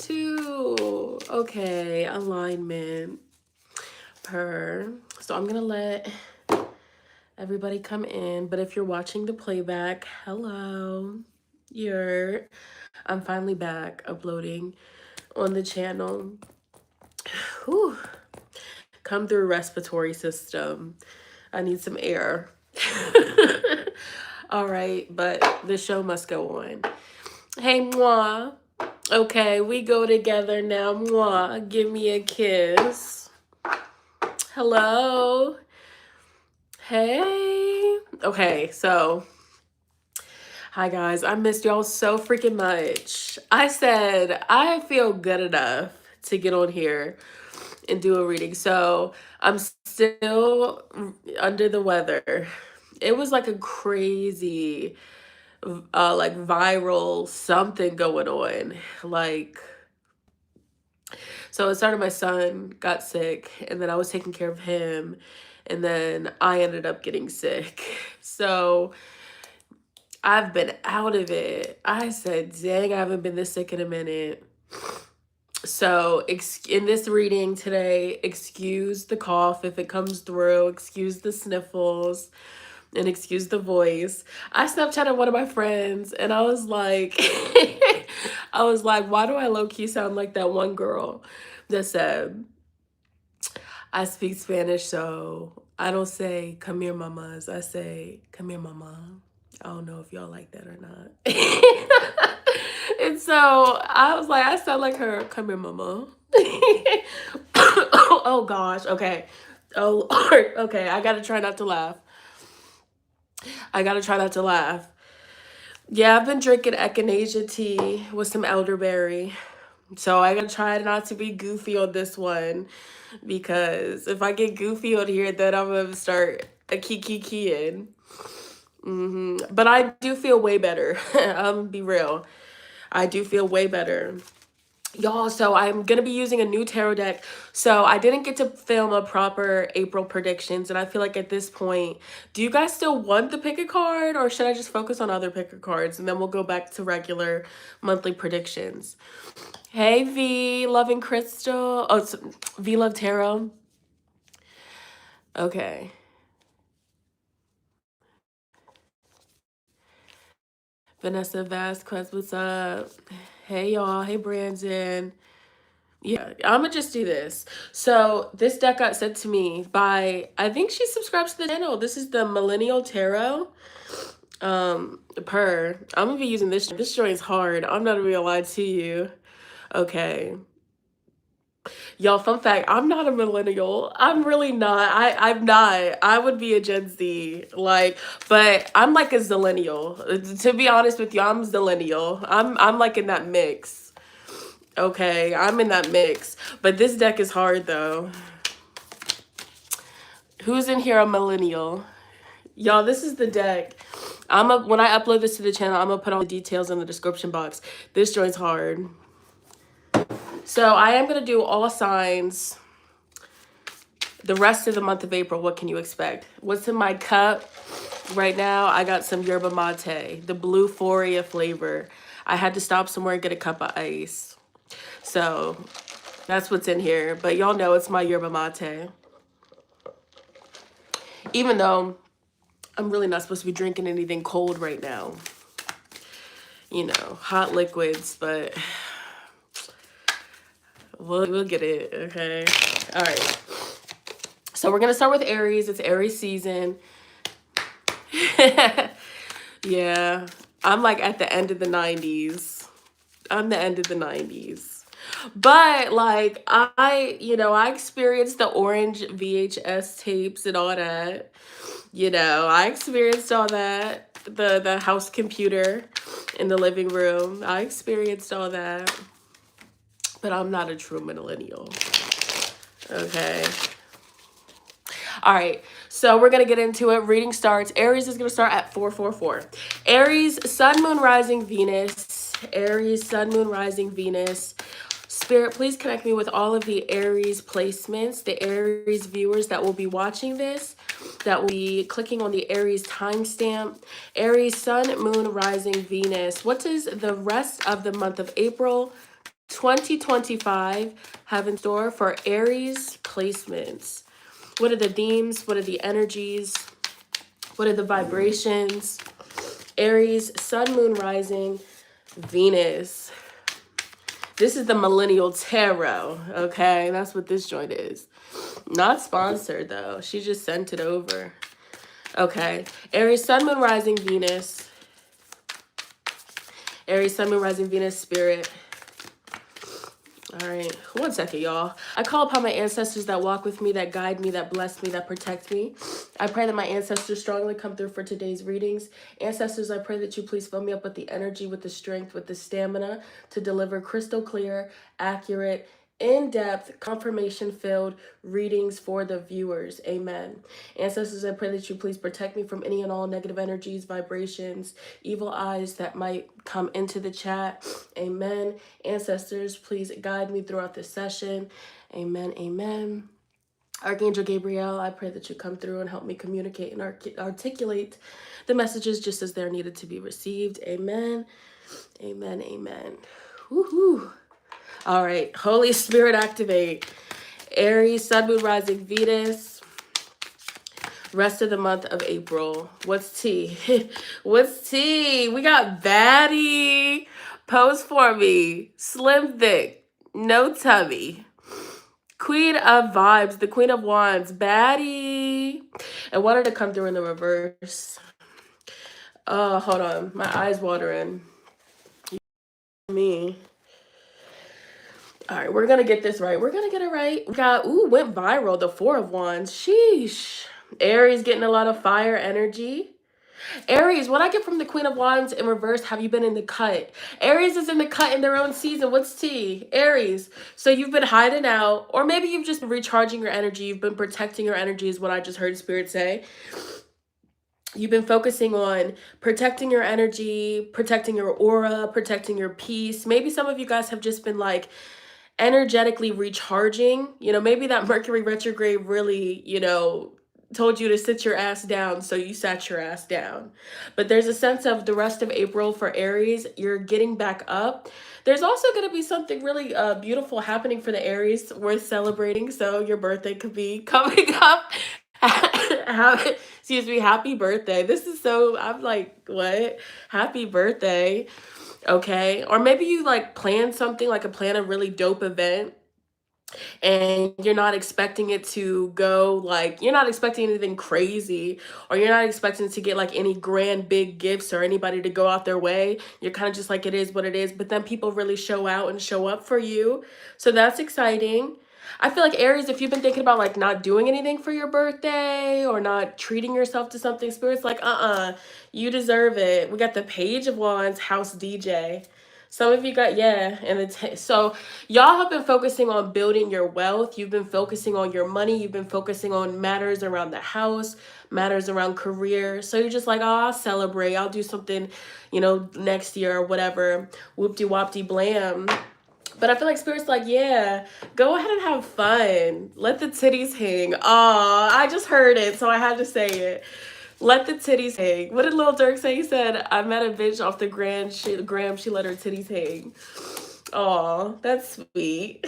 too. Okay, alignment. So I'm gonna let everybody come in, but if you're watching the playback, hello. I'm finally back uploading on the channel. Whew. Come through respiratory system. I need some air. All right, but the show must go on. Hey, moi. Okay, we go together now. Moi, give me a kiss. Hello. Hey. Okay, so hi guys. I missed y'all so freaking much. I said I feel good enough to get on here and do a reading. So I'm still under the weather. It was like a crazy like viral something going on. Like, so it started, my son got sick and then I was taking care of him and then I ended up getting sick. So I've been out of it. I said, dang, I haven't been this sick in a minute. So in this reading today, excuse the cough if it comes through, excuse the sniffles, and excuse the voice. I Snapchatted one of my friends and I was like, why do I low-key sound like that one girl that said, I speak Spanish, so I don't say come here mamas, I say come here mama. I don't know if y'all like that or not. And so I was like, I sound like her, come here mama. Oh gosh, okay. Oh Lord, okay, I gotta try not to laugh. Yeah, I've been drinking echinacea tea with some elderberry. So I gotta try not to be goofy on this one, because if I get goofy on here, then I'm gonna start a kiki-keying. But I do feel way better. I'm gonna be real. I do feel way better. Y'all, so I'm gonna be using a new tarot deck. So I didn't get to film a proper April predictions, and I feel like at this point, do you guys still want the pick a card, or should I just focus on other pick a cards and then we'll go back to regular monthly predictions? Hey V, Loving Crystal. Oh, it's V Love Tarot. Okay. Vanessa Vasquez, what's up? Hey y'all, hey Brandon. Yeah, I'm gonna just do this. So this deck got sent to me by, I think she subscribes to the channel. This is the Millennial Tarot. I'm gonna be using this. This joint's hard. I'm not gonna lie to you. Okay. Y'all, fun fact, I'm not a millennial. I'm really not. I'm not. I would be a Gen Z. Like, but I'm like a zillennial. To be honest with you, I'm zillennial. I'm like in that mix. Okay, I'm in that mix. But this deck is hard though. Who's in here a millennial? Y'all, this is the deck. When I upload this to the channel, I'm gonna put all the details in the description box. This joint's hard. So I am gonna do all signs the rest of the month of April. What can you expect? What's in my cup right now? I got some yerba mate, the blue Foria flavor. I had to stop somewhere and get a cup of ice. So that's what's in here. But y'all know it's my yerba mate. Even though I'm really not supposed to be drinking anything cold right now. You know, hot liquids, but we'll get it, okay? All right. So we're going to start with Aries. It's Aries season. Yeah. I'm like at the end of the 90s. I'm the end of the 90s. But like I experienced the orange VHS tapes and all that. You know, I experienced all that. The house computer in the living room. I experienced all that. But I'm not a true millennial. Okay. All right, so we're going to get into it. Reading starts. Aries is going to start at 444. Aries, Sun, Moon, Rising, Venus. Aries, Sun, Moon, Rising, Venus. Spirit, please connect me with all of the Aries placements, the Aries viewers that will be watching this, that will be clicking on the Aries timestamp. Aries, Sun, Moon, Rising, Venus. What does the rest of the month of April 2025 have in store for Aries placements? What are the themes? What are the energies? What are the vibrations? Aries, Sun, Moon, Rising, Venus. This is the Millennial Tarot, okay? That's what this joint is. Not sponsored, though. She just sent it over. Okay. Aries, Sun, Moon, Rising, Venus. Aries, Sun, Moon, Rising, Venus, Spirit. All right, 1 second, y'all. I call upon my ancestors that walk with me, that guide me, that bless me, that protect me. I pray that my ancestors strongly come through for today's readings. Ancestors, I pray that you please fill me up with the energy, with the strength, with the stamina to deliver crystal clear, accurate, in-depth, confirmation-filled readings for the viewers. Amen. Ancestors, I pray that you please protect me from any and all negative energies, vibrations, evil eyes that might come into the chat. Amen. Ancestors, please guide me throughout this session. Amen. Amen. Archangel Gabriel, I pray that you come through and help me communicate and articulate the messages just as they're needed to be received. Amen. Amen. Amen. Woohoo. All right, Holy Spirit activate. Aries, Sun, Moon, Rising, Venus. Rest of the month of April. What's tea? What's tea? We got baddie. Pose for me. Slim thick. No tummy. Queen of vibes. The Queen of Wands. Baddie. I wanted to come through in the reverse. Oh, hold on. My eyes watering. Me. All right, we're going to get this right. We're going to get it right. We got, went viral, the Four of Wands. Sheesh. Aries getting a lot of fire energy. Aries, what I get from the Queen of Wands in reverse, have you been in the cut? Aries is in the cut in their own season. What's tea? Aries. So you've been hiding out, or maybe you've just been recharging your energy. You've been protecting your energy is what I just heard Spirit say. You've been focusing on protecting your energy, protecting your aura, protecting your peace. Maybe some of you guys have just been like, energetically recharging. You know, maybe that Mercury retrograde really, told you to sit your ass down, so you sat your ass down. But there's a sense of the rest of April for Aries, you're getting back up. There's also going to be something really beautiful happening for the Aries worth celebrating. So your birthday could be coming up. Excuse me, happy birthday. This is so, I'm like, what? Happy birthday. Okay. Or maybe you like plan something, like plan a really dope event, and you're not expecting it to go like, you're not expecting anything crazy, or you're not expecting to get like any grand big gifts or anybody to go out their way. You're kind of just like, it is what it is. But then people really show out and show up for you. So that's exciting. I feel like Aries, if you've been thinking about like not doing anything for your birthday or not treating yourself to something, Spirit's like, you deserve it. We got the Page of Wands, House DJ. Some of you got, and so y'all have been focusing on building your wealth. You've been focusing on your money. You've been focusing on matters around the house, matters around career. So you're just like, I'll celebrate. I'll do something, next year or whatever. Whoop-de-wop-de blam. But I feel like Spirit's like, yeah, go ahead and have fun. Let the titties hang. Aw, I just heard it, so I had to say it. Let the titties hang. What did Lil Durk say? He said, I met a bitch off the gram. She let her titties hang. Oh, that's sweet.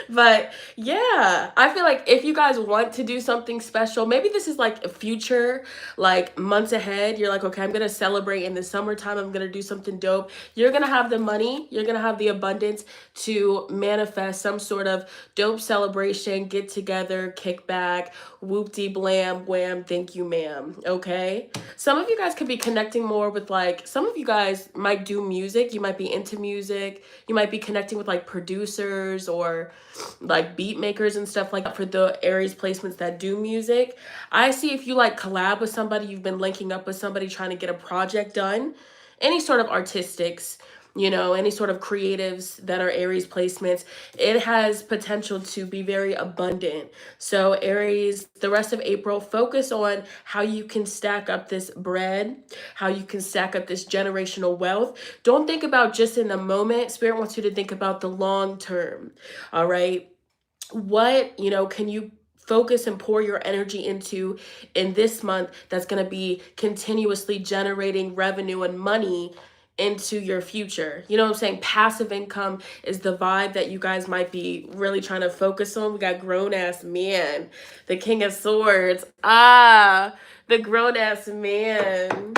But yeah, I feel like if you guys want to do something special, maybe this is like a future, like months ahead. You're like, okay, I'm going to celebrate in the summertime. I'm going to do something dope. You're going to have the money. You're going to have the abundance to manifest some sort of dope celebration, get together, kick back, whoop-de blam, wham, thank you, ma'am. Okay. Some of you guys could be connecting more with like, some of you guys might do music. You might be into music. You might be connecting with like producers or like beat makers and stuff like that for the Aries placements that do music. I see if you like collab with somebody, you've been linking up with somebody trying to get a project done, any sort of artistics, any sort of creatives that are Aries placements, it has potential to be very abundant. So Aries, the rest of April, focus on how you can stack up this bread, how you can stack up this generational wealth. Don't think about just in the moment. Spirit wants you to think about the long term. All right. What, can you focus and pour your energy into in this month that's going to be continuously generating revenue and money into your future. You know what I'm saying? Passive income is the vibe that you guys might be really trying to focus on. We got grown ass man, the King of Swords. Ah, the grown ass man.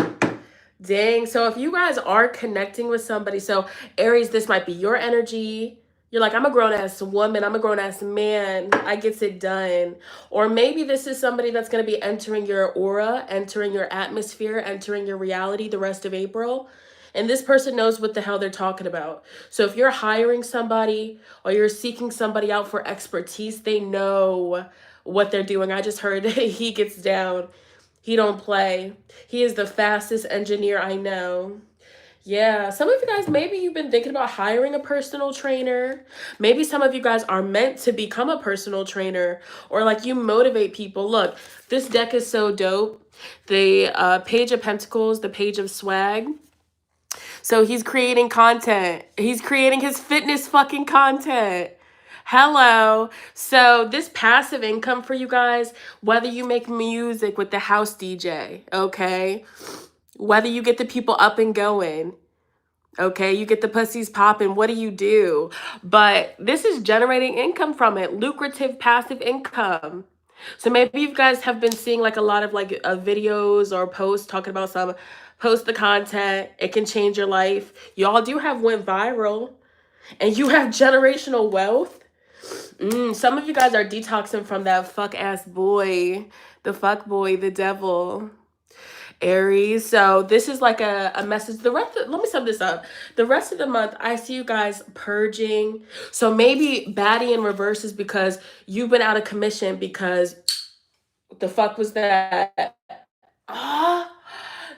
Dang. So if you guys are connecting with somebody, so Aries, this might be your energy. You're like, I'm a grown ass woman. I'm a grown ass man. I gets it done. Or maybe this is somebody that's going to be entering your aura, entering your atmosphere, entering your reality the rest of April. And this person knows what the hell they're talking about. So if you're hiring somebody or you're seeking somebody out for expertise, they know what they're doing. I just heard he gets down. He don't play. He is the fastest engineer I know. Yeah, some of you guys, maybe you've been thinking about hiring a personal trainer. Maybe some of you guys are meant to become a personal trainer, or like you motivate people. Look, this deck is so dope. The Page of Pentacles, the Page of Swag. So he's creating content. He's creating his fitness fucking content. Hello. So this passive income for you guys, whether you make music with the house DJ, okay? Whether you get the people up and going, okay? You get the pussies popping, what do? But this is generating income from it, lucrative passive income. So maybe you guys have been seeing like a lot of like videos or posts talking about some, post the content, it can change your life. Y'all do have went viral and you have generational wealth. Some of you guys are detoxing from that fuck ass boy, the fuck boy, the devil. Aries. So this is like a message. Let me sum this up. The rest of the month, I see you guys purging. So maybe baddie in reverse is because you've been out of commission because what the fuck was that? Ah,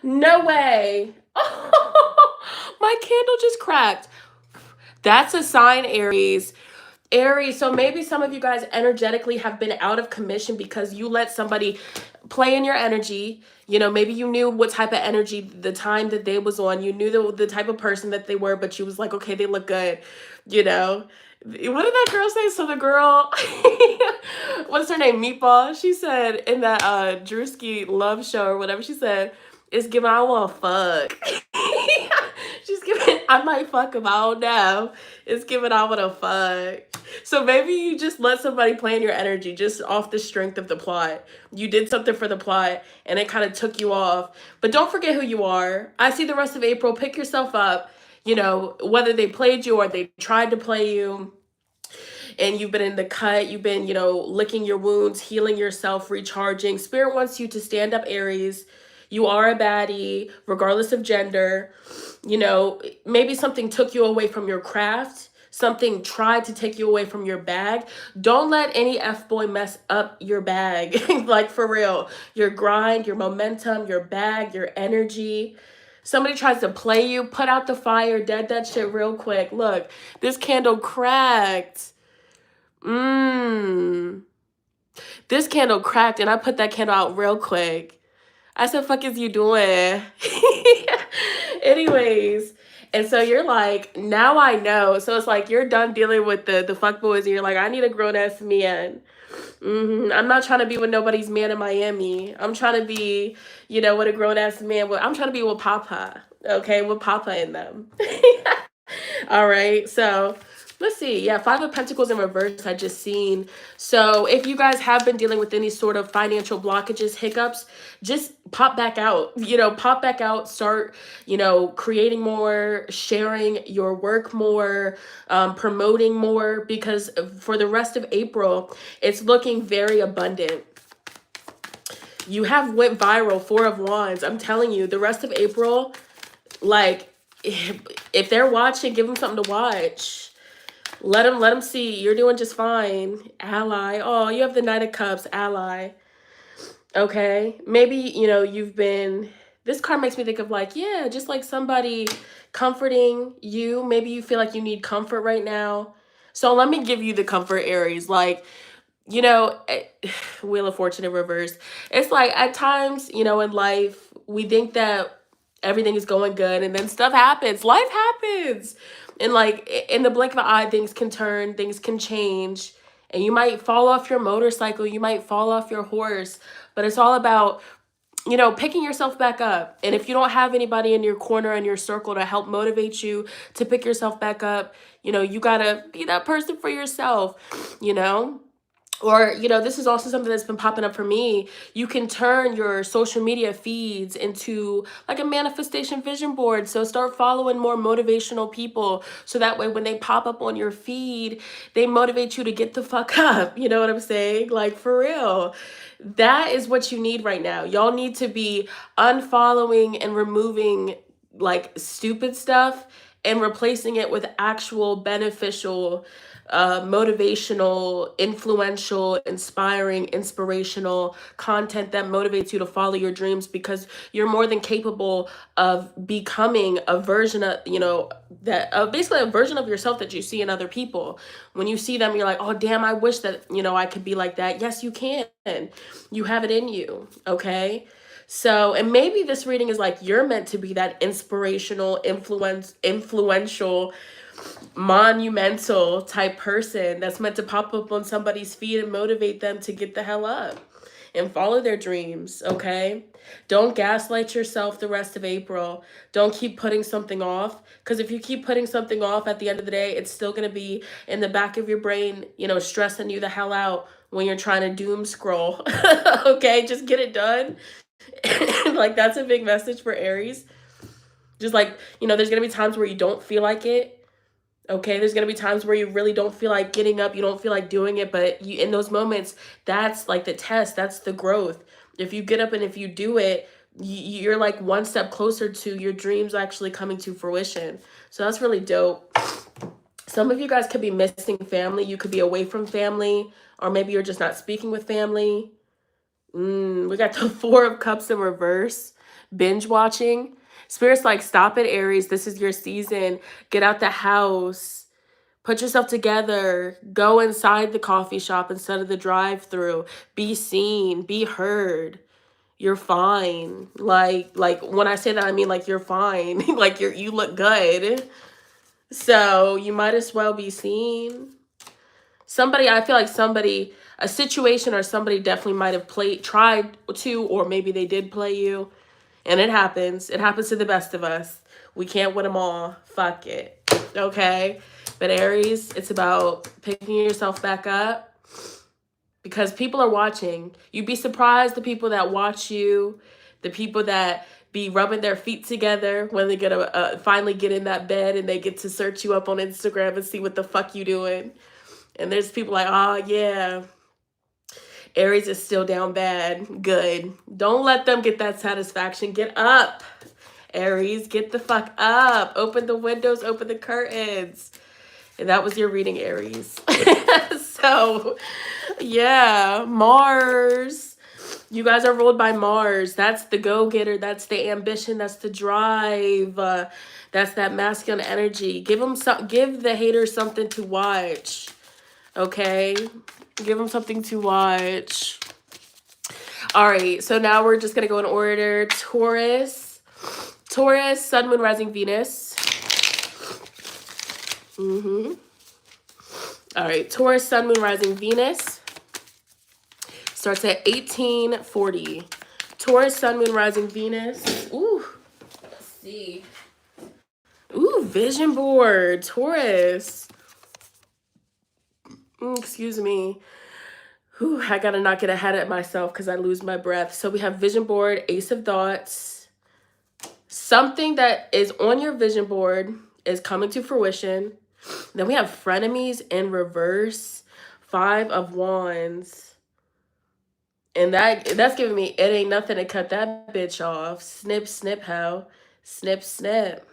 no way. My candle just cracked. That's a sign, Aries. Aries, so maybe some of you guys energetically have been out of commission because you let somebody play in your energy. You know, maybe you knew what type of energy the time that they was on. You knew the type of person that they were, but you was like, okay, they look good. You know, what did that girl say? So the girl, what's her name? Meatball. She said in that Drewski love show or whatever, she said, it's giving, I want to fuck. She's giving, I might fuck him, I don't know. It's giving, I want to fuck. So maybe you just let somebody play in your energy just off the strength of the plot. You did something for the plot and it kind of took you off. But don't forget who you are. I see the rest of April. Pick yourself up. You know, whether they played you or they tried to play you and you've been in the cut, you've been, you know, licking your wounds, healing yourself, recharging. Spirit wants you to stand up, Aries. You are a baddie, regardless of gender. You know, maybe something took you away from your craft. Something tried to take you away from your bag. Don't let any F-boy mess up your bag. Like, for real. Your grind, your momentum, your bag, your energy. Somebody tries to play you, put out the fire, dead that shit real quick. Look, this candle cracked. This candle cracked and I put that candle out real quick. I said, fuck is you doing? Anyways, and so you're like, now I know. So it's like you're done dealing with the fuck boys and you're like, I need a grown-ass man. I'm not trying to be with nobody's man in Miami. I'm trying to be, you know, with a grown-ass man. I'm trying to be with Papa, okay? With Papa in them. All right, so let's see. Yeah, Five of Pentacles in reverse I just seen. So if you guys have been dealing with any sort of financial blockages, hiccups, just pop back out. You know, pop back out. Start, you know, creating more, sharing your work more, promoting more. Because for the rest of April, it's looking very abundant. You have went viral, Four of Wands. I'm telling you, the rest of April, like, if they're watching, give them something to watch. Let them see you're doing just fine. Ally. Oh, you have the Knight of Cups. Ally. Okay. Maybe, you know, you've been... This card makes me think of like, yeah, just like somebody comforting you. Maybe you feel like you need comfort right now. So let me give you the comfort, Aries. Like, you know, Wheel of Fortune in reverse. It's like at times, you know, in life, we think that everything is going good and then stuff happens. Life happens. And like in the blink of an eye, things can turn, things can change. And you might fall off your motorcycle. You might fall off your horse. But it's all about you know, picking yourself back up. And if you don't have anybody in your corner and your circle to help motivate you to pick yourself back up, you know, you gotta be that person for yourself, you know? Or, you know, this is also something that's been popping up for me. You can turn your social media feeds into like a manifestation vision board. So start following more motivational people. So that way when they pop up on your feed, they motivate you to get the fuck up. You know what I'm saying? Like, for real. That is what you need right now. Y'all need to be unfollowing and removing like stupid stuff and replacing it with actual beneficial, motivational, influential, inspiring, inspirational content that motivates you to follow your dreams, because you're more than capable of becoming a version of, you know, that basically a version of yourself that you see in other people. When you see them, you're like, oh damn, I wish that, you know, I could be like that. Yes, you can. You have it in you. Okay. So, and maybe this reading is like, you're meant to be that inspirational, influential, monumental type person that's meant to pop up on somebody's feed and motivate them to get the hell up and follow their dreams. Okay. Don't gaslight yourself the rest of April. Don't keep putting something off, because if you keep putting something off, at the end of the day, it's still going to be in the back of your brain, you know, stressing you the hell out when you're trying to doom scroll. Okay. Just get it done. Like, that's a big message for Aries. Just like, you know, there's going to be times where you don't feel like it. Okay, there's going to be times where you really don't feel like getting up, you don't feel like doing it, but you, in those moments, that's like the test, that's the growth. If you get up and if you do it, you're like one step closer to your dreams actually coming to fruition. So that's really dope. Some of you guys could be missing family. You could be away from family, or maybe you're just not speaking with family. We got the Four of Cups in reverse. Binge watching. Spirit's like, stop it, Aries. This is your season. Get out the house. Put yourself together. Go inside the coffee shop instead of the drive-thru. Be seen. Be heard. You're fine. Like when I say that, I mean like you're fine. Like you look good. So you might as well be seen. Somebody, I feel like somebody, a situation or somebody definitely might have tried to, or maybe they did play you. And it happens. It happens to the best of us. We can't win them all. Fuck it. Okay? But Aries, it's about picking yourself back up, because people are watching. You'd be surprised the people that watch you, the people that be rubbing their feet together when they get finally get in that bed and they get to search you up on Instagram and see what the fuck you doing. And there's people like, oh yeah, Aries is still down bad. Good. Don't let them get that satisfaction. Get up, Aries. Get the fuck up. Open the windows. Open the curtains. And that was your reading, Aries. So, yeah. Mars. You guys are ruled by Mars. That's the go-getter. That's the ambition. That's the drive. That's that masculine energy. Give the haters something to watch. Okay? Give them something to watch. All right, so now we're just gonna go in order. Taurus, Sun, Moon, Rising, Venus. All right, Taurus, Sun, Moon, Rising, Venus. Starts at 1840. Taurus, Sun, Moon, Rising, Venus. Ooh, let's see. Ooh, vision board, Taurus. Excuse me. Whew, I gotta not get ahead of myself because I lose my breath. So we have vision board, Ace of Thoughts. Something that is on your vision board is coming to fruition. Then we have frenemies in reverse, Five of Wands. And that's giving me, it ain't nothing to cut that bitch off. Snip, snip, how? Snip, snip.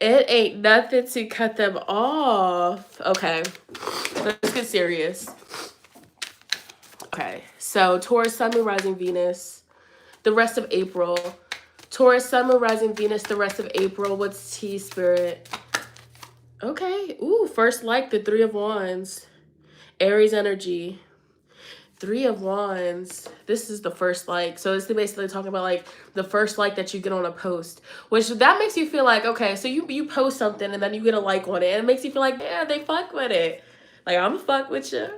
It ain't nothing to cut them off. Okay, let's get serious. Okay, so Taurus, Sun, Moon, Rising, Venus, the rest of April. Taurus, Sun, Moon, Rising, Venus, the rest of April. What's T, Spirit? Okay, ooh, first like the Three of Wands. Aries energy. Three of Wands. This is the first like. So it's basically talking about like the first like that you get on a post, which that makes you feel like, okay, so you post something and then you get a like on it, and it makes you feel like, yeah, they fuck with it. Like, I'm fuck with you.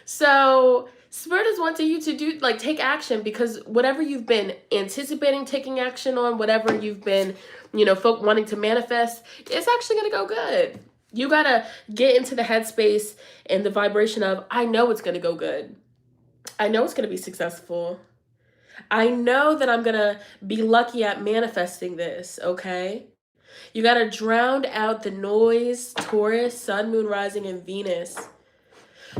So Spirit is wanting you to do, like, take action, because whatever you've been anticipating taking action on, whatever you've been, you know, wanting to manifest, it's actually going to go good. You got to get into the headspace and the vibration of, I know it's going to go good. I know it's going to be successful. I know that I'm going to be lucky at manifesting this, okay? You got to drown out the noise, Taurus, Sun, Moon, Rising, and Venus.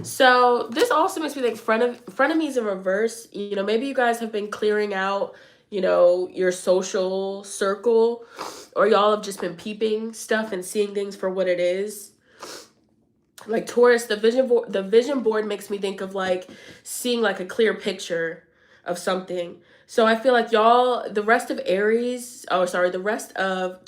So this also makes me think frenemies in reverse. You know, maybe you guys have been clearing out, you know, your social circle, or y'all have just been peeping stuff and seeing things for what it is. Like Taurus, the vision board makes me think of like seeing like a clear picture of something. So I feel like y'all, the rest of Aries, oh sorry, the rest of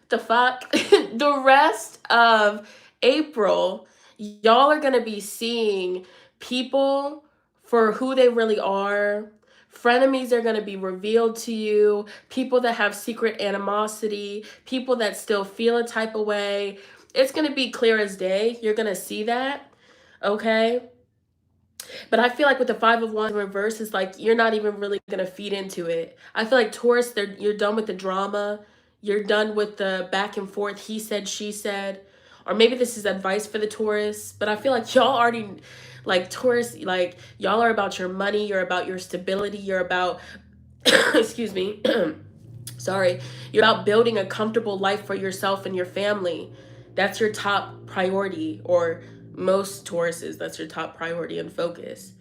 the fuck, the rest of April, y'all are gonna be seeing people for who they really are. Frenemies are gonna be revealed to you. People that have secret animosity, people that still feel a type of way. It's gonna be clear as day. You're gonna see that, okay? But I feel like with the Five of Wands in reverse, it's like you're not even really gonna feed into it. I feel like Taurus, you're done with the drama. You're done with the back and forth, he said, she said. Or maybe this is advice for the Taurus, but I feel like y'all already, like Taurus, like y'all are about your money, you're about your stability, you're about, excuse me, sorry, you're about building a comfortable life for yourself and your family. That's your top priority, or most Tauruses, that's your top priority and focus.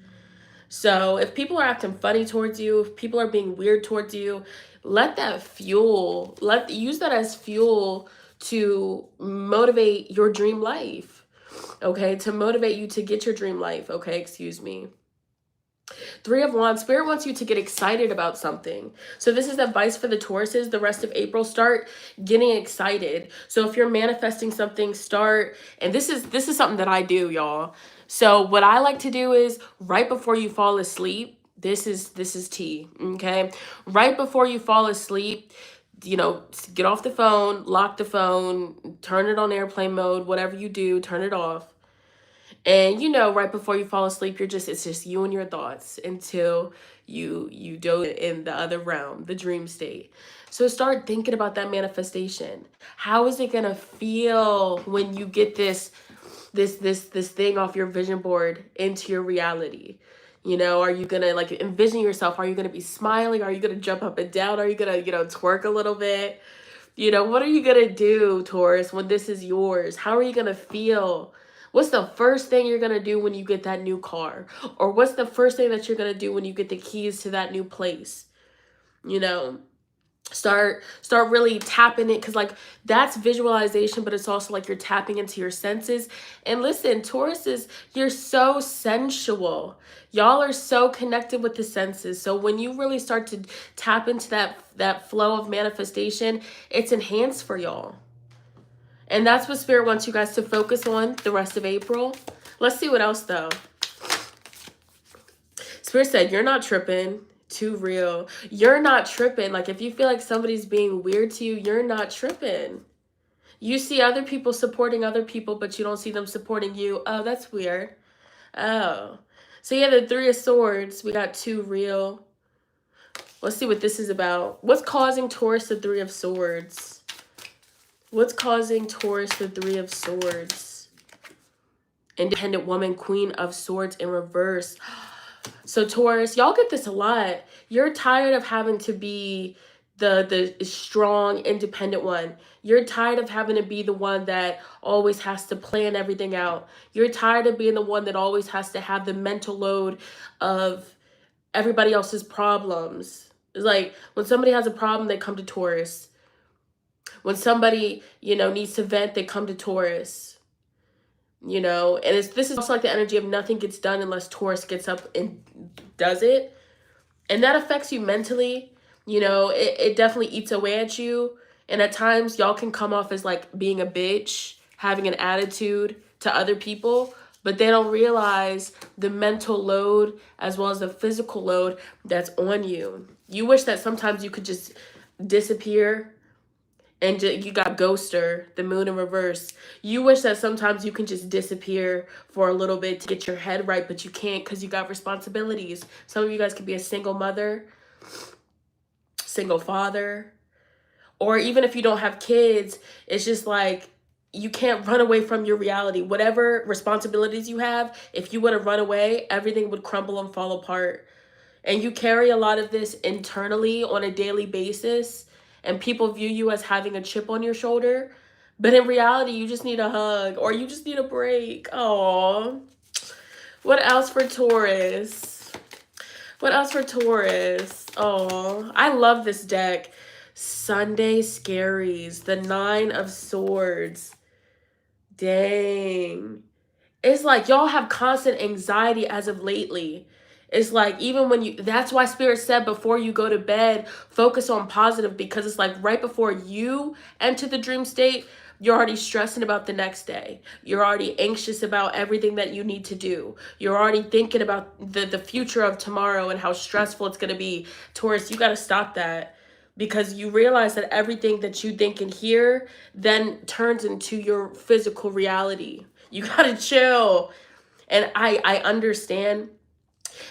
So if people are acting funny towards you, if people are being weird towards you, let that fuel, use that as fuel to motivate your dream life. Okay, to motivate you to get your dream life. Okay, excuse me. Three of Wands, Spirit wants you to get excited about something. So this is advice for the Tauruses. The rest of April, start getting excited. So if you're manifesting something, start, and this is something that I do, y'all. So what I like to do is right before you fall asleep, this is tea, okay? Right before you fall asleep, you know, get off the phone, lock the phone, turn it on airplane mode, whatever you do, turn it off. And you know, right before you fall asleep, it's just you and your thoughts until you doze in the other realm, the dream state. So start thinking about that manifestation. How is it gonna feel when you get this thing off your vision board into your reality? You know, are you gonna like envision yourself? Are you gonna be smiling? Are you gonna jump up and down? Are you gonna, you know, twerk a little bit? You know, what are you gonna do, Taurus, when this is yours? How are you gonna feel? What's the first thing you're gonna do when you get that new car? Or what's the first thing that you're gonna do when you get the keys to that new place? You know, start really tapping it, because like that's visualization, but it's also like you're tapping into your senses. And listen, Tauruses, you're so sensual. Y'all are so connected with the senses. So when you really start to tap into that flow of manifestation, it's enhanced for y'all. And that's what Spirit wants you guys to focus on the rest of April. Let's see what else, though. Spirit said, you're not tripping. Too real. You're not tripping. Like, if you feel like somebody's being weird to you, you're not tripping. You see other people supporting other people, but you don't see them supporting you. Oh, that's weird. Oh. So, yeah, the Three of Swords. We got too real. Let's see what this is about. What's causing Taurus the Three of Swords? What's causing Taurus the Three of Swords? Independent woman, Queen of Swords in reverse. So Taurus, y'all get this a lot. You're tired of having to be the strong, independent one. You're tired of having to be the one that always has to plan everything out. You're tired of being the one that always has to have the mental load of everybody else's problems. It's like when somebody has a problem, they come to Taurus. When somebody, you know, needs to vent, they come to Taurus. You know, and this is also like the energy of nothing gets done unless Taurus gets up and does it. And that affects you mentally. You know, it definitely eats away at you. And at times, y'all can come off as like being a bitch, having an attitude to other people. But they don't realize the mental load as well as the physical load that's on you. You wish that sometimes you could just disappear And you got Ghoster, the moon in reverse. You wish that sometimes you can just disappear for a little bit to get your head right, but you can't because you got responsibilities. Some of you guys could be a single mother, single father, or even if you don't have kids, it's just like you can't run away from your reality. Whatever responsibilities you have, if you were to run away, everything would crumble and fall apart. And you carry a lot of this internally on a daily basis, and people view you as having a chip on your shoulder. But in reality, you just need a hug or you just need a break. Oh, what else for Taurus? What else for Taurus? Oh, I love this deck. Sunday Scaries, the Nine of Swords. Dang. It's like y'all have constant anxiety as of lately. It's like even when you, that's why Spirit said before you go to bed, focus on positive, because it's like right before you enter the dream state, you're already stressing about the next day. You're already anxious about everything that you need to do. You're already thinking about the future of tomorrow and how stressful it's going to be. Taurus, you got to stop that, because you realize that everything that you think and hear then turns into your physical reality. You gotta chill. And I understand,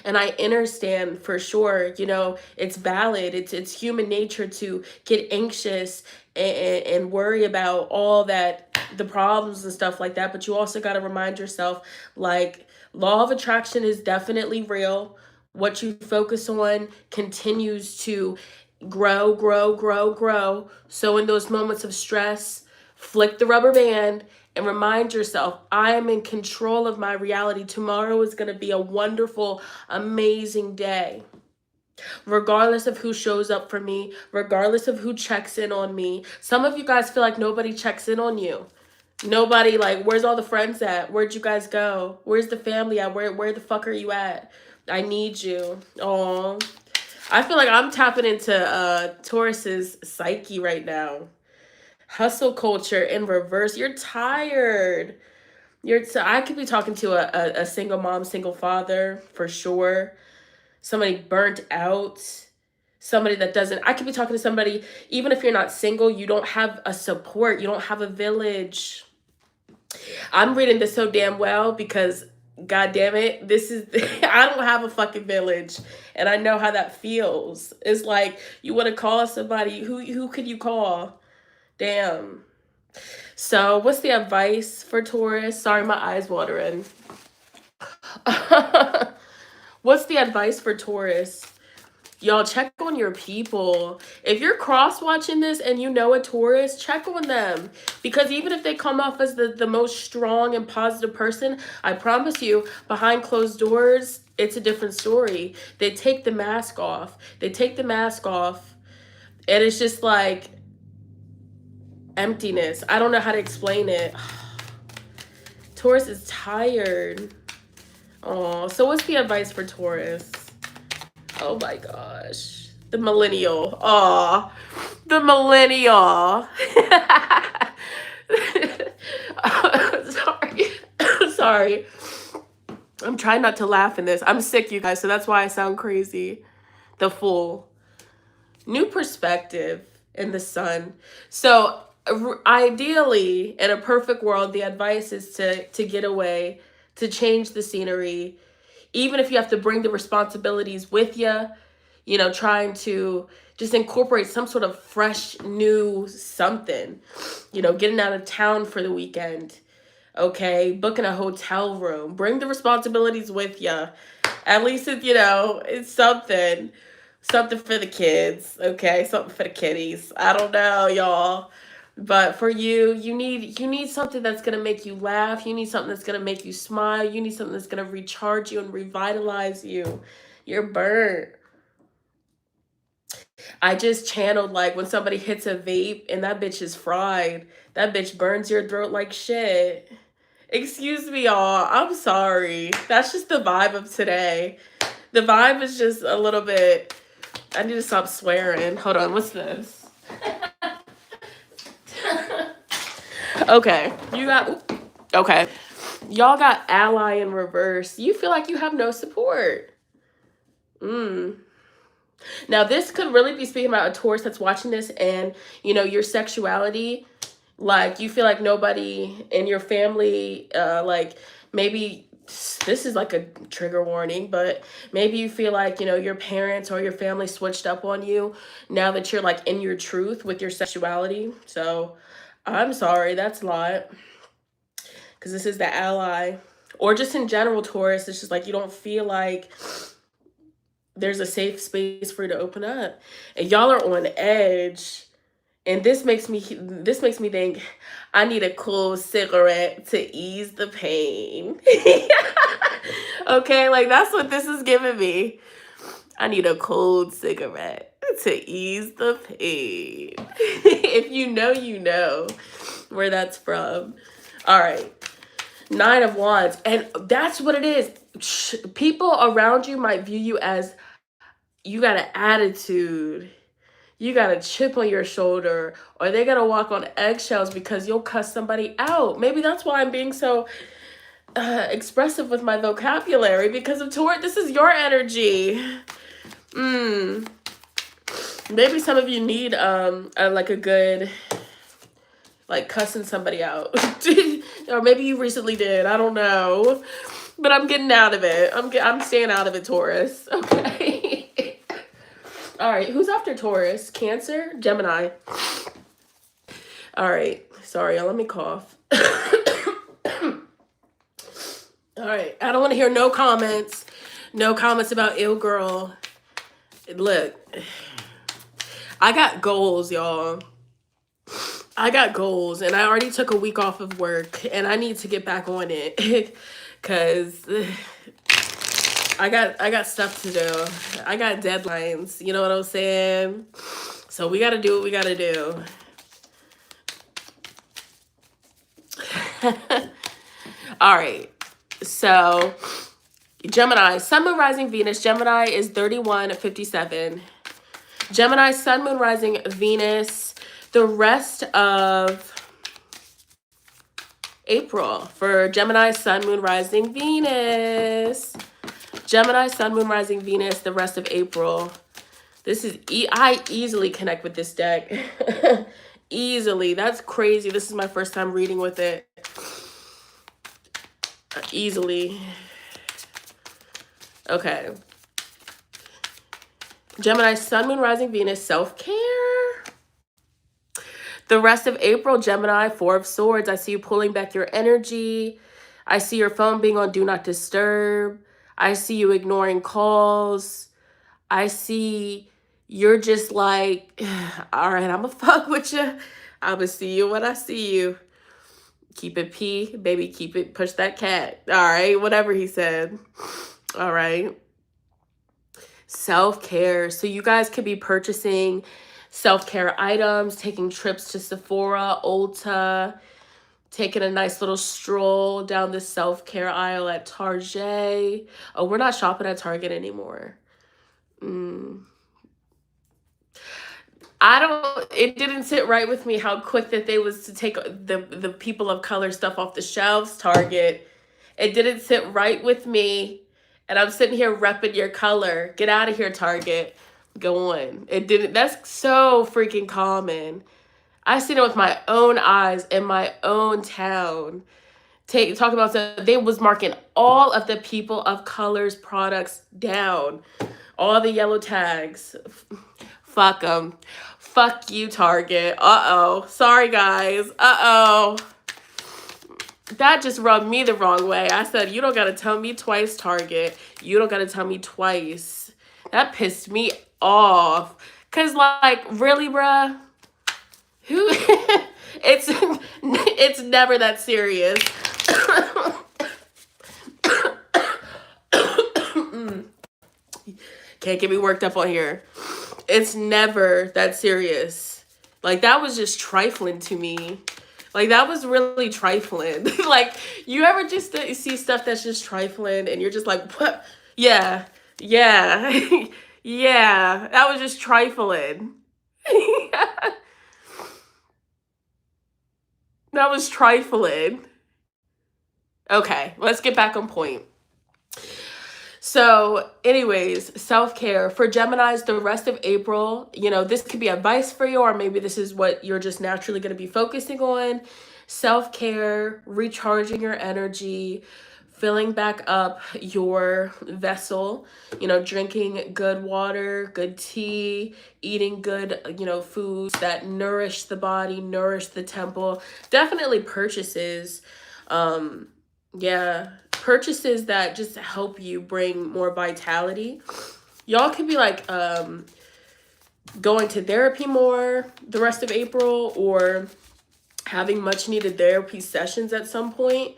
and I understand for sure, you know, it's valid. It's human nature to get anxious and worry about all that, the problems and stuff like that. But you also got to remind yourself, like, law of attraction is definitely real. What you focus on continues to grow, grow, grow, grow. So in those moments of stress, flick the rubber band and remind yourself, I am in control of my reality. Tomorrow is going to be a wonderful, amazing day. Regardless of who shows up for me, regardless of who checks in on me. Some of you guys feel like nobody checks in on you. Nobody, like, where's all the friends at? Where'd you guys go? Where's the family at? Where the fuck are you at? I need you. Oh, I feel like I'm tapping into Taurus's psyche right now. Hustle culture in reverse. You're tired. I could be talking to a single mom, single father for sure. Somebody burnt out. Somebody that doesn't. I could be talking to somebody, even if you're not single, you don't have a support. You don't have a village. I'm reading this so damn well because, God damn it, this is, I don't have a fucking village, and I know how that feels. It's like you want to call somebody. Who could you call? Damn. So what's the advice for Taurus? Sorry, my eyes watering. What's the advice for Taurus? Y'all, check on your people. If you're cross-watching this and you know a Taurus, check on them. Because even if they come off as the most strong and positive person, I promise you, behind closed doors, it's a different story. They take the mask off. They take the mask off. And it's just like emptiness. I don't know how to explain it. Taurus is tired. Oh, so what's the advice for Taurus? Oh my gosh. The millennial. Aw. The millennial. Sorry. Sorry. I'm trying not to laugh in this. I'm sick, you guys, so that's why I sound crazy. The Fool. New perspective in the sun. So ideally, in a perfect world, the advice is to get away, to change the scenery, even if you have to bring the responsibilities with you, you know, trying to just incorporate some sort of fresh, new something, you know, getting out of town for the weekend, okay, booking a hotel room, bring the responsibilities with you. At least, you know, it's something for the kids, okay, something for the kiddies. I don't know, y'all. But for you, you need something that's going to make you laugh. You need something that's going to make you smile. You need something that's going to recharge you and revitalize you. You're burnt. I just channeled like when somebody hits a vape and that bitch is fried. That bitch burns your throat like shit. Excuse me, y'all. I'm sorry. That's just the vibe of today. The vibe is just a little bit... I need to stop swearing. Hold on. What's this? Okay, you got, okay, y'all got ally in reverse. You feel like you have no support. Now, this could really be speaking about a Taurus that's watching this, and, you know, your sexuality, like, you feel like nobody in your family, like, maybe this is like a trigger warning, but maybe you feel like, you know, your parents or your family switched up on you now that you're, like, in your truth with your sexuality. So, I'm sorry, that's a lot, because this is the ally. Or just in general, Taurus, it's just like you don't feel like there's a safe space for you to open up. And y'all are on edge. And this makes me think I need a cool cigarette to ease the pain. Okay, like that's what this is giving me. I need a cold cigarette to ease the pain. If you know, you know where that's from. All right. 9 of Wands. And that's what it is. People around you might view you as you got an attitude. You got a chip on your shoulder, or they gotta walk on eggshells because you'll cuss somebody out. Maybe that's why I'm being so expressive with my vocabulary, because of Taurus. This is your energy. Maybe some of you need like a good, like, cussing somebody out. Or maybe you recently did. I don't know. But I'm getting out of it. I'm staying out of it, Taurus. Okay. All right, who's after Taurus? Cancer? Gemini. All right, sorry, y'all, let me cough. All right, I don't want to hear no comments. No comments about ill girl. Look, I got goals, y'all. I got goals, and I already took a week off of work, and I need to get back on it. Because I got stuff to do. I got deadlines. You know what I'm saying? So we got to do what we got to do. All right. So Gemini, Sun, Moon, Rising, Venus. Gemini is 3157. Gemini, Sun, Moon, Rising, Venus. The rest of April for Gemini, Sun, Moon, Rising, Venus. Gemini, Sun, Moon, Rising, Venus, the rest of April. This is, I easily connect with this deck. Easily. That's crazy. This is my first time reading with it. Easily. Okay. Gemini, Sun, Moon, Rising, Venus, self-care. The rest of April, Gemini, 4 of Swords. I see you pulling back your energy. I see your phone being on Do Not Disturb. I see you ignoring calls. I see you're just like, all right, I'm going to fuck with you. I'm going to see you when I see you. Keep it P, baby, keep it, push that cat. All right, whatever he said. All right. Self-care. So you guys could be purchasing self-care items, taking trips to Sephora, Ulta, taking a nice little stroll down the self-care aisle at Target. Oh, we're not shopping at Target anymore. It didn't sit right with me how quick that they was to take the people of color stuff off the shelves, Target. It didn't sit right with me. And I'm sitting here repping your color. Get out of here, Target. Go on. It didn't. That's so freaking common. I seen it with my own eyes in my own town. Talk about something. They was marking all of the people of color's products down. All the yellow tags. Fuck them. Fuck you, Target. Uh-oh. Sorry, guys. Uh-oh. That just rubbed me the wrong way. I said, you don't got to tell me twice, Target. You don't got to tell me twice. That pissed me off. Because, like, really, bruh? Who? It's never that serious. Can't get me worked up on here. It's never that serious. Like, that was just trifling to me. Like, that was really trifling. Like, you ever just see stuff that's just trifling and you're just like, what? Yeah. Yeah. Yeah. That was just trifling. That was trifling. Okay, let's get back on point. So anyways, self-care for Geminis, the rest of April, you know, this could be advice for you, or maybe this is what you're just naturally going to be focusing on. Self-care, recharging your energy, filling back up your vessel, you know, drinking good water, good tea, eating good, you know, foods that nourish the body, nourish the temple. Definitely purchases. Yeah, purchases that just help you bring more vitality. Y'all could be like going to therapy more the rest of April, or having much needed therapy sessions at some point.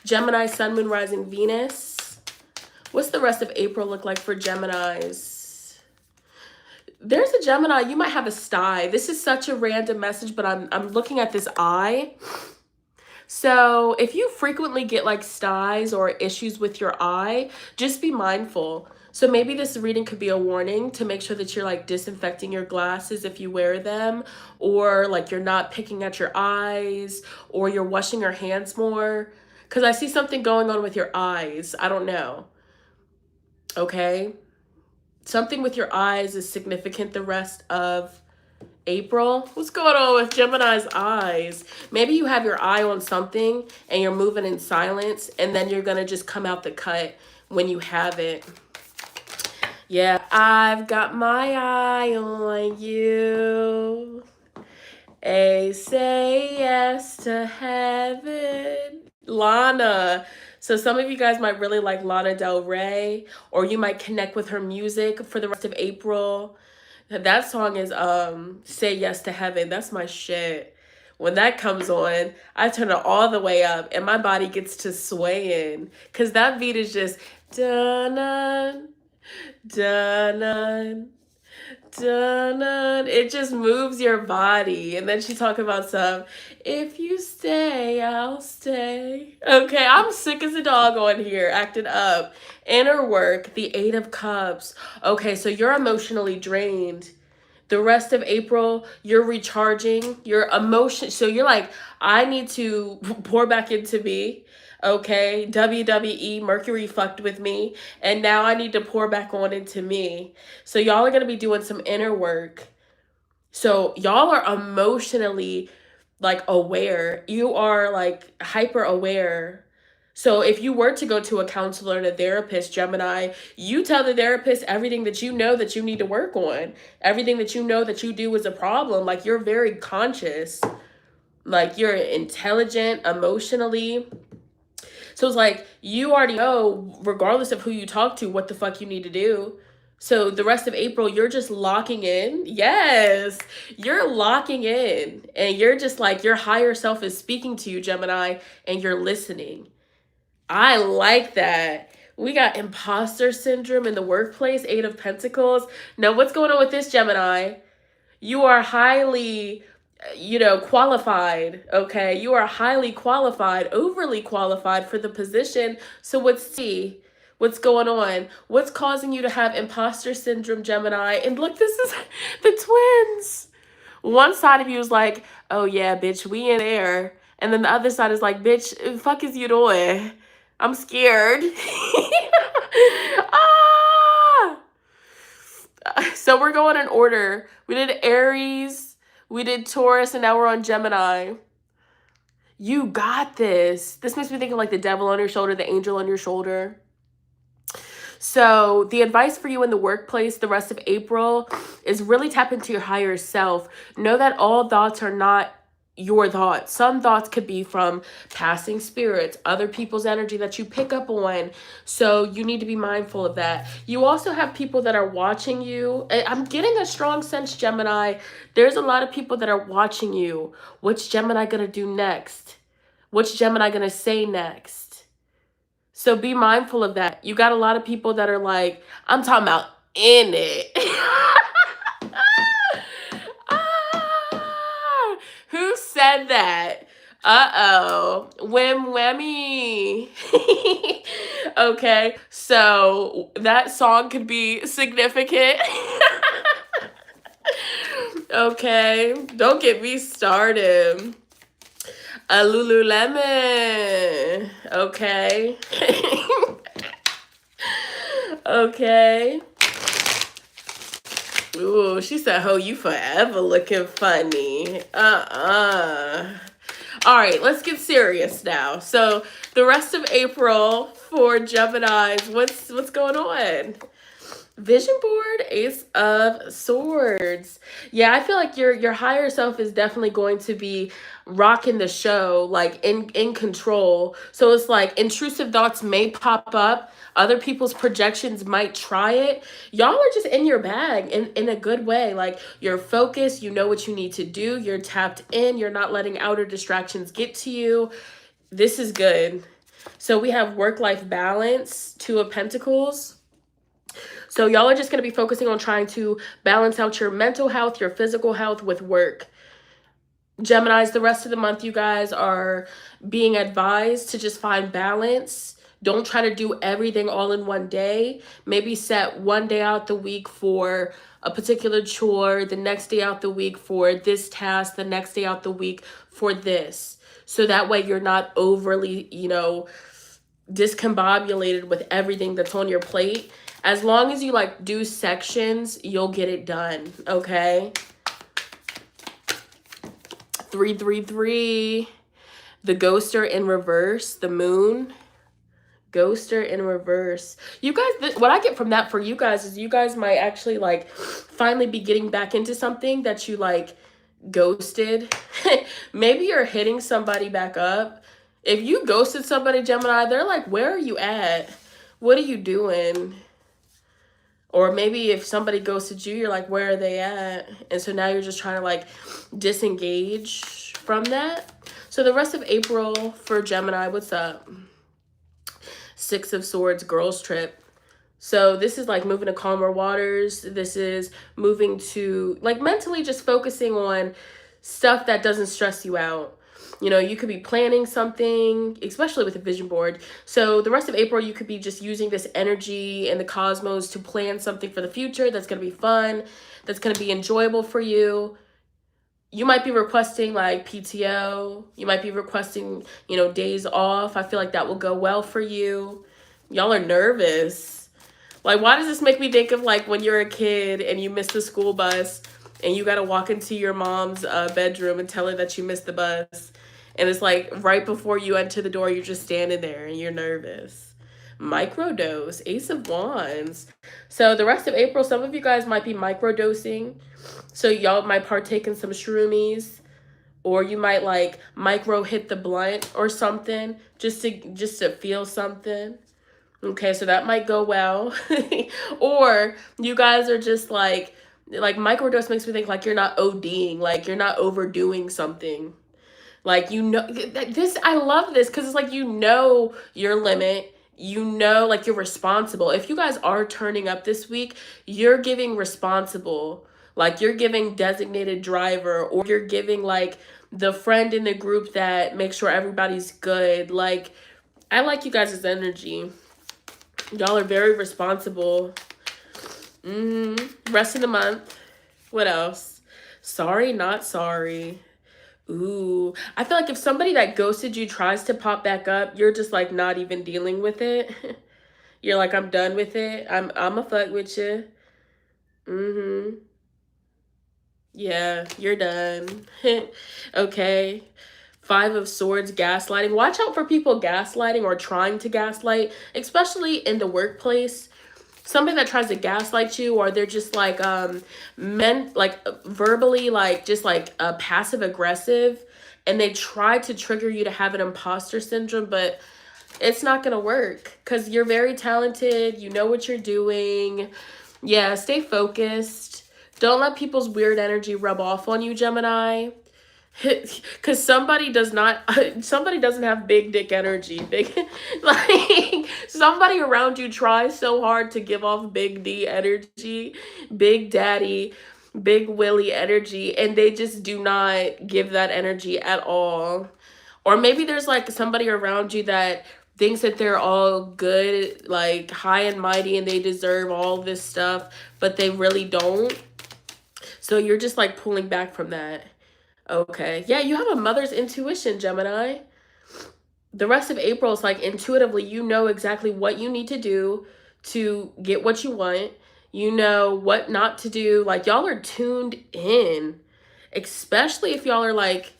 Gemini, Sun, Moon, Rising, Venus. What's the rest of April look like for Geminis? There's a Gemini, you might have a sty. This is such a random message, but I'm looking at this eye. So if you frequently get like styes or issues with your eye, just be mindful. So maybe this reading could be a warning to make sure that you're like disinfecting your glasses if you wear them, or like you're not picking at your eyes, or you're washing your hands more. Because I see something going on with your eyes. I don't know. Okay? Something with your eyes is significant the rest of April. What's going on with Gemini's eyes? Maybe you have your eye on something and you're moving in silence, and then you're going to just come out the cut when you have it. Yeah, I've got my eye on you. Say yes to heaven. Lana. So some of you guys might really like Lana Del Rey, or you might connect with her music for the rest of April. That song is Say Yes to Heaven. That's my shit. When that comes on, I turn it all the way up and my body gets to swaying, cuz that beat is just dun dun dun dun. It just moves your body. And then she talk about some, if you stay, I'll stay. Okay, I'm sick as a dog on here, acting up. Inner work, the Eight of Cups. Okay, so you're emotionally drained. The rest of April, you're recharging your emotion. So you're like, I need to pour back into me. Okay, WWE, Mercury fucked with me, and now I need to pour back on into me. So y'all are going to be doing some inner work. So y'all are emotionally like aware. You are like hyper aware. So if you were to go to a counselor and a therapist, Gemini, you tell the therapist everything that you know that you need to work on. Everything that you know that you do is a problem. Like, you're very conscious. Like, you're intelligent emotionally. So it's like, you already know, regardless of who you talk to, what the fuck you need to do. So the rest of April, you're just locking in. Yes, you're locking in. And you're just like, your higher self is speaking to you, Gemini, and you're listening. I like that. We got imposter syndrome in the workplace, Eight of Pentacles. Now, what's going on with this, Gemini? You are highly, you know, qualified, okay? You are highly qualified, overly qualified for the position. So what's going on? What's causing you to have imposter syndrome, Gemini? And look, this is the twins. One side of you is like, oh yeah, bitch, we in there. And then the other side is like, bitch, fuck is you doing? I'm scared. Ah! So we're going in order. We did Aries, we did Taurus, and now we're on Gemini. You got this. This makes me think of like the devil on your shoulder, the angel on your shoulder. So the advice for you in the workplace the rest of April is really tap into your higher self. Know that all thoughts are not your thoughts. Some thoughts could be from passing spirits, other people's energy that you pick up on. So you need to be mindful of that. You also have people that are watching you. I'm getting a strong sense, Gemini. There's a lot of people that are watching you. What's Gemini going to do next? What's Gemini going to say next? So be mindful of that. You got a lot of people that are like, I'm talking about in it. Who said that? Uh-oh. Whim whammy. Okay, so that song could be significant. Okay, don't get me started. A Lululemon. Okay. Okay. Ooh, she said, "Ho, you forever looking funny." All right, let's get serious now. So the rest of April for Geminis, what's going on? Vision board, Ace of Swords. Yeah, I feel like your higher self is definitely going to be rocking the show, like in control. So it's like intrusive thoughts may pop up. Other people's projections might try it. Y'all are just in your bag in a good way. Like you're focused, you know what you need to do, you're tapped in, you're not letting outer distractions get to you. This is good. So we have work-life balance, Two of Pentacles. So y'all are just going to be focusing on trying to balance out your mental health, your physical health with work. Geminis, the rest of the month, you guys are being advised to just find balance. Don't try to do everything all in one day. Maybe set one day out the week for a particular chore, the next day out the week for this task, the next day out the week for this. So that way you're not overly, discombobulated with everything that's on your plate. As long as you like do sections, you'll get it done, okay? 333, the ghoster in reverse, the moon. Ghoster in reverse. You guys, what I get from that for you guys is you guys might actually like finally be getting back into something that you like ghosted. Maybe you're hitting somebody back up. If you ghosted somebody, Gemini, they're like, where are you at? What are you doing? Or maybe if somebody ghosted you, you're like, where are they at? And so now you're just trying to like disengage from that. So the rest of April for Gemini, what's up? Six of Swords, girls trip. So this is like moving to calmer waters. This is moving to like mentally just focusing on stuff that doesn't stress you out. You could be planning something, especially with a vision board. So the rest of April, you could be just using this energy and the cosmos to plan something for the future that's going to be fun, that's going to be enjoyable for you. You might be requesting like PTO. You might be requesting, days off. I feel like that will go well for you. Y'all are nervous. Like, why does this make me think of like when you're a kid and you miss the school bus and you got to walk into your mom's bedroom and tell her that you missed the bus. And it's like right before you enter the door, you're just standing there and you're nervous. Microdose, Ace of Wands. So the rest of April, some of you guys might be microdosing. So y'all might partake in some shroomies, or you might like micro hit the blunt or something just to feel something. Okay, so that might go well. Or you guys are just like microdose makes me think like you're not ODing, like you're not overdoing something. Like, this, I love this because it's like, your limit, like you're responsible. If you guys are turning up this week, you're giving responsible, like you're giving designated driver, or you're giving like the friend in the group that makes sure everybody's good. Like, I like you guys' energy. Y'all are very responsible. Rest of the month. What else? Sorry, not sorry. Ooh, I feel like if somebody that ghosted you tries to pop back up, you're just like not even dealing with it. You're like, I'm done with it. I'm a fuck with you. Yeah, you're done. Okay. Five of Swords, gaslighting. Watch out for people gaslighting or trying to gaslight, especially in the workplace. Somebody that tries to gaslight you, or they're just like verbally like just like passive aggressive, and they try to trigger you to have an imposter syndrome, but it's not gonna work because you're very talented, you know what you're doing. Yeah, stay focused. Don't let people's weird energy rub off on you, Gemini. Because somebody doesn't have big dick energy. Like somebody around you tries so hard to give off big D energy, big daddy, big willy energy, and they just do not give that energy at all. Or maybe there's like somebody around you that thinks that they're all good, like high and mighty, and they deserve all this stuff, but they really don't. So you're just like pulling back from that. Okay. Yeah, you have a mother's intuition, Gemini. The rest of April is like intuitively, you know exactly what you need to do to get what you want. You know what not to do. Like, y'all are tuned in, especially if y'all are like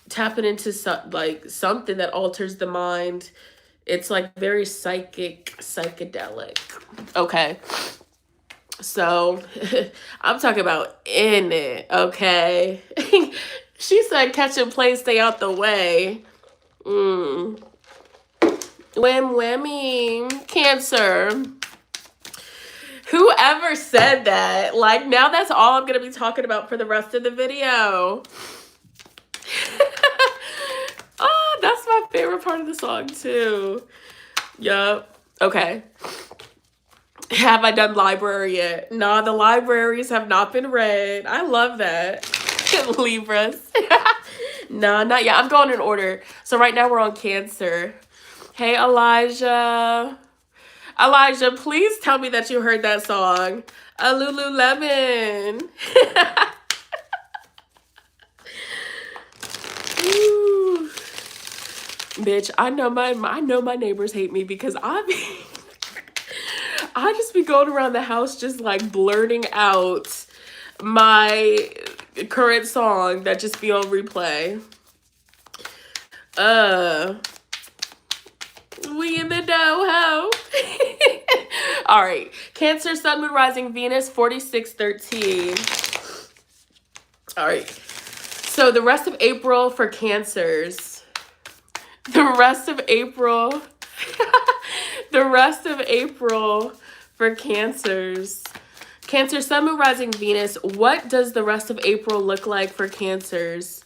tapping into something that alters the mind. It's like very psychedelic. Okay. So I'm talking about in it, okay? She said catch and play, stay out the way. Wham whammy. Cancer. Whoever said that? Like, now that's all I'm going to be talking about for the rest of the video. Oh, that's my favorite part of the song too. Yup. Okay. Have I done library yet? Nah, the libraries have not been read. I love that. Libras. Nah, not yet. I'm going in order. So right now we're on Cancer. Hey, Elijah. Elijah, please tell me that you heard that song. A Lululemon. Ooh. Bitch, I know my neighbors hate me because I just be going around the house just like blurting out my current song that just be on replay. We in the dough. All right. Cancer, Sun, Moon, Rising, Venus, 4613. All right. So the rest of April for Cancers. The rest of April. The rest of April for Cancers. Cancer, Sun, Moon, Rising, Venus. What does the rest of April look like for Cancers?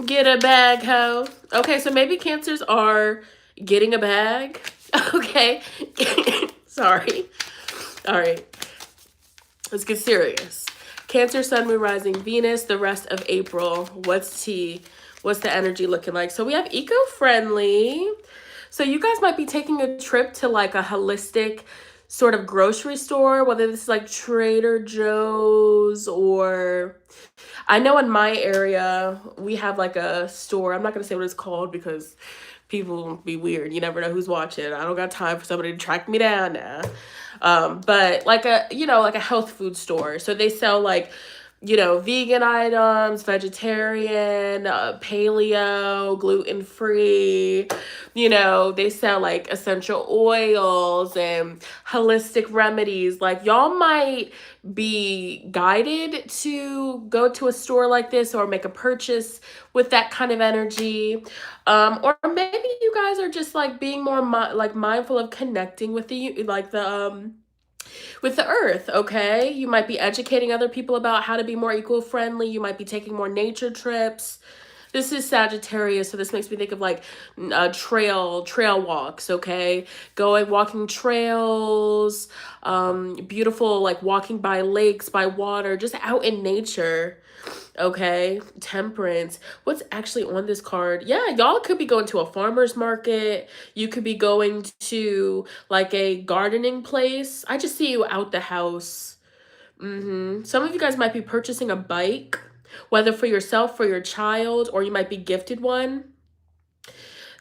Get a bag, ho. Okay, so maybe Cancers are getting a bag. Okay. Sorry. All right. Let's get serious. Cancer, Sun, Moon, Rising, Venus, the rest of April. What's tea? What's the energy looking like? So we have eco-friendly. So you guys might be taking a trip to like a holistic sort of grocery store, whether this is like Trader Joe's or... I know in my area, we have like a store. I'm not going to say what it's called because people be weird. You never know who's watching. I don't got time for somebody to track me down now. But like a, like a health food store. So they sell like, vegan items, vegetarian, paleo, gluten-free. They sell like essential oils and holistic remedies. Like, y'all might be guided to go to a store like this or make a purchase with that kind of energy. Or maybe you guys are just like being more mindful of connecting with with the earth, okay? You might be educating other people about how to be more eco-friendly. You might be taking more nature trips. This is Sagittarius, so this makes me think of like trail walks, okay? Walking trails, beautiful, like walking by lakes, by water, just out in nature. Okay, Temperance. What's actually on this card? Yeah, y'all could be going to a farmer's market. You could be going to like a gardening place. I just see you out the house. Some of you guys might be purchasing a bike, whether for yourself, for your child, or you might be gifted one.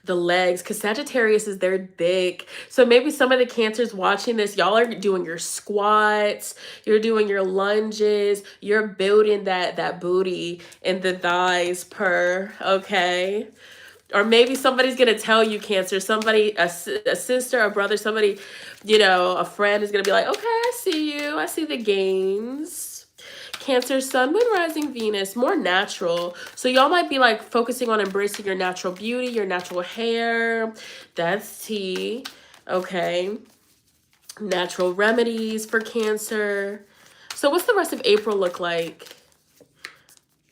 The legs, because Sagittarius is their dick. So maybe some of the Cancers watching this, y'all are doing your squats, you're doing your lunges, you're building that booty and the thighs okay? Or maybe somebody's gonna tell you, Cancer, a sister, a brother, somebody, a friend is gonna be like, okay, I see you, I see the gains. Cancer, Sun, Moon, Rising, Venus, more natural. So y'all might be like focusing on embracing your natural beauty, your natural hair. That's tea. Okay. Natural remedies for Cancer. So what's the rest of April look like?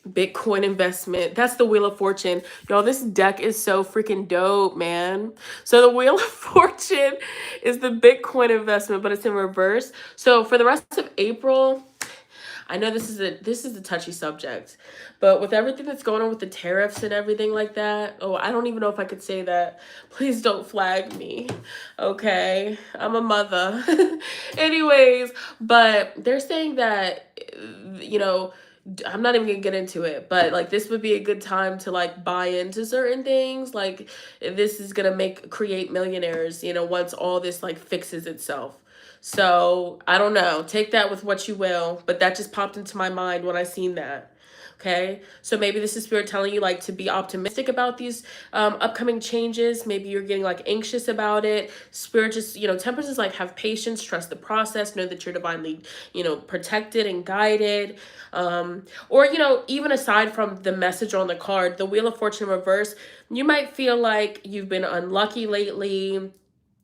Bitcoin investment. That's the Wheel of Fortune. Y'all, this deck is so freaking dope, man. So the Wheel of Fortune is the Bitcoin investment, but it's in reverse. So for the rest of April, I know this is a touchy subject, but with everything that's going on with the tariffs and everything like that, I don't even know if I could say that. Please don't flag me, okay? I'm a mother. Anyways, but they're saying that, I'm not even gonna get into it, but like this would be a good time to like buy into certain things. Like this is gonna create millionaires, you know, once all this like fixes itself. So I don't know. Take that with what you will, but that just popped into my mind when I seen that. Okay, so maybe this is spirit telling you like to be optimistic about these upcoming changes. Maybe you're getting like anxious about it. Spirit just, you know, Temperance is like have patience, trust the process, know that you're divinely, you know, protected and guided. Or, you know, even aside from the message on the card, the Wheel of Fortune reverse, you might feel like you've been unlucky lately,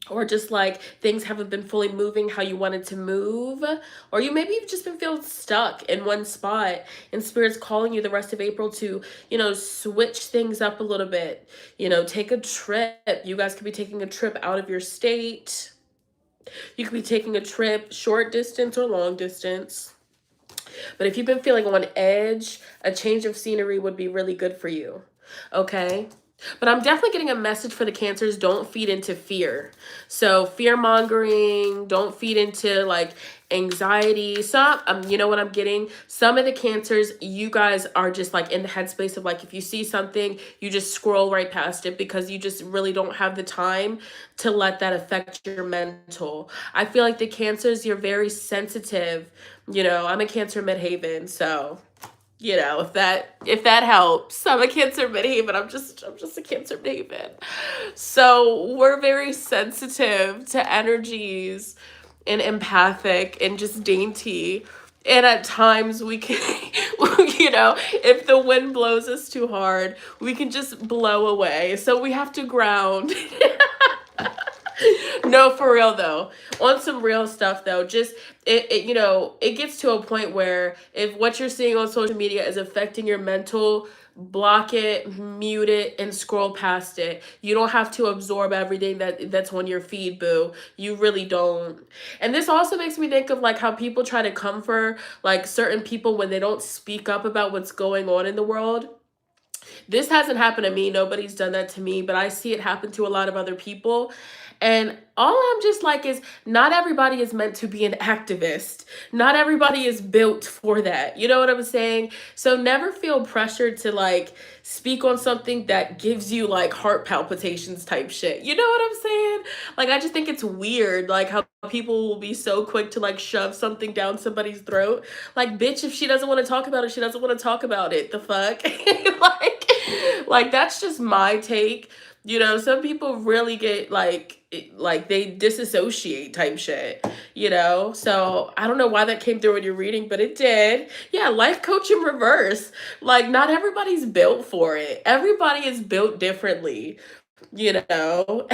or just like things haven't been fully moving how you wanted to move, or you maybe you've just been feeling stuck in one spot and spirit's calling you the rest of April to, you know, switch things up a little bit, you know, take a trip. You guys could be taking a trip out of your state. You could be taking a trip short distance or long distance. But if you've been feeling on edge, a change of scenery would be really good for you. Okay? But I'm definitely getting a message for the Cancers. Don't feed into fear. So fear mongering, don't feed into like anxiety. Some, you know what I'm getting? Some of the Cancers, you guys are just like in the headspace of like, if you see something, you just scroll right past it because you just really don't have the time to let that affect your mental. I feel like the Cancers, you're very sensitive. You know, I'm a Cancer midhaven, so you know, if that helps. I'm a Cancer midhaven. I'm just a Cancer midhaven. So we're very sensitive to energies and empathic and just dainty. And at times we can, you know, if the wind blows us too hard, we can just blow away. So we have to ground. No, for real though. On some real stuff though, just you know, it gets to a point where if what you're seeing on social media is affecting your mental, block it, mute it, and scroll past it. You don't have to absorb everything that's on your feed, boo. You really don't. And this also makes me think of like how people try to comfort like certain people when they don't speak up about what's going on in the world. This hasn't happened to me. Nobody's done that to me, but I see it happen to a lot of other people. And all I'm just like is not everybody is meant to be an activist. Not everybody is built for that. You know what I'm saying? So never feel pressured to like speak on something that gives you like heart palpitations type shit. You know what I'm saying? Like I just think it's weird like how people will be so quick to like shove something down somebody's throat. Like bitch, if she doesn't want to talk about it, she doesn't want to talk about it. The fuck? like that's just my take. You know, some people really get like they disassociate type shit, you know? So I don't know why that came through in your reading, but it did. Yeah, life coach in reverse. Like not everybody's built for it. Everybody is built differently, you know?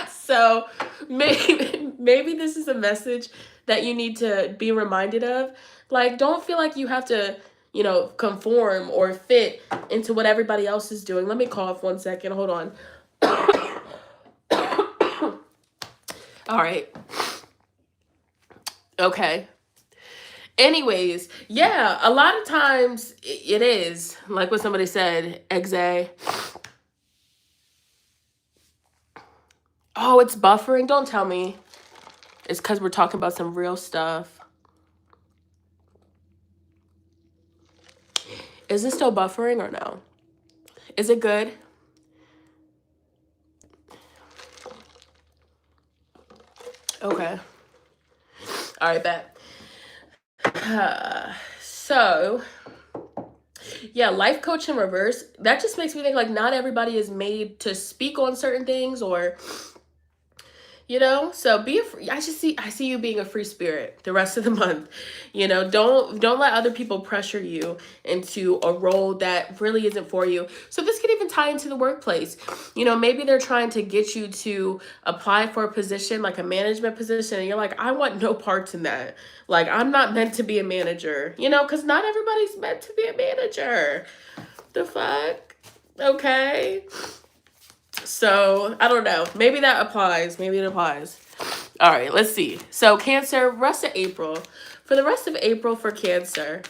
So maybe this is a message that you need to be reminded of. Like don't feel like you have to, you know, conform or fit into what everybody else is doing. Let me cough 1 second. Hold on. All right. Okay. Anyways, yeah, a lot of times it is like what somebody said, exe. Oh, it's buffering. Don't tell me. It's because we're talking about some real stuff. Is it still buffering or no? Is it good? Okay. All right, bet. So, yeah, life coach in reverse. That just makes me think like not everybody is made to speak on certain things or you know, so be a free, I see you being a free spirit the rest of the month. You know, don't let other people pressure you into a role that really isn't for you. So this could even tie into the workplace. You know, maybe they're trying to get you to apply for a position like a management position and you're like, I want no parts in that. Like I'm not meant to be a manager, you know, because not everybody's meant to be a manager. The fuck? Okay. So I don't know. Maybe that applies. Maybe it applies. All right, let's see. So Cancer, rest of April. For the rest of April for Cancer,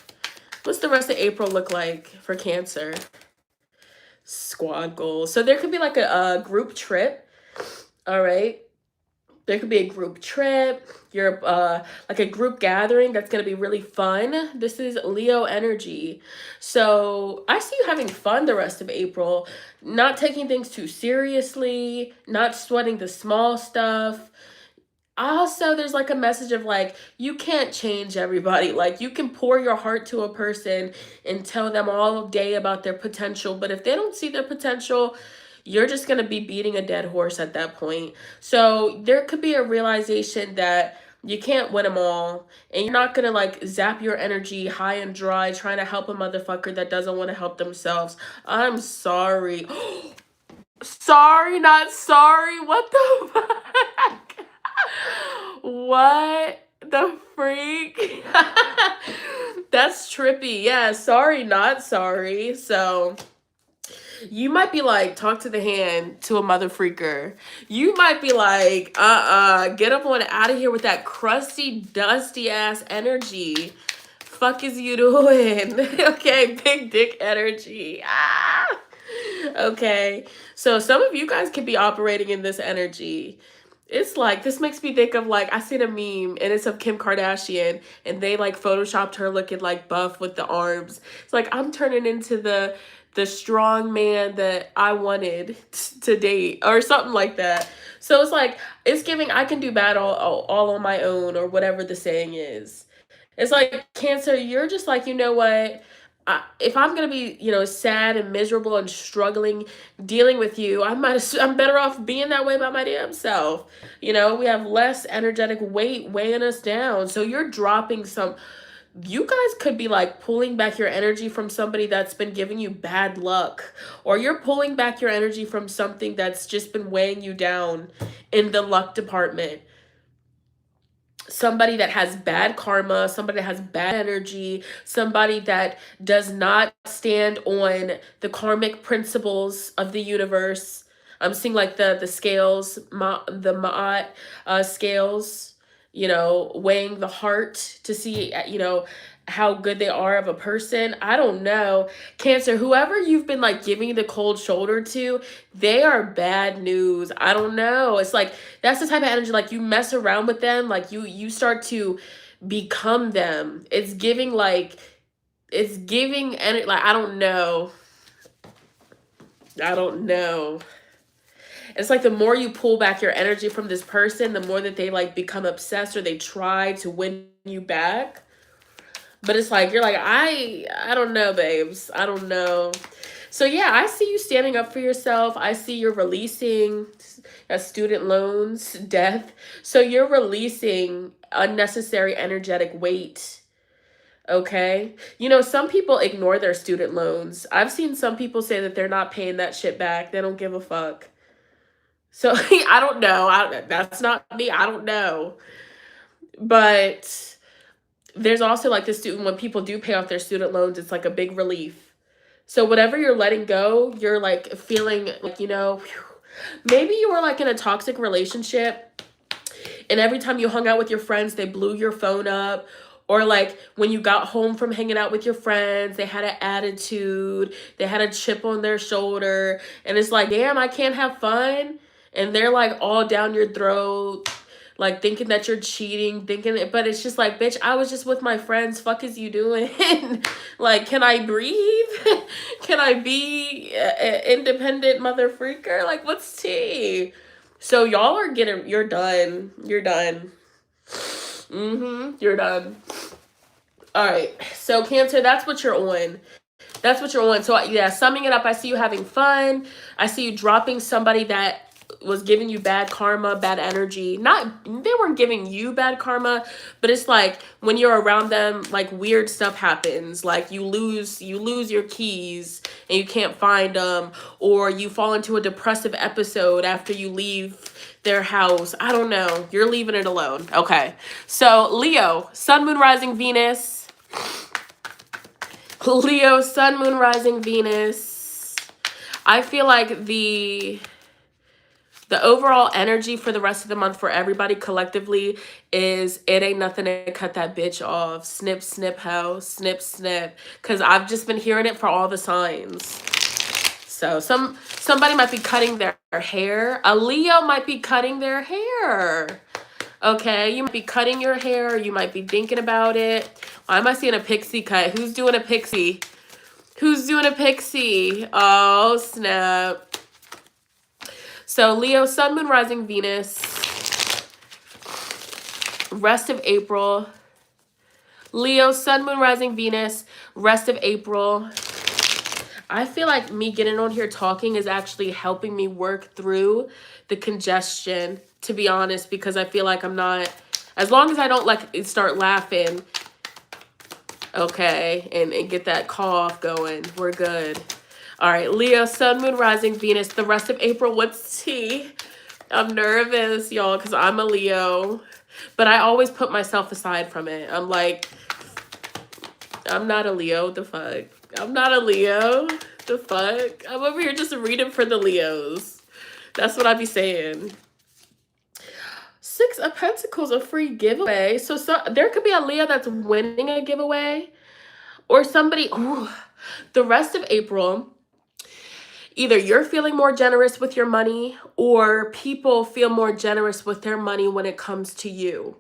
what's the rest of April look like for Cancer? Squad goals. So there could be like a group trip. All right. There could be a group trip. You're like a group gathering that's going to be really fun. This is Leo energy. So I see you having fun the rest of April, not taking things too seriously, not sweating the small stuff. Also, there's like a message of like, you can't change everybody. Like, you can pour your heart to a person and tell them all day about their potential. But if they don't see their potential, you're just going to be beating a dead horse at that point. So there could be a realization that you can't win them all. And you're not going to like zap your energy high and dry trying to help a motherfucker that doesn't want to help themselves. I'm sorry. Sorry, not sorry. What the fuck? What the freak? That's trippy. Yeah, sorry, not sorry. So you might be like, talk to the hand to a mother freaker. You might be like, get up on out of here with that crusty, dusty ass energy. Fuck is you doing? Okay, big dick energy. Ah. Okay, so some of you guys could be operating in this energy. It's like, this makes me think of like, I seen a meme and it's of Kim Kardashian and they like photoshopped her looking like buff with the arms. It's like, I'm turning into the strong man that I wanted to date or something like that. So it's like, it's giving, I can do bad all on my own, or whatever the saying is. It's like, Cancer, you're just like, you know what? If I'm gonna be, you know, sad and miserable and struggling dealing with you, I'm better off being that way by my damn self. You know, we have less energetic weight weighing us down. So you're dropping some. You guys could be like pulling back your energy from somebody that's been giving you bad luck, or you're pulling back your energy from something that's just been weighing you down in the luck department. Somebody that has bad karma, somebody that has bad energy, somebody that does not stand on the karmic principles of the universe. I'm seeing like the scales, the Ma'at scales, you know, weighing the heart to see, you know, how good they are of a person. I don't know. Cancer, whoever you've been like giving the cold shoulder to, they are bad news. I don't know. It's like, that's the type of energy, like you mess around with them, like you start to become them. It's giving like, it's giving, and like, I don't know. I don't know. It's like the more you pull back your energy from this person, the more that they like become obsessed or they try to win you back. But it's like, you're like, I don't know, babes. I don't know. So yeah, I see you standing up for yourself. I see you're releasing student loans, death. So you're releasing unnecessary energetic weight. Okay. You know, some people ignore their student loans. I've seen some people say that they're not paying that shit back. They don't give a fuck. So I don't know. That's not me. I don't know. But there's also like the student, when people do pay off their student loans, it's like a big relief. So whatever you're letting go, you're like feeling like, you know, maybe you were like in a toxic relationship and every time you hung out with your friends, they blew your phone up. Or like when you got home from hanging out with your friends, they had an attitude, they had a chip on their shoulder. And it's like, damn, I can't have fun. And they're like all down your throat, like thinking that you're cheating, but it's just like, bitch, I was just with my friends. Fuck is you doing? Like, can I breathe? Can I be an independent mother freaker? Like, what's tea? So y'all are you're done. You're done. You're done. All right. So Cancer, that's what you're on. That's what you're on. So yeah, summing it up, I see you having fun. I see you dropping somebody that was giving you bad karma, bad energy. They weren't giving you bad karma, but it's like when you're around them, like weird stuff happens. Like you lose your keys and you can't find them, or you fall into a depressive episode after you leave their house. I don't know. You're leaving it alone. Okay. So Leo, sun, moon, rising, Venus. Leo, sun, moon, rising, Venus. I feel like the overall energy for the rest of the month for everybody collectively is, it ain't nothing to cut that bitch off. Snip, snip, hoe. Snip, snip. Because I've just been hearing it for all the signs. So somebody might be cutting their hair. A Leo might be cutting their hair. Okay, you might be cutting your hair. You might be thinking about it. Why am I seeing a pixie cut? Who's doing a pixie? Who's doing a pixie? Oh, snap. So Leo, Sun, Moon, Rising, Venus. Rest of April. Leo, Sun, Moon, Rising, Venus. Rest of April. I feel like me getting on here talking is actually helping me work through the congestion, to be honest, because I feel like I'm not, as long as I don't like start laughing, okay, and get that cough going, we're good. All right, Leo, Sun, Moon, Rising, Venus, the rest of April, what's tea? I'm nervous, y'all, because I'm a Leo, but I always put myself aside from it. I'm like, I'm not a Leo, the fuck? I'm not a Leo, the fuck? I'm over here just reading for the Leos. That's what I be saying. Six of Pentacles, a free giveaway. So there could be a Leo that's winning a giveaway, or somebody, ooh, the rest of April, either you're feeling more generous with your money, or people feel more generous with their money when it comes to you.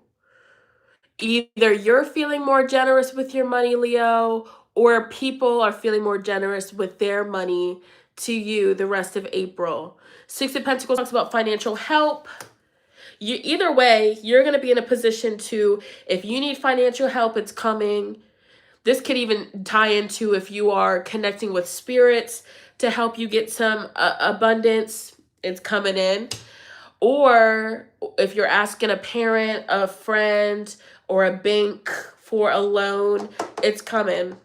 Either you're feeling more generous with your money, Leo, or people are feeling more generous with their money to you the rest of April. Six of Pentacles talks about financial help. Either way, you're going to be in a position to, if you need financial help, it's coming. This could even tie into if you are connecting with spirits to help you get some abundance, it's coming in. Or if you're asking a parent, a friend, or a bank for a loan, it's coming.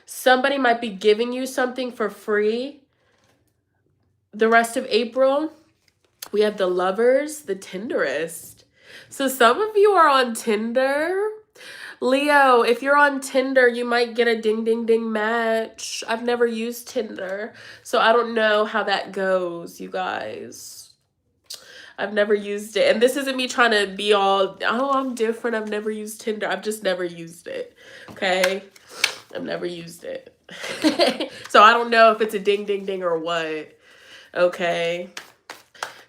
Somebody might be giving you something for free the rest of April. We have the Lovers, the Tinderist. So some of you are on Tinder. Leo, if you're on Tinder, you might get a ding, ding, ding match. I've never used Tinder, so I don't know how that goes, you guys. I've never used it. And this isn't me trying to be all, oh, I'm different. I've never used Tinder. I've just never used it. Okay? I've never used it. So I don't know if it's a ding, ding, ding or what. Okay?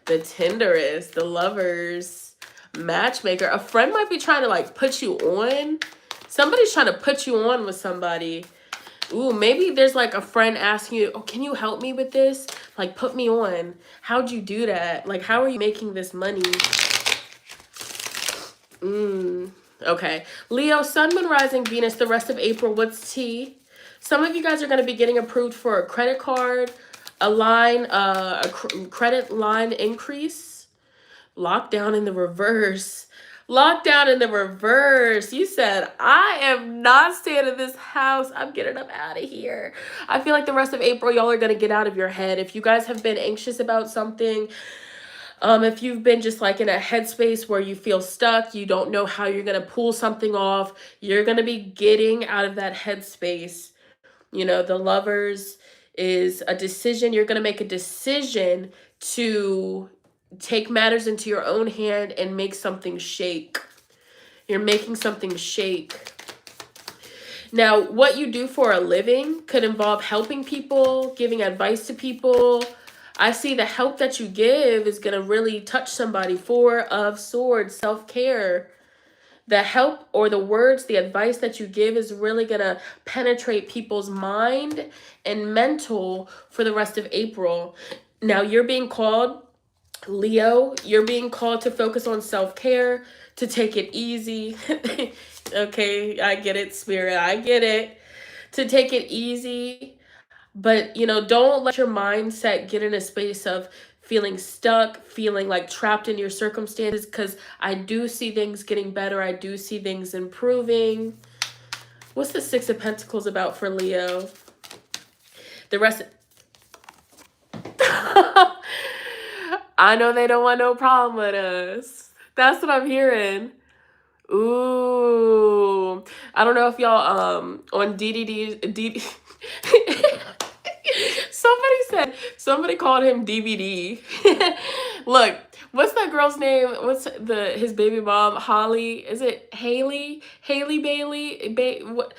The Tinderist, the Lovers, matchmaker. A friend might be trying to like put you on. Somebody's trying to put you on with somebody. Ooh, maybe there's like a friend asking you, oh, can you help me with this? Like, put me on. How'd you do that? Like, how are you making this money? Okay. Leo, Sun, Moon, Rising, Venus, the rest of April, what's tea? Some of you guys are going to be getting approved for a credit card, a line, credit line increase. Lockdown in the reverse. Lockdown in the reverse. You said, I am not staying in this house. I'm getting up out of here. I feel like the rest of April, y'all are going to get out of your head. If you guys have been anxious about something, if you've been just like in a headspace where you feel stuck, you don't know how you're going to pull something off, you're going to be getting out of that headspace. You know, the Lovers is a decision. You're going to make a decision to take matters into your own hand and make something shake. You're making something shake. Now, what you do for a living could involve helping people, giving advice to people. I see the help that you give is going to really touch somebody. Four of Swords, self-care. The help or the words, the advice that you give is really going to penetrate people's mind and mental for the rest of April. Now, you're being called, Leo, you're being called to focus on self-care, to take it easy. Okay, I get it, Spirit. I get it. To take it easy. But, you know, don't let your mindset get in a space of feeling stuck, feeling like trapped in your circumstances, because I do see things getting better. I do see things improving. What's the Six of Pentacles about for Leo? The rest... I know they don't want no problem with us. That's what I'm hearing. Ooh. I don't know if y'all on DDD somebody called him DVD. Look, what's that girl's name? What's his baby mom? Holly? Is it Haley? Haley Bailey? What?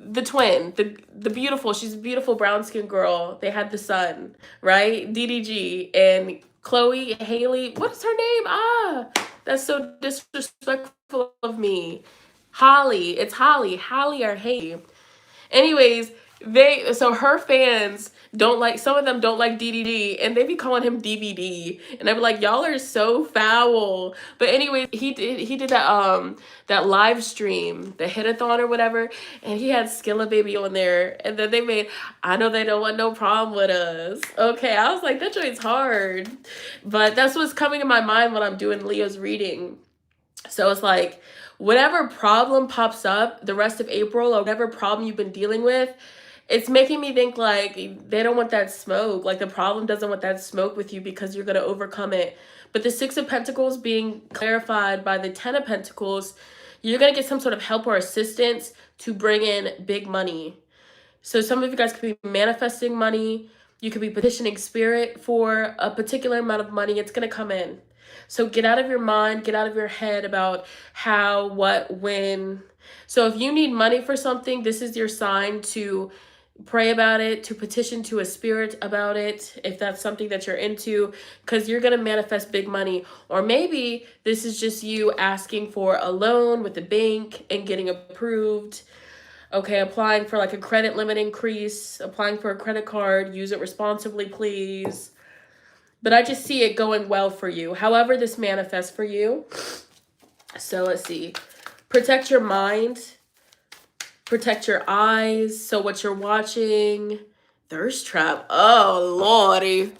the twin, the beautiful, she's a beautiful brown skinned girl. They had the son, right? DDG and Chloe Haley. What's her name? Ah, that's so disrespectful of me. Holly. It's Holly. Holly or Haley. Anyways, so her fans don't like, some of them don't like DDD, and they be calling him DVD, and I be like, y'all are so foul. But anyways, he did that live stream, the hit-a-thon or whatever, and he had Skilla Baby on there, and then they made I Know They Don't Want No Problem With Us. Okay, I was like, that joint's hard, but that's what's coming to my mind when I'm doing Leo's reading. So it's like, whatever problem pops up the rest of April, or whatever problem you've been dealing with, it's making me think like they don't want that smoke. Like the problem doesn't want that smoke with you because you're going to overcome it. But the Six of Pentacles being clarified by the Ten of Pentacles, you're going to get some sort of help or assistance to bring in big money. So some of you guys could be manifesting money. You could be petitioning spirit for a particular amount of money. It's going to come in. So get out of your mind, get out of your head about how, what, when. So if you need money for something, this is your sign to pray about it, to petition to a spirit about it, if that's something that you're into, because you're going to manifest big money. Or maybe this is just you asking for a loan with the bank and getting approved. Okay, applying for like a credit limit increase, applying for a credit card, use it responsibly, please. But I just see it going well for you, however this manifests for you. So let's see. Protect your mind. Protect your eyes. So what you're watching. Thirst trap. Oh, lordy.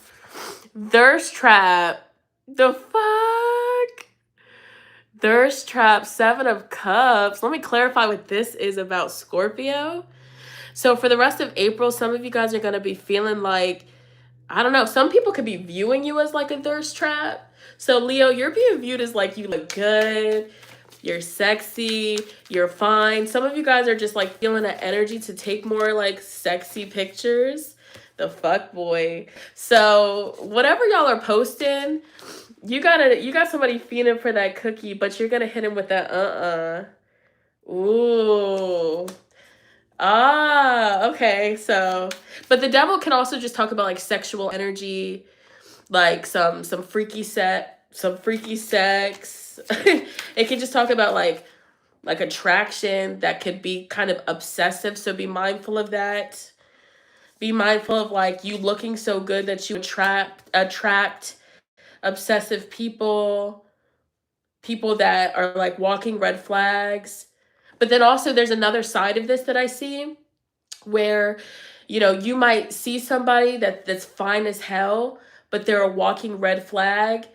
Thirst trap. The fuck? Thirst trap. Seven of Cups. Let me clarify what this is about Scorpio. So for the rest of April, some of you guys are going to be feeling like, I don't know, some people could be viewing you as like a thirst trap. So Leo, you're being viewed as like you look good, you're sexy, you're fine. Some of you guys are just like feeling that energy to take more like sexy pictures. The fuck boy. So whatever y'all are posting, you got somebody feeding for that cookie, but you're gonna hit him with that Ooh. Ah, okay. So, but the devil can also just talk about like sexual energy, like some freaky sex. It can just talk about like attraction that could be kind of obsessive. So be mindful of that. Be mindful of like you looking so good that you attract obsessive people that are like walking red flags. But then also there's another side of this that I see where, you know, you might see somebody that's fine as hell, but they're a walking red flag.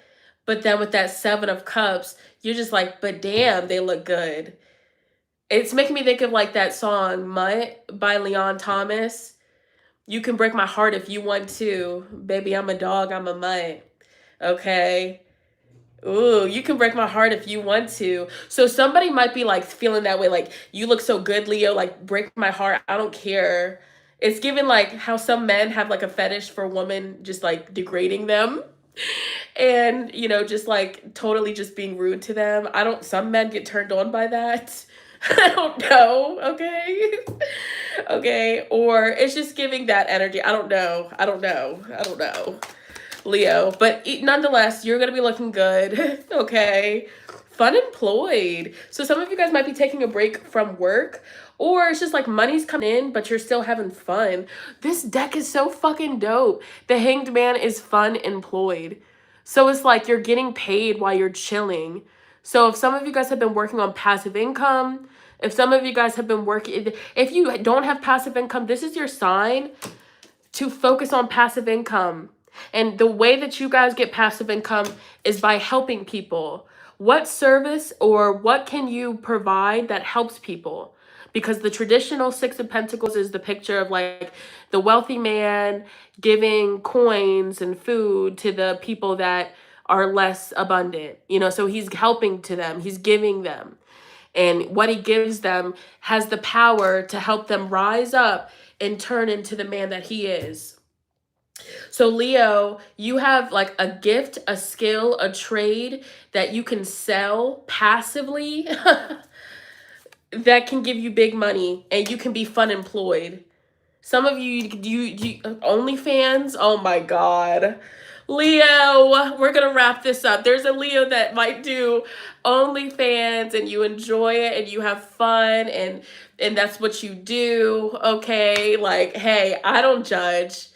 But then with that Seven of Cups, you're just like, but damn, they look good. It's making me think of like that song, Mutt by Leon Thomas. You can break my heart if you want to. Baby, I'm a dog, I'm a mutt. Okay. Ooh, you can break my heart if you want to. So somebody might be like feeling that way, like, you look so good, Leo, like break my heart. I don't care. It's given like how some men have like a fetish for women just like degrading them and, you know, just like totally just being rude to them. Some men get turned on by that. I don't know. Okay. Okay. Or it's just giving that energy. I don't know. Leo, but nonetheless, you're going to be looking good. Okay. Fun employed. So some of you guys might be taking a break from work, or it's just like money's coming in, but you're still having fun. This deck is so fucking dope. The Hanged Man is fun employed. So it's like you're getting paid while you're chilling. So if some of you guys have been working on passive income, if some of you guys have been working, if you don't have passive income, this is your sign to focus on passive income. And the way that you guys get passive income is by helping people. What service or what can you provide that helps people? Because the traditional Six of Pentacles is the picture of like the wealthy man giving coins and food to the people that are less abundant. You know, so he's helping to them, he's giving them. And what he gives them has the power to help them rise up and turn into the man that he is. So Leo, you have like a gift, a skill, a trade that you can sell passively. that can give you big money and you can be fun employed. Some of you OnlyFans. Oh my God, Leo, we're gonna wrap this up. There's a Leo that might do OnlyFans and you enjoy it and you have fun and that's what you do. Okay, like, hey, I don't judge.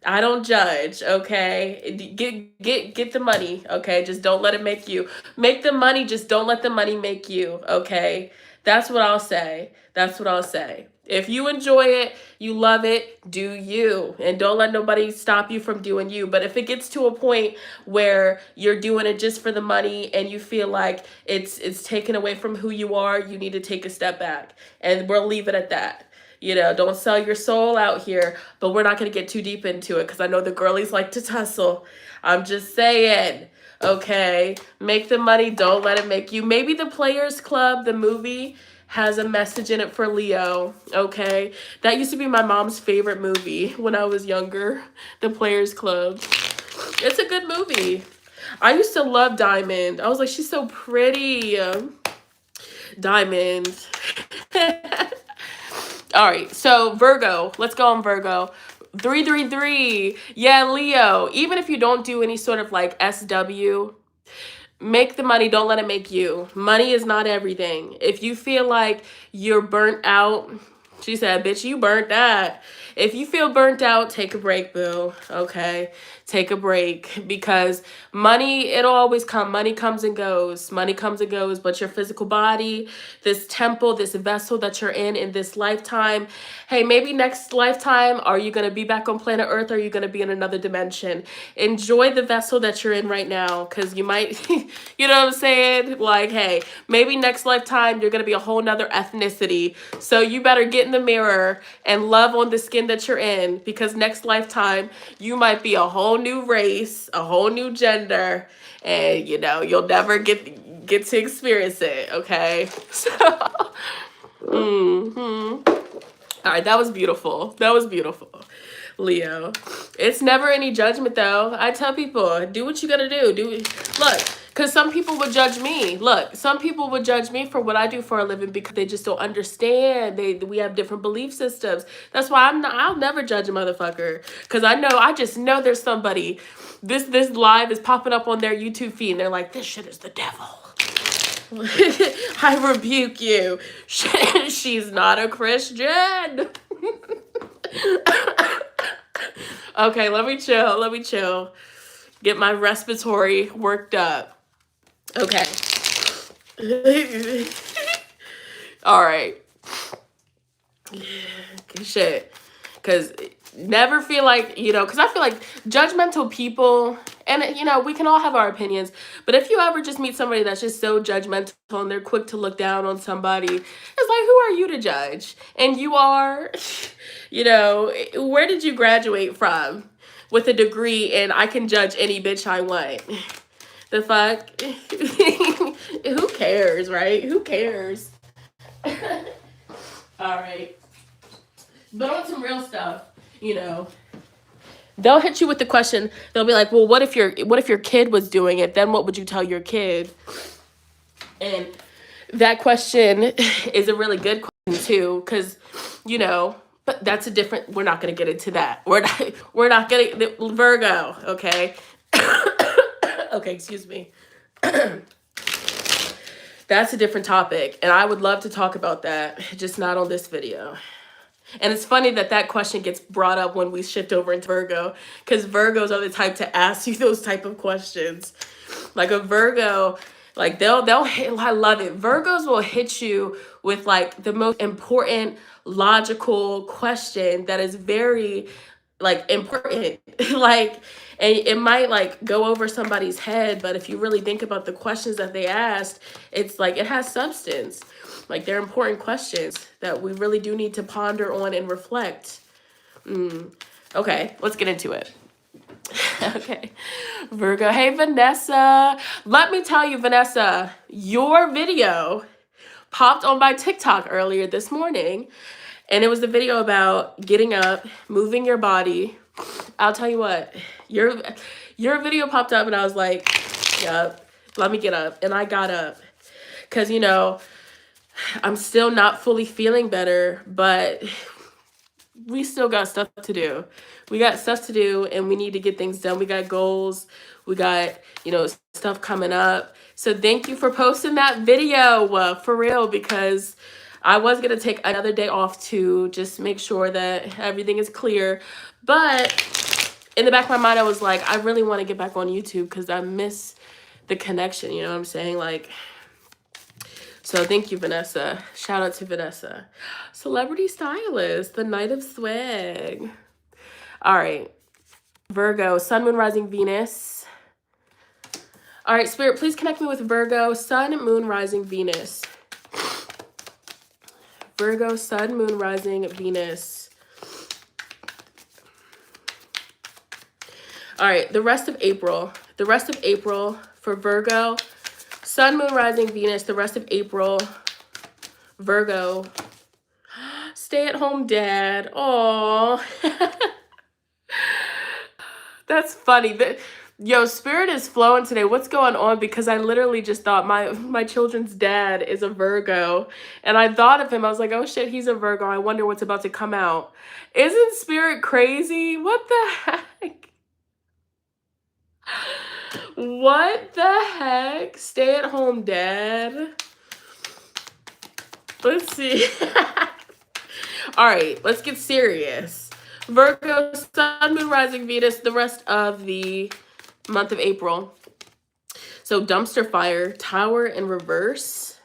I don't judge, okay? Get the money, okay? Just don't let it make you. Make the money, just don't let the money make you, okay? That's what I'll say. That's what I'll say. If you enjoy it, you love it, do you. And don't let nobody stop you from doing you. But if it gets to a point where you're doing it just for the money and you feel like it's taken away from who you are, you need to take a step back. And we'll leave it at that. You know, don't sell your soul out here, but we're not going to get too deep into it because I know the girlies like to tussle. I'm just saying, okay? Make the money, don't let it make you. Maybe the Players Club, the movie, has a message in it for Leo, okay? That used to be my mom's favorite movie when I was younger, The Players Club. It's a good movie. I used to love Diamond. I was like, she's so pretty. Diamond. All right, so Virgo, let's go on Virgo. 333, yeah, Leo. Even if you don't do any sort of like SW, make the money, don't let it make you. Money is not everything. If you feel like you're burnt out, she said, bitch, you burnt that. If you feel burnt out, take a break, boo, okay? Take a break because money, it'll always come. Money comes and goes. Money comes and goes, but your physical body, this temple, this vessel that you're in this lifetime, hey, maybe next lifetime, are you going to be back on planet Earth or are you going to be in another dimension? Enjoy the vessel that you're in right now because you might, you know what I'm saying? Like, hey, maybe next lifetime, you're going to be a whole nother ethnicity. So you better get in the mirror and love on the skin that you're in because next lifetime, you might be a whole new race, a whole new gender, and you know, you'll never get to experience it, okay? So, all right, that was beautiful. That was beautiful, Leo. It's never any judgment, though. I tell people, do what you gotta do. Look, because some people would judge me. Look, some people would judge me for what I do for a living because they just don't understand. We have different belief systems. That's why I'll never judge a motherfucker because I just know there's somebody. This live is popping up on their YouTube feed and they're like, this shit is the devil. I rebuke you. She's not a Christian. Okay, let me chill. Get my respiratory worked up. Okay. All right. Shit. Because never feel like, you know, because I feel like judgmental people, and, you know, we can all have our opinions, but if you ever just meet somebody that's just so judgmental and they're quick to look down on somebody, it's like, who are you to judge? And you are, you know, where did you graduate from with a degree and I can judge any bitch I want? The fuck? Who cares, right? Who cares? All right. But on some real stuff, you know, they'll hit you with the question. They'll be like, well, what if your kid was doing it? Then what would you tell your kid? And that question is a really good question too, because, you know, but that's a different, we're not going to get into that. We're not getting Virgo. Okay. Okay. Excuse me. That's a different topic. And I would love to talk about that, just not on this video. And it's funny that question gets brought up when we shift over into Virgo, because Virgos are the type to ask you those type of questions. Like a Virgo, like they'll hit, I love it. Virgos will hit you with like the most important, logical question that is very like important. Like, and it might like go over somebody's head, but if you really think about the questions that they asked, it's like it has substance. Like they're important questions that we really do need to ponder on and reflect. Okay, let's get into it. Okay, Virgo. Hey, Vanessa. Let me tell you, Vanessa, your video popped on my TikTok earlier this morning. And it was the video about getting up, moving your body. I'll tell you what, your video popped up and I was like, yep, let me get up. And I got up. Because, you know, I'm still not fully feeling better, but we still got stuff to do. We got stuff to do and we need to get things done. We got goals. We got, stuff coming up. So thank you for posting that video, for real, because I was going to take another day off to just make sure that everything is clear. But in the back of my mind, I was like, I really want to get back on YouTube because I miss the connection. You know what I'm saying? Like, so thank you, Vanessa. Shout out to Vanessa. Celebrity stylist, the Knight of Swag. All right. Virgo, Sun, Moon, Rising, Venus. All right, Spirit, please connect me with Virgo, Sun, Moon, Rising, Venus. Virgo, Sun, Moon, Rising, Venus. All right, the rest of April. The rest of April for Virgo, Sun, Moon, Rising, Venus. The rest of April, Virgo. Stay-at-home dad. Aww. That's funny. Yo, Spirit is flowing today. What's going on? Because I literally just thought my children's dad is a Virgo. And I thought of him. I was like, oh shit, he's a Virgo. I wonder what's about to come out. Isn't Spirit crazy? What the heck? What the heck? Stay-at-home dad. Let's see. All right, let's get serious. Virgo, Sun, Moon, Rising, Venus, the rest of the month of April. So dumpster fire, Tower in reverse.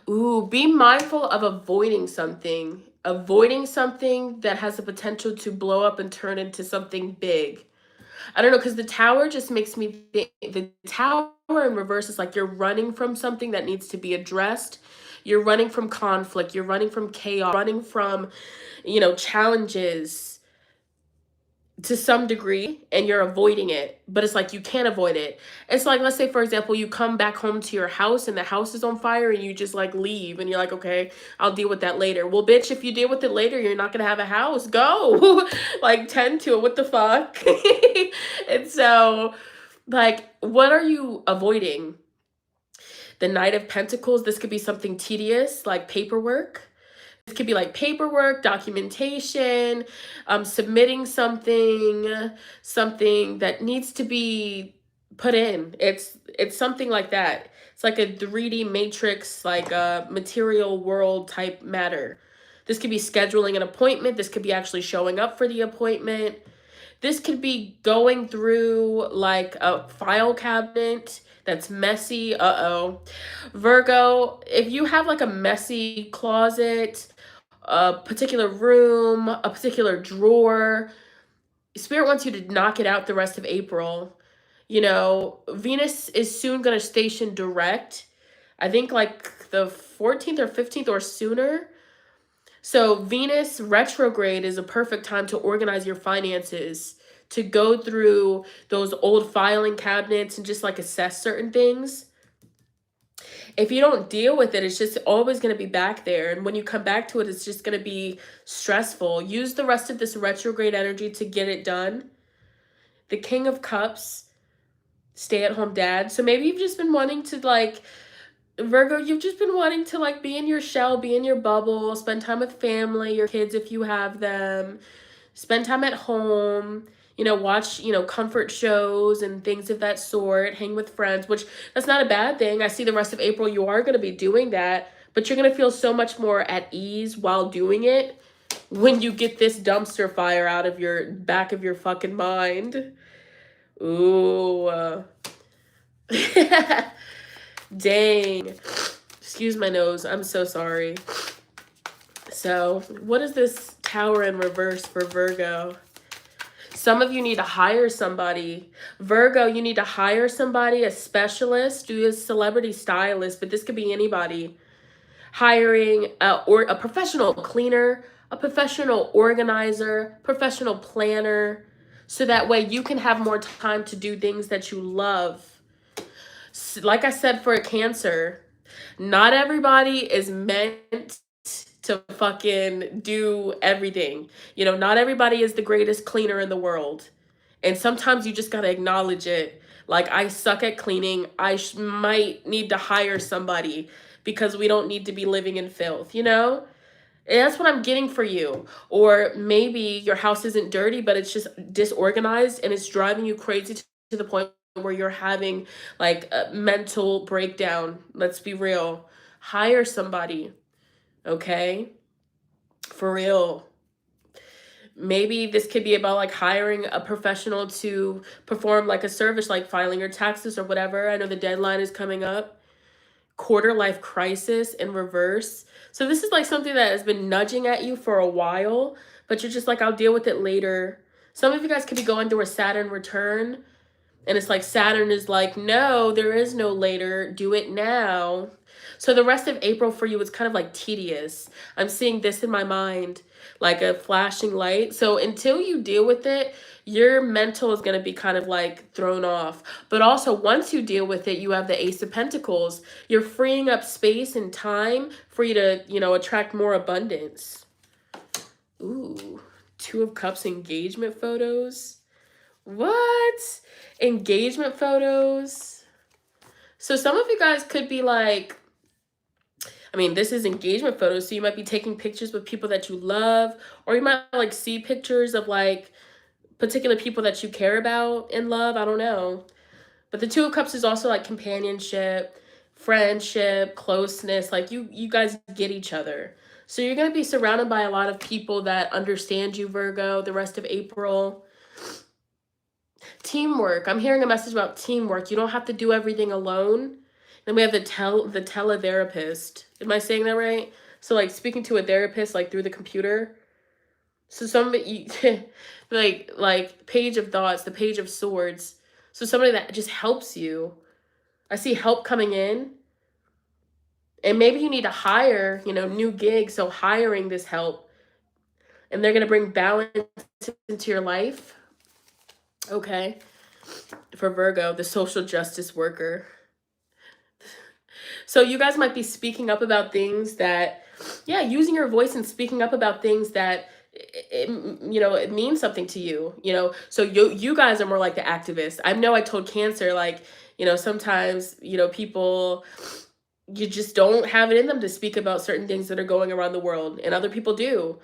Ooh, be mindful of avoiding something. Avoiding something that has the potential to blow up and turn into something big. I don't know, because the Tower just makes me think, the Tower in reverse is like you're running from something that needs to be addressed. You're running from conflict. You're running from chaos. Running from, challenges to some degree, and you're avoiding it. But it's like you can't avoid it. It's like, let's say, for example, you come back home to your house and the house is on fire and you just like leave and you're like, okay, I'll deal with that later. Well, bitch, if you deal with it later, you're not going to have a house. Go. Like, tend to it. What the fuck? And so, like, what are you avoiding? The Knight of Pentacles, this could be something tedious, like paperwork. This could be like paperwork, documentation, submitting something that needs to be put in. It's something like that. It's like a 3D matrix, like a material world type matter. This could be scheduling an appointment. This could be actually showing up for the appointment. This could be going through like a file cabinet that's messy. Virgo, if you have like a messy closet, a particular room, a particular drawer, Spirit wants you to knock it out the rest of April. Venus is soon going to station direct. I think like the 14th or 15th or sooner. So Venus retrograde is a perfect time to organize your finances, to go through those old filing cabinets and just like assess certain things. If you don't deal with it, it's just always going to be back there. And when you come back to it, it's just going to be stressful. Use the rest of this retrograde energy to get it done. The King of Cups, stay-at-home dad. So maybe you've just been wanting to like, Virgo, you've just been wanting to like be in your shell, be in your bubble, spend time with family, your kids if you have them, spend time at home, watch, comfort shows and things of that sort, hang with friends, which that's not a bad thing. I see the rest of April you are going to be doing that, but you're going to feel so much more at ease while doing it when you get this dumpster fire out of your back of your fucking mind. Ooh. Dang. Excuse my nose. I'm so sorry. So, what is this Tower in reverse for Virgo? Some of you need to hire somebody. Virgo, you need to hire somebody, a specialist, do a celebrity stylist, but this could be anybody. Hiring or a professional cleaner, a professional organizer, professional planner, so that way you can have more time to do things that you love. Like I said, for a Cancer, not everybody is meant to fucking do everything. Not everybody is the greatest cleaner in the world. And sometimes you just got to acknowledge it. Like, I suck at cleaning. I might need to hire somebody because we don't need to be living in filth, you know? And that's what I'm getting for you. Or maybe your house isn't dirty, but it's just disorganized and it's driving you crazy to the point where you're having like a mental breakdown. Let's be real. Hire somebody, okay? For real. Maybe this could be about like hiring a professional to perform like a service, like filing your taxes or whatever. I know the deadline is coming up. Quarter life crisis in reverse. So this is like something that has been nudging at you for a while, but you're just like, I'll deal with it later. Some of you guys could be going through a Saturn return, and it's like Saturn is like, no, there is no later. Do it now. So the rest of April for you is kind of like tedious. I'm seeing this in my mind, like a flashing light. So until you deal with it, your mental is going to be kind of like thrown off. But also once you deal with it, you have the Ace of Pentacles. You're freeing up space and time for you to, you know, attract more abundance. Ooh, Two of Cups engagement photos. What? Engagement photos? So some of you guys could be like, I mean, this is engagement photos, so you might be taking pictures with people that you love, or you might like see pictures of like particular people that you care about and love. I don't know. But the Two of Cups is also like companionship, friendship, closeness. Like you guys get each other. So you're going to be surrounded by a lot of people that understand you, Virgo, the rest of April. Teamwork. I'm hearing a message about teamwork. You don't have to do everything alone. Then we have the teletherapist. Am I saying that right? So like speaking to a therapist like through the computer. So somebody like Page of Thoughts, the Page of Swords. So somebody that just helps you. I see help coming in. And maybe you need to hire, you know, new gigs. So hiring this help. And they're going to bring balance into your life. Okay. For Virgo, the social justice worker. So you guys might be speaking up about things that, yeah, using your voice and speaking up about things that, you know, it means something to you, you know. So you guys are more like the activists. I know I told Cancer, like, you know, sometimes, you know, people, you just don't have it in them to speak about certain things that are going around the world, and other people do.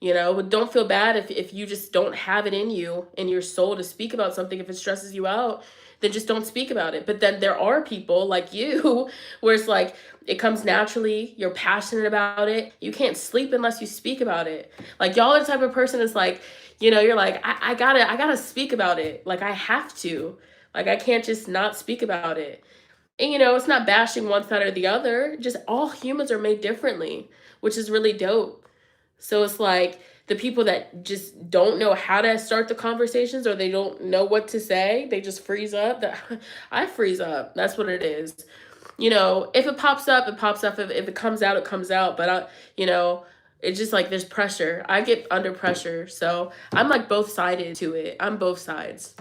You know, but don't feel bad if you just don't have it in you, in your soul, to speak about something. If it stresses you out, then just don't speak about it. But then there are people like you where it's like it comes naturally, you're passionate about it. You can't sleep unless you speak about it. Like y'all are the type of person that's like, you know, you're like, I gotta speak about it. Like I have to. Like I can't just not speak about it. And you know, it's not bashing one side or the other. Just all humans are made differently, which is really dope. So it's like the people that just don't know how to start the conversations, or they don't know what to say, they just freeze up. I freeze up. That's what it is. You know, if it pops up, it pops up. If it comes out, it comes out. But, you know, it's just like there's pressure. I get under pressure. So I'm like both sided to it. I'm both sides.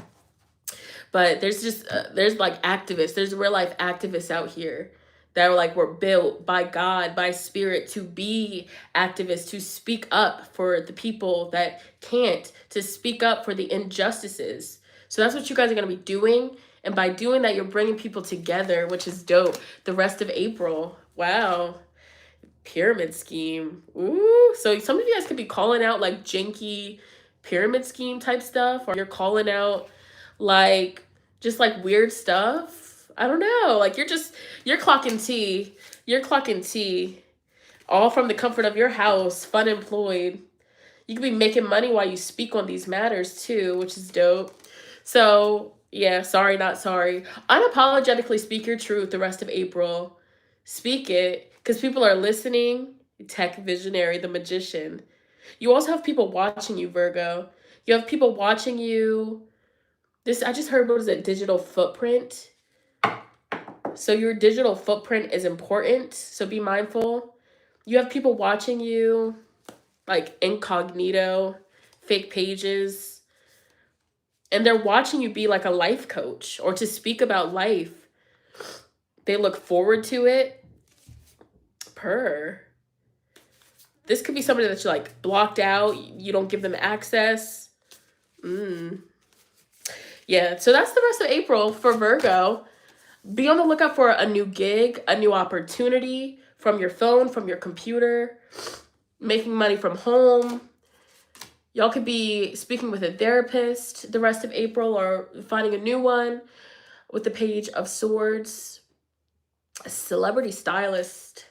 But there's just, there's like activists. There's real life activists out here that were built by God, by spirit, to be activists, to speak up for the people that can't, to speak up for the injustices. So that's what you guys are going to be doing. And by doing that, you're bringing people together, which is dope. The rest of April. Wow. Pyramid scheme. Ooh. So some of you guys could be calling out like janky pyramid scheme type stuff, or you're calling out like just like weird stuff. I don't know. Like you're clocking tea. You're clocking tea. All from the comfort of your house, fun employed. You could be making money while you speak on these matters too, which is dope. So yeah, sorry, not sorry. Unapologetically speak your truth the rest of April. Speak it, because people are listening. Tech visionary, the magician. You also have people watching you, Virgo. You have people watching you. This, I just heard, what is it? Digital footprint. So your digital footprint is important. So be mindful. You have people watching you, like incognito, fake pages. And they're watching you be like a life coach or to speak about life. They look forward to it. This could be somebody that's like blocked out. You don't give them access. Yeah, so that's the rest of April for Virgo. Be on the lookout for a new gig, a new opportunity from your phone, from your computer, making money from home. Y'all could be speaking with a therapist the rest of April or finding a new one with the Page of Swords. A celebrity stylist.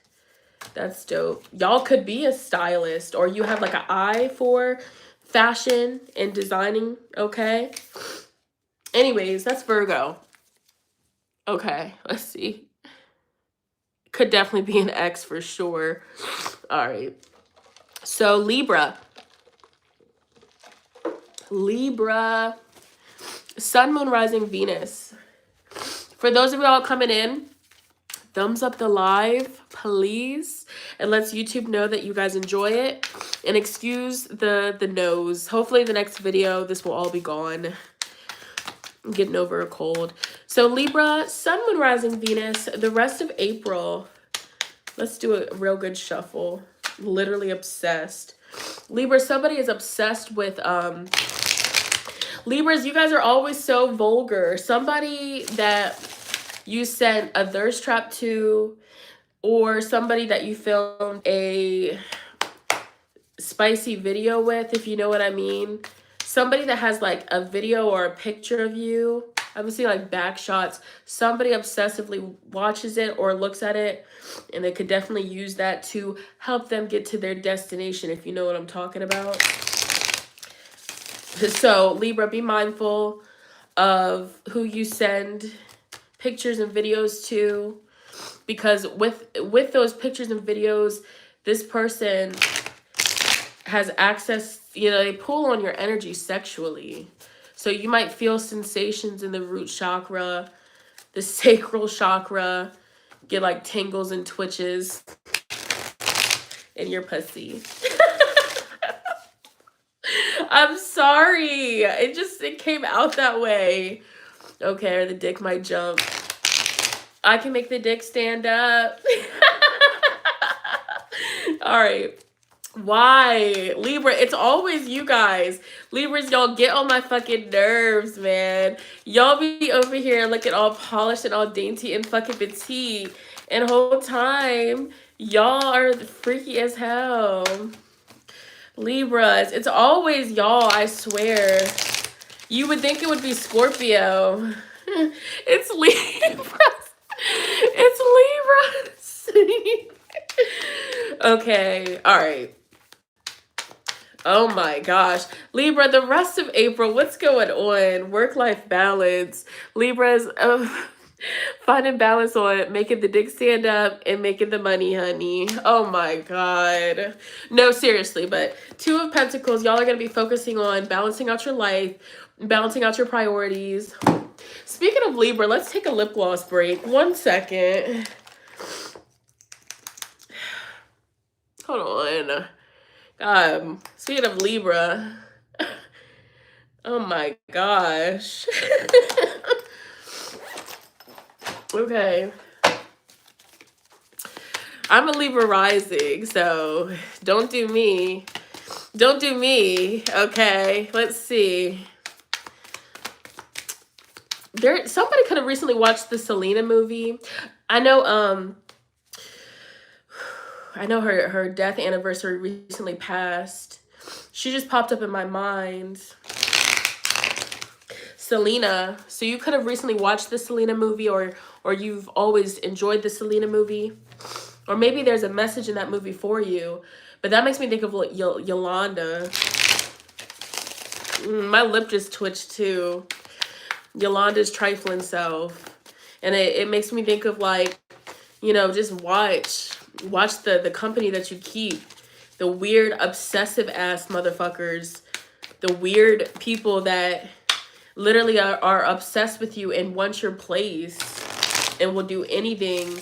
That's dope. Y'all could be a stylist or you have like an eye for fashion and designing, okay? Anyways, that's Virgo. Okay, let's see. Could definitely be an X for sure. All right. So Libra. Libra. Sun, Moon, Rising, Venus. For those of y'all coming in, thumbs up the live, please. It lets YouTube know that you guys enjoy it. And excuse the nose. Hopefully the next video, this will all be gone. I'm getting over a cold. So Libra, Sun, Moon, Rising, Venus. The rest of April, let's do a real good shuffle. Literally obsessed. Libra, somebody is obsessed with Libras, you guys are always so vulgar. Somebody that you sent a thirst trap to, or somebody that you filmed a spicy video with, if you know what I mean. Somebody that has like a video or a picture of you. I would see like back shots. Somebody obsessively watches it or looks at it, and they could definitely use that to help them get to their destination, if you know what I'm talking about. So Libra, be mindful of who you send pictures and videos to, because with those pictures and videos, this person has access, you know, they pull on your energy sexually. So you might feel sensations in the root chakra, the sacral chakra, get like tingles and twitches in your pussy. I'm sorry. It came out that way. Okay, or the dick might jump. I can make the dick stand up. All right. Why? Libra, it's always you guys. Libras, y'all get on my fucking nerves, man. Y'all be over here looking all polished and all dainty and fucking petite. And whole time, y'all are freaky as hell. Libras, it's always y'all, I swear. You would think it would be Scorpio. It's Libras. It's Libras. Okay, all right. Oh my gosh. Libra, the rest of April, what's going on? Work-life balance. Libras, finding balance on making the dick stand up and making the money, honey. Oh my God. No, seriously, but Two of Pentacles, y'all are going to be focusing on balancing out your life, balancing out your priorities. Speaking of Libra, let's take a lip gloss break. 1 second. Hold on. Speaking of Libra. Oh my gosh. Okay. I'm a Libra rising, so don't do me. Don't do me. Okay, let's see. Somebody could have recently watched the Selena movie. I know her death anniversary recently passed. She just popped up in my mind. Selena. So you could have recently watched the Selena movie, or you've always enjoyed the Selena movie. Or maybe there's a message in that movie for you. But that makes me think of Yolanda. My lip just twitched too. Yolanda's trifling self. And it makes me think of like, you know, just watch the company that you keep. The weird obsessive ass motherfuckers. The weird people that literally are obsessed with you and want your place and will do anything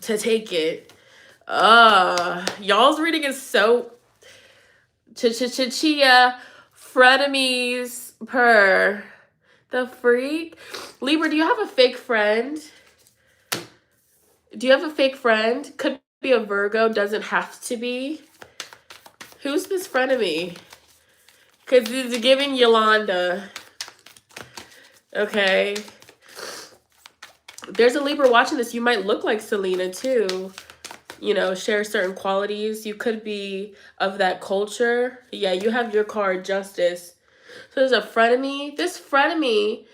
to take it. Y'all's reading is so chia frenemies per the freak. Libra, do you have a fake friend? Do you have a fake friend? Could be a Virgo, doesn't have to be. Who's this frenemy? Because it's giving Yolanda. Okay. There's a Libra watching this. You might look like Selena too. You know, share certain qualities. You could be of that culture. Yeah, you have your card, Justice. So there's a frenemy. This frenemy,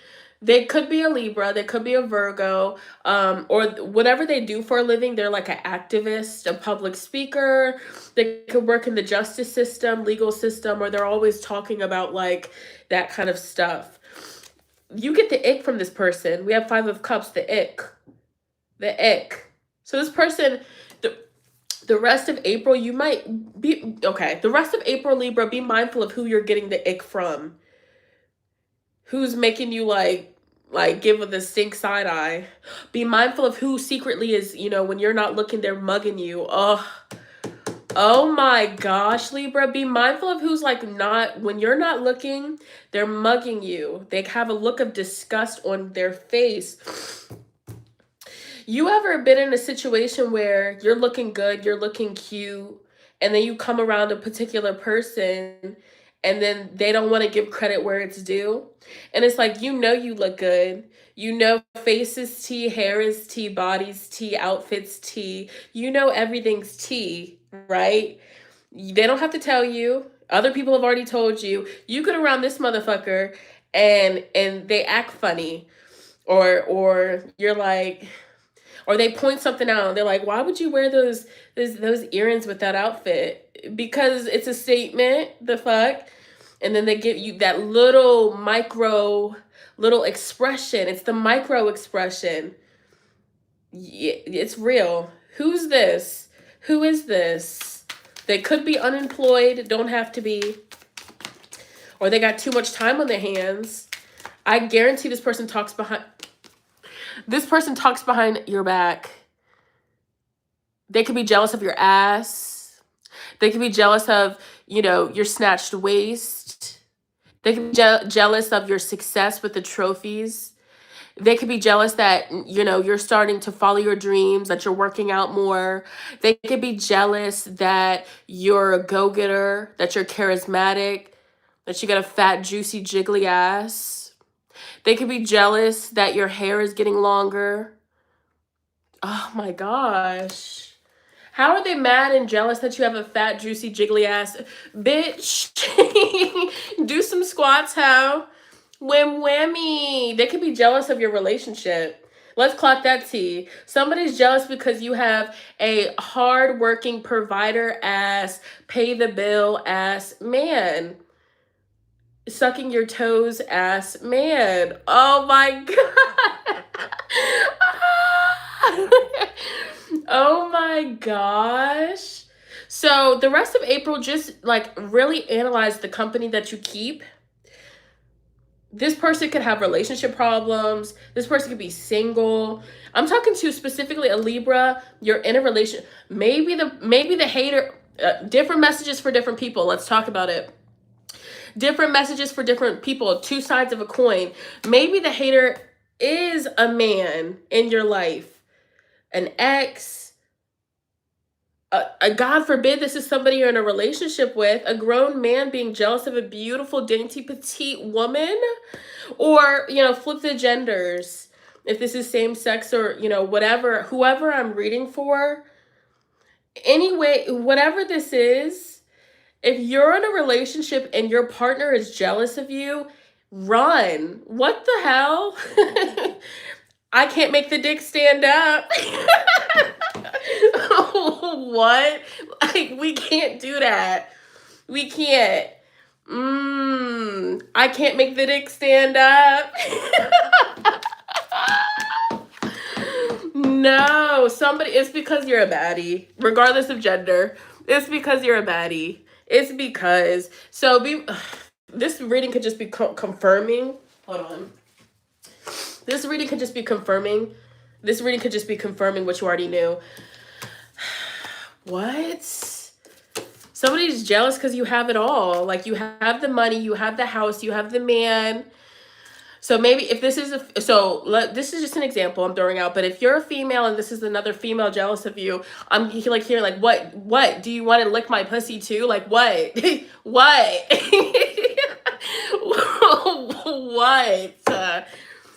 they could be a Libra, they could be a Virgo, or whatever they do for a living. They're like an activist, a public speaker. They could work in the justice system, legal system, or they're always talking about like that kind of stuff. You get the ick from this person. We have Five of Cups, the ick. The ick. So this person, the rest of April, you might be, okay, the rest of April, Libra, be mindful of who you're getting the ick from. Who's making you like give the stink side eye. Be mindful of who secretly is, you know, when you're not looking, they're mugging you. Oh my gosh, Libra. Be mindful of who's like not, when you're not looking, they're mugging you. They have a look of disgust on their face. You ever been in a situation where you're looking good, you're looking cute, and then you come around a particular person and then they don't want to give credit where it's due? And it's like, you know, you look good. You know, face is tea, hair is tea, body's tea, outfits tea. You know, everything's tea, right? They don't have to tell you. Other people have already told you. You get around this motherfucker and they act funny, or you're like, or they point something out and they're like, why would you wear those earrings with that outfit? Because it's a statement, the fuck. And then they give you that little little expression. It's the micro expression. Yeah, it's real. Who's this? Who is this? They could be unemployed, don't have to be. Or they got too much time on their hands. I guarantee this person talks behind your back. They could be jealous of your ass. They could be jealous of, you know, your snatched waist. They could be jealous of your success with the trophies. They could be jealous that, you know, you're starting to follow your dreams, that you're working out more. They could be jealous that you're a go-getter, that you're charismatic, that you got a fat, juicy, jiggly ass. They could be jealous that your hair is getting longer. Oh my gosh. How are they mad and jealous that you have a fat, juicy, jiggly ass? Bitch, do some squats, how? Whammy. They could be jealous of your relationship. Let's clock that T. Somebody's jealous because you have a hard-working provider ass, pay the bill ass man. Sucking your toes ass man. Oh my God. Oh my gosh. So the rest of April, just like really analyze the company that you keep. This person could have relationship problems. This person could be single. I'm talking to specifically a Libra. You're in a relation. Maybe the hater, different messages for different people. Let's talk about it. Different messages for different people. Two sides of a coin. Maybe the hater is a man in your life. An ex. God forbid this is somebody you're in a relationship with. A grown man being jealous of a beautiful, dainty, petite woman. Or, you know, flip the genders. If this is same sex or, you know, whatever, whoever I'm reading for. Anyway, whatever this is, if you're in a relationship and your partner is jealous of you, run. What the hell? I can't make the dick stand up. What? Like, we can't do that. We can't. I can't make the dick stand up. No, it's because you're a baddie, regardless of gender. It's because you're a baddie. It's because, this reading could just be confirming. Hold on. This reading could just be confirming. This reading could just be confirming what you already knew. What? Somebody's jealous because you have it all. Like, you have the money, you have the house, you have the man. So maybe if this is this is just an example I'm throwing out, but if you're a female and this is another female jealous of you, I'm like here, like, what? Do you want to lick my pussy too? Like, what? What? What?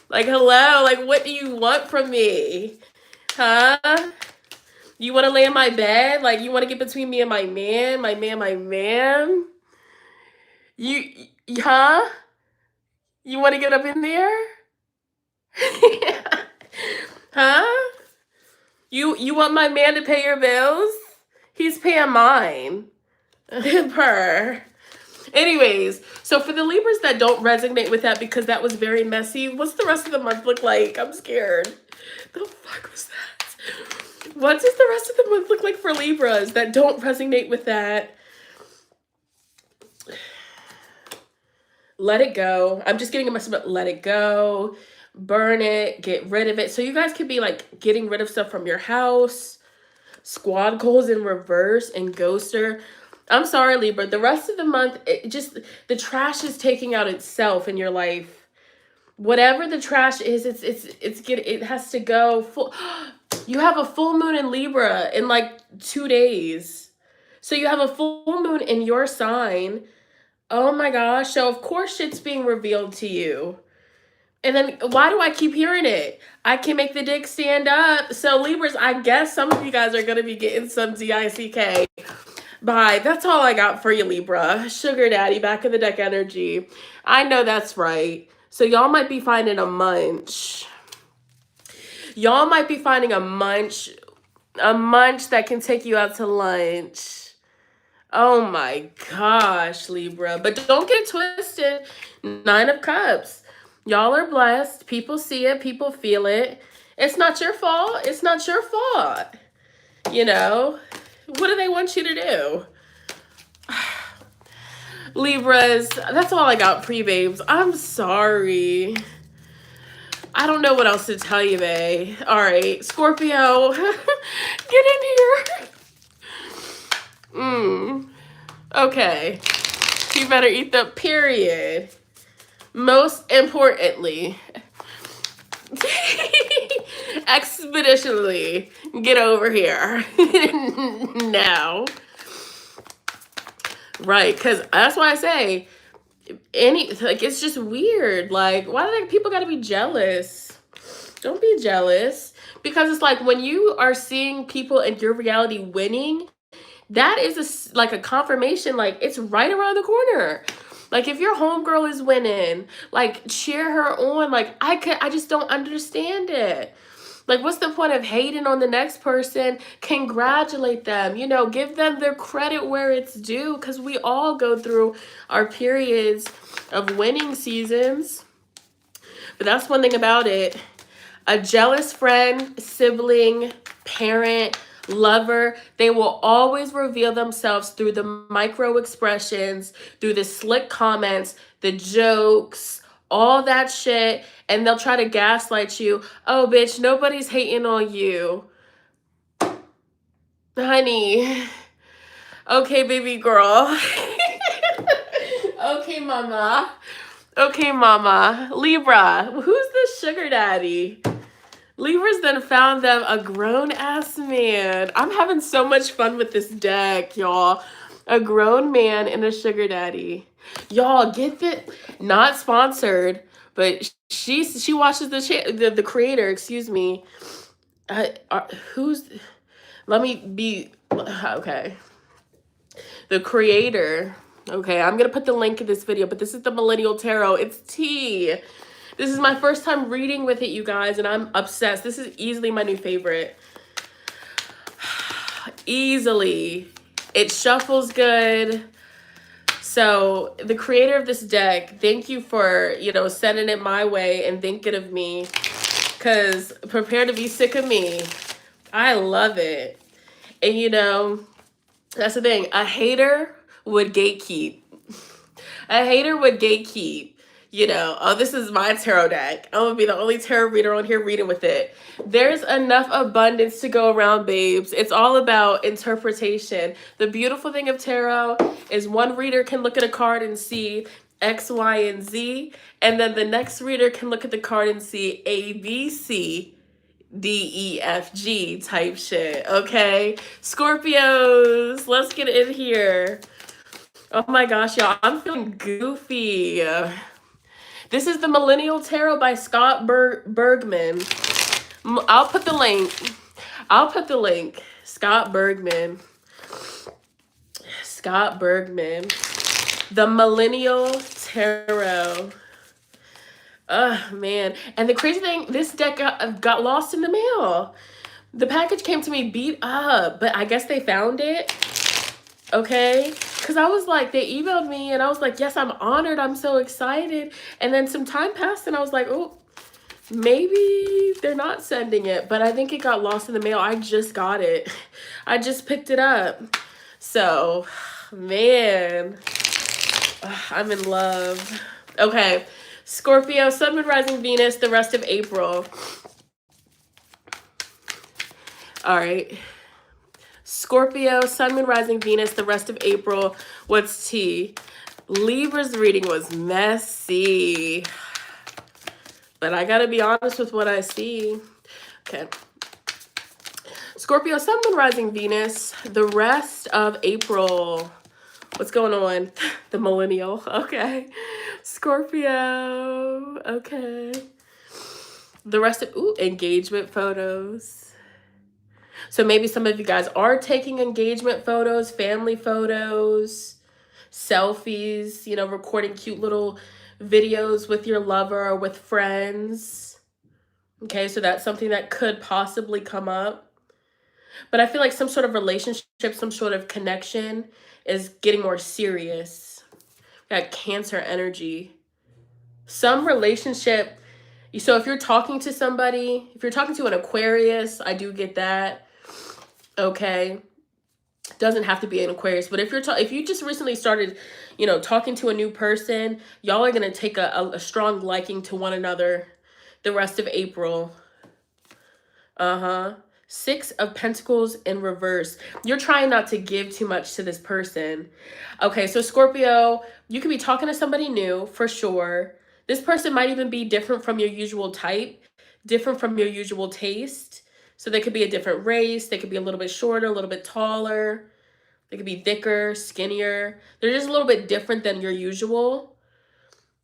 Like, hello, like, what do you want from me? Huh? You want to lay in my bed? Like, you want to get between me and my man? My man? Huh? You want to get up in there? Huh? You want my man to pay your bills? He's paying mine. Per. Anyways, so for the Libras that don't resonate with that because that was very messy, what's the rest of the month look like? I'm scared. The fuck was that? What does the rest of the month look like for Libras that don't resonate with that? Let it go. I'm just giving a message about let it go, burn it, get rid of it. So you guys could be like getting rid of stuff from your house, squad goals in reverse, and ghoster. I'm sorry, Libra. The rest of the month, the trash is taking out itself in your life. Whatever the trash is, it has to go full. You have a full moon in Libra in like 2 days. So you have a full moon in your sign. Oh my gosh. So of course shit's being revealed to you. And then why do I keep hearing it? I can make the dick stand up. So Libras, I guess some of you guys are going to be getting some DICK. Bye. That's all I got for you, Libra. Sugar daddy, back of the deck energy. I know that's right. So y'all might be finding a munch. Y'all might be finding a munch that can take you out to lunch. Oh my gosh, Libra. But don't get twisted. 9 of Cups. Y'all are blessed. People see it. People feel it. It's not your fault. It's not your fault. You know? What do they want you to do? Libras, that's all I got for you, babes. I'm sorry. I don't know what else to tell you, babe. All right, Scorpio, get in here. Okay. You better eat the period. Most importantly, expeditionally get over here now. Right, because that's why I say it's just weird. Like, why do people gotta be jealous? Don't be jealous. Because it's like when you are seeing people in your reality winning, that is like a confirmation, like it's right around the corner. Like if your homegirl is winning, like cheer her on. Like I just don't understand it. Like what's the point of hating on the next person? Congratulate them, you know, give them their credit where it's due, because we all go through our periods of winning seasons. But that's one thing about it. A jealous friend, sibling, parent, lover, they will always reveal themselves through the micro expressions, through the slick comments, the jokes, all that shit. And they'll try to gaslight you. Oh, bitch, nobody's hating on you. Honey. Okay, baby girl. Okay, mama. Okay, mama. Libra, who's the sugar daddy? Libras then found them a grown-ass man. I'm having so much fun with this deck, y'all. A grown man and a sugar daddy. Y'all, get it? Not sponsored, but she watches the creator, excuse me. Who's... Let me be... Okay. The creator. Okay, I'm going to put the link in this video, but this is the Millennial Tarot. It's tea. This is my first time reading with it, you guys, and I'm obsessed. This is easily my new favorite. Easily. It shuffles good. So the creator of this deck, thank you for, you know, sending it my way and thinking of me, because prepare to be sick of me. I love it. And, you know, that's the thing. A hater would gatekeep. A hater would gatekeep. You know, oh, this is my tarot deck. I'm gonna be the only tarot reader on here reading with it. There's enough abundance to go around, babes. It's all about interpretation. The beautiful thing of tarot is one reader can look at a card and see X, Y, and Z, and then the next reader can look at the card and see A, B, C, D, E, F, G type shit, okay? Scorpios, let's get in here. Oh my gosh, y'all, I'm feeling goofy. This is the Millennial Tarot by Scott Bergman. I'll put the link. I'll put the link. Scott Bergman. Scott Bergman. The Millennial Tarot. Man. And the crazy thing, this deck got lost in the mail. The package came to me beat up, but I guess they found it. Okay? Because I was like, they emailed me and I was like, yes, I'm honored. I'm so excited. And then some time passed and I was like, oh, maybe they're not sending it. But I think it got lost in the mail. I just got it. I just picked it up. So, man, I'm in love. Okay. Scorpio, Sun, Moon, Rising, Venus, the rest of April. All right. Scorpio, Sun, Moon, Rising, Venus, the rest of April. What's tea? Libra's reading was messy. But I gotta be honest with what I see. Okay. Scorpio, Sun, Moon, Rising, Venus, the rest of April. What's going on? The millennial. Okay. Scorpio. Okay. The rest of, engagement photos. So maybe some of you guys are taking engagement photos, family photos, selfies, you know, recording cute little videos with your lover or with friends. Okay, so that's something that could possibly come up. But I feel like some sort of relationship, some sort of connection is getting more serious. Got Cancer energy. Some relationship. So if you're talking to somebody, if you're talking to an Aquarius, I do get that. Okay. Doesn't have to be an Aquarius, but if you just recently started, you know, talking to a new person, y'all are going to take a strong liking to one another the rest of April. Six of Pentacles in reverse. You're trying not to give too much to this person. Okay, so Scorpio, you could be talking to somebody new for sure. This person might even be different from your usual type, different from your usual taste. So they could be a different race. They could be a little bit shorter, a little bit taller. They could be thicker, skinnier. They're just a little bit different than your usual.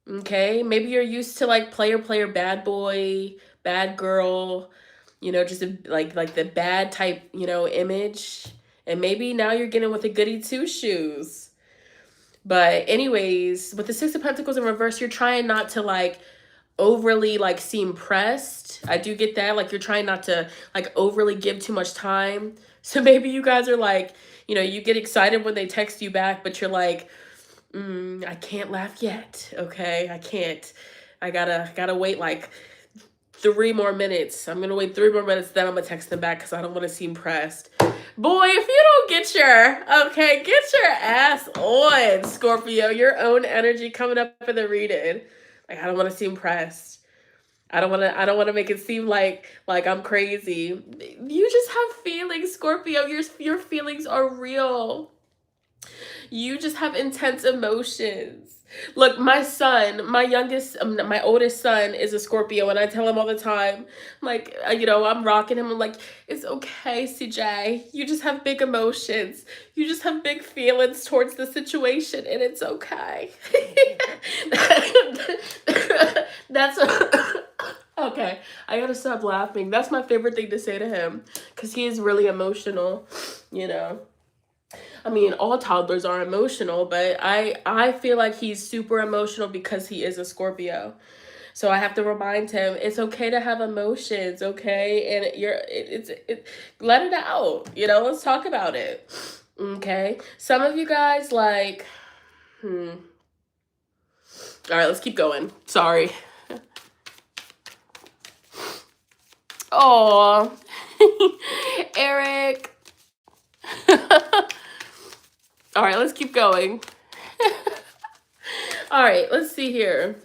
Okay, maybe you're used to like player, bad boy, bad girl, you know, just like the bad type, you know, image. And maybe now you're getting with a goody two shoes. But anyways, with the Six of Pentacles in reverse, you're trying not to like overly like seem pressed. I do get that. Like you're trying not to like overly give too much time. So maybe you guys are like, you know, you get excited when they text you back, but you're like, I can't laugh yet. Okay, I can't. I gotta wait like 3 more minutes. I'm gonna wait 3 more minutes, then I'm gonna text them back because I don't want to seem pressed. Boy, if you don't get your ass on, Scorpio, your own energy coming up in the reading. Like I don't want to seem pressed. I don't want to make it seem like I'm crazy. You just have feelings, Scorpio. Your feelings are real. You just have intense emotions. Look, my son, my oldest son is a Scorpio, and I tell him all the time, like, you know, I'm rocking him. I'm like, it's okay, CJ. You just have big emotions. You just have big feelings towards the situation, and it's okay. That's okay. I gotta stop laughing. That's my favorite thing to say to him, because he is really emotional, you know. I mean, all toddlers are emotional, but I feel like he's super emotional because he is a Scorpio. So I have to remind him it's okay to have emotions, okay? And let it out. You know, let's talk about it. Okay? Some of you guys like all right, let's keep going. Sorry. Oh, Eric. All right, let's keep going. All right, let's see here.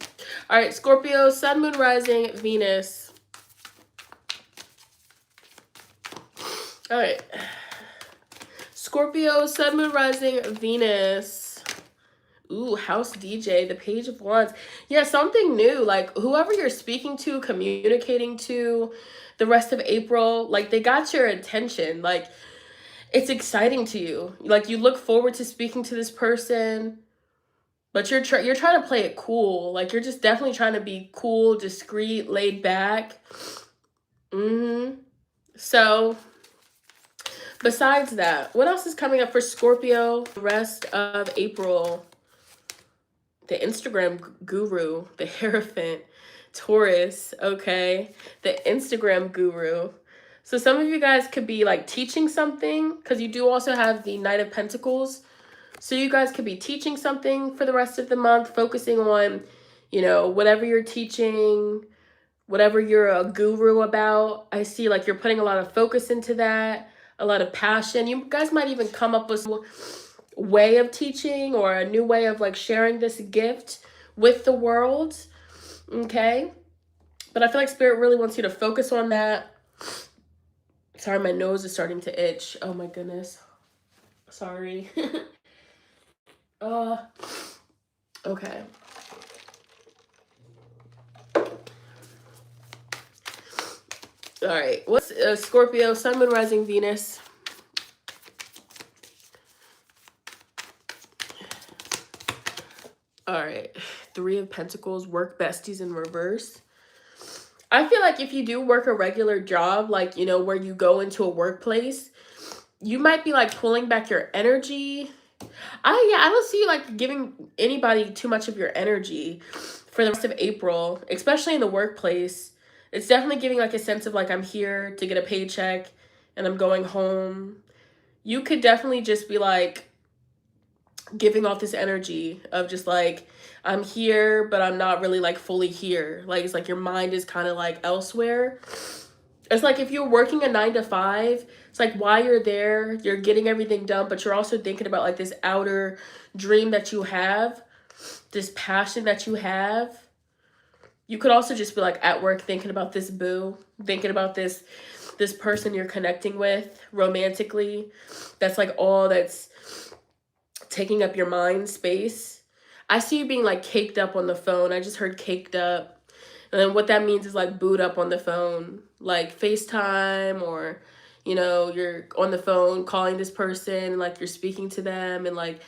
All right, Scorpio, Sun, Moon, Rising, Venus. All right. Scorpio, Sun, Moon, Rising, Venus. Ooh, House DJ, the Page of Wands. Yeah, something new. Like, whoever you're speaking to, communicating to the rest of April, like, they got your attention. Like, it's exciting to you. Like, you look forward to speaking to this person, But you're trying to play it cool. Like, you're just definitely trying to be cool, discreet, laid back. So, besides that, what else is coming up for Scorpio the rest of April? The Instagram guru, the Hierophant, Taurus, okay? The Instagram guru. So some of you guys could be like teaching something, because you do also have the Knight of Pentacles. So you guys could be teaching something for the rest of the month, focusing on, you know, whatever you're teaching, whatever you're a guru about. I see like you're putting a lot of focus into that, a lot of passion. You guys might even come up with a way of teaching or a new way of like sharing this gift with the world, okay? But I feel like Spirit really wants you to focus on that. Sorry, my nose is starting to itch. Oh my goodness. Sorry. Okay. All right. What's Scorpio, Sun, Moon, Rising, Venus? All right. Three of Pentacles, work besties in reverse. I feel like if you do work a regular job, like, you know, where you go into a workplace, you might be like pulling back your energy. I don't see you like giving anybody too much of your energy for the rest of April, especially in the workplace. It's definitely giving like a sense of like, I'm here to get a paycheck and I'm going home. You could definitely just be like giving off this energy of just like, I'm here, but I'm not really like fully here. Like, it's like your mind is kind of like elsewhere. It's like if you're working a 9 to 5, it's like while you're there, you're getting everything done, but you're also thinking about like this outer dream that you have, this passion that you have. You could also just be like at work thinking about this boo, thinking about this person you're connecting with romantically. That's like all that's taking up your mind space. I see you being like caked up on the phone. I just heard caked up. And then what that means is like boot up on the phone, like FaceTime, or, you know, you're on the phone calling this person and like you're speaking to them and like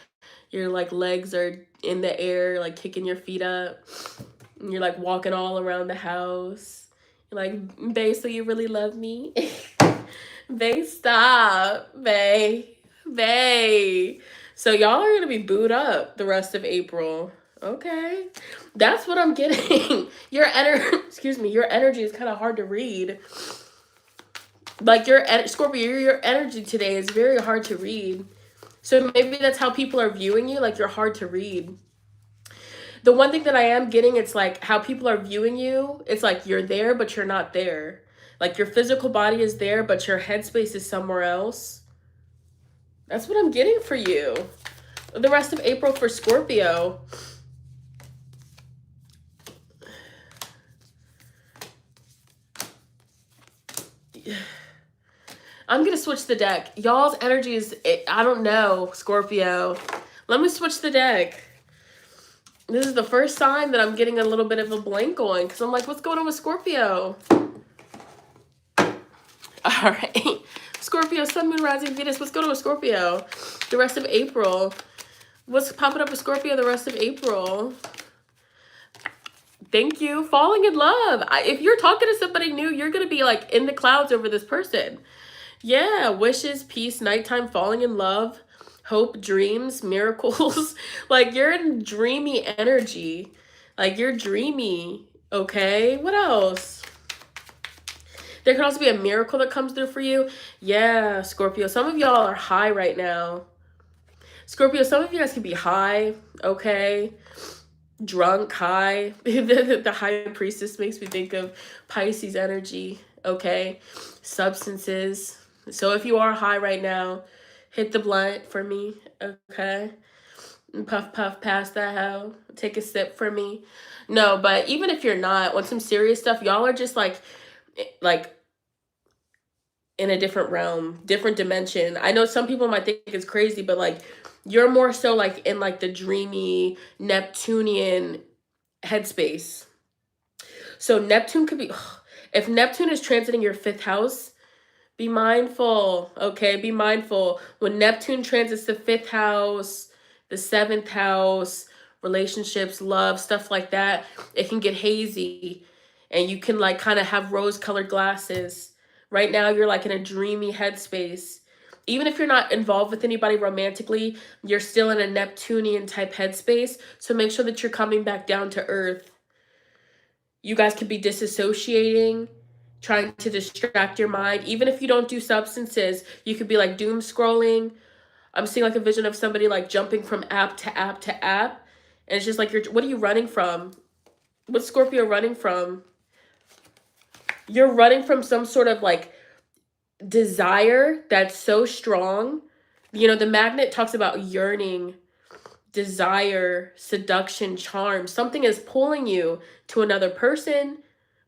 your like legs are in the air, like kicking your feet up. And you're like walking all around the house. You're like, babe, so you really love me? Babe, stop, babe. Babe. So y'all are going to be booed up the rest of April. Okay. That's what I'm getting. Your energy is kind of hard to read. Like Scorpio, your energy today is very hard to read. So maybe that's how people are viewing you, like you're hard to read. The one thing that I am getting, it's like how people are viewing you, it's like you're there, but you're not there. Like your physical body is there, but your headspace is somewhere else. That's what I'm getting for you. The rest of April for Scorpio. I'm going to switch the deck. Y'all's energy is, I don't know, Scorpio. Let me switch the deck. This is the first sign that I'm getting a little bit of a blank on, because I'm like, what's going on with Scorpio? All right. Scorpio, Sun, Moon, Rising, Venus. What's going on with Scorpio the rest of April? What's popping up with Scorpio the rest of April? Thank you. Falling in love. If you're talking to somebody new, you're going to be like in the clouds over this person. Yeah. Wishes, peace, nighttime, falling in love, hope, dreams, miracles. Like you're in dreamy energy. Like you're dreamy. Okay. What else? There could also be a miracle that comes through for you. Yeah, Scorpio. Some of y'all are high right now. Scorpio, some of you guys can be high. Okay. Drunk, high. The high priestess makes me think of Pisces energy. Okay. Substances. So if you are high right now, hit the blunt for me. Okay. And puff, puff past that hoe. Take a sip for me. No, but even if you're not, on some serious stuff, y'all are just like in a different realm, different dimension. I know some people might think it's crazy, but like you're more so like in like the dreamy Neptunian headspace. So Neptune could be, if Neptune is transiting your 5th house, be mindful, okay? Be mindful. When Neptune transits the 5th house, the 7th house, relationships, love, stuff like that, it can get hazy and you can like kind of have rose-colored glasses. Right now, you're like in a dreamy headspace. Even if you're not involved with anybody romantically, you're still in a Neptunian type headspace. So make sure that you're coming back down to earth. You guys could be disassociating, trying to distract your mind. Even if you don't do substances, you could be like doom scrolling. I'm seeing like a vision of somebody like jumping from app to app to app. And it's just like, what are you running from? What's Scorpio running from? You're running from some sort of like desire that's so strong. You know, the magnet talks about yearning, desire, seduction, charm. Something is pulling you to another person,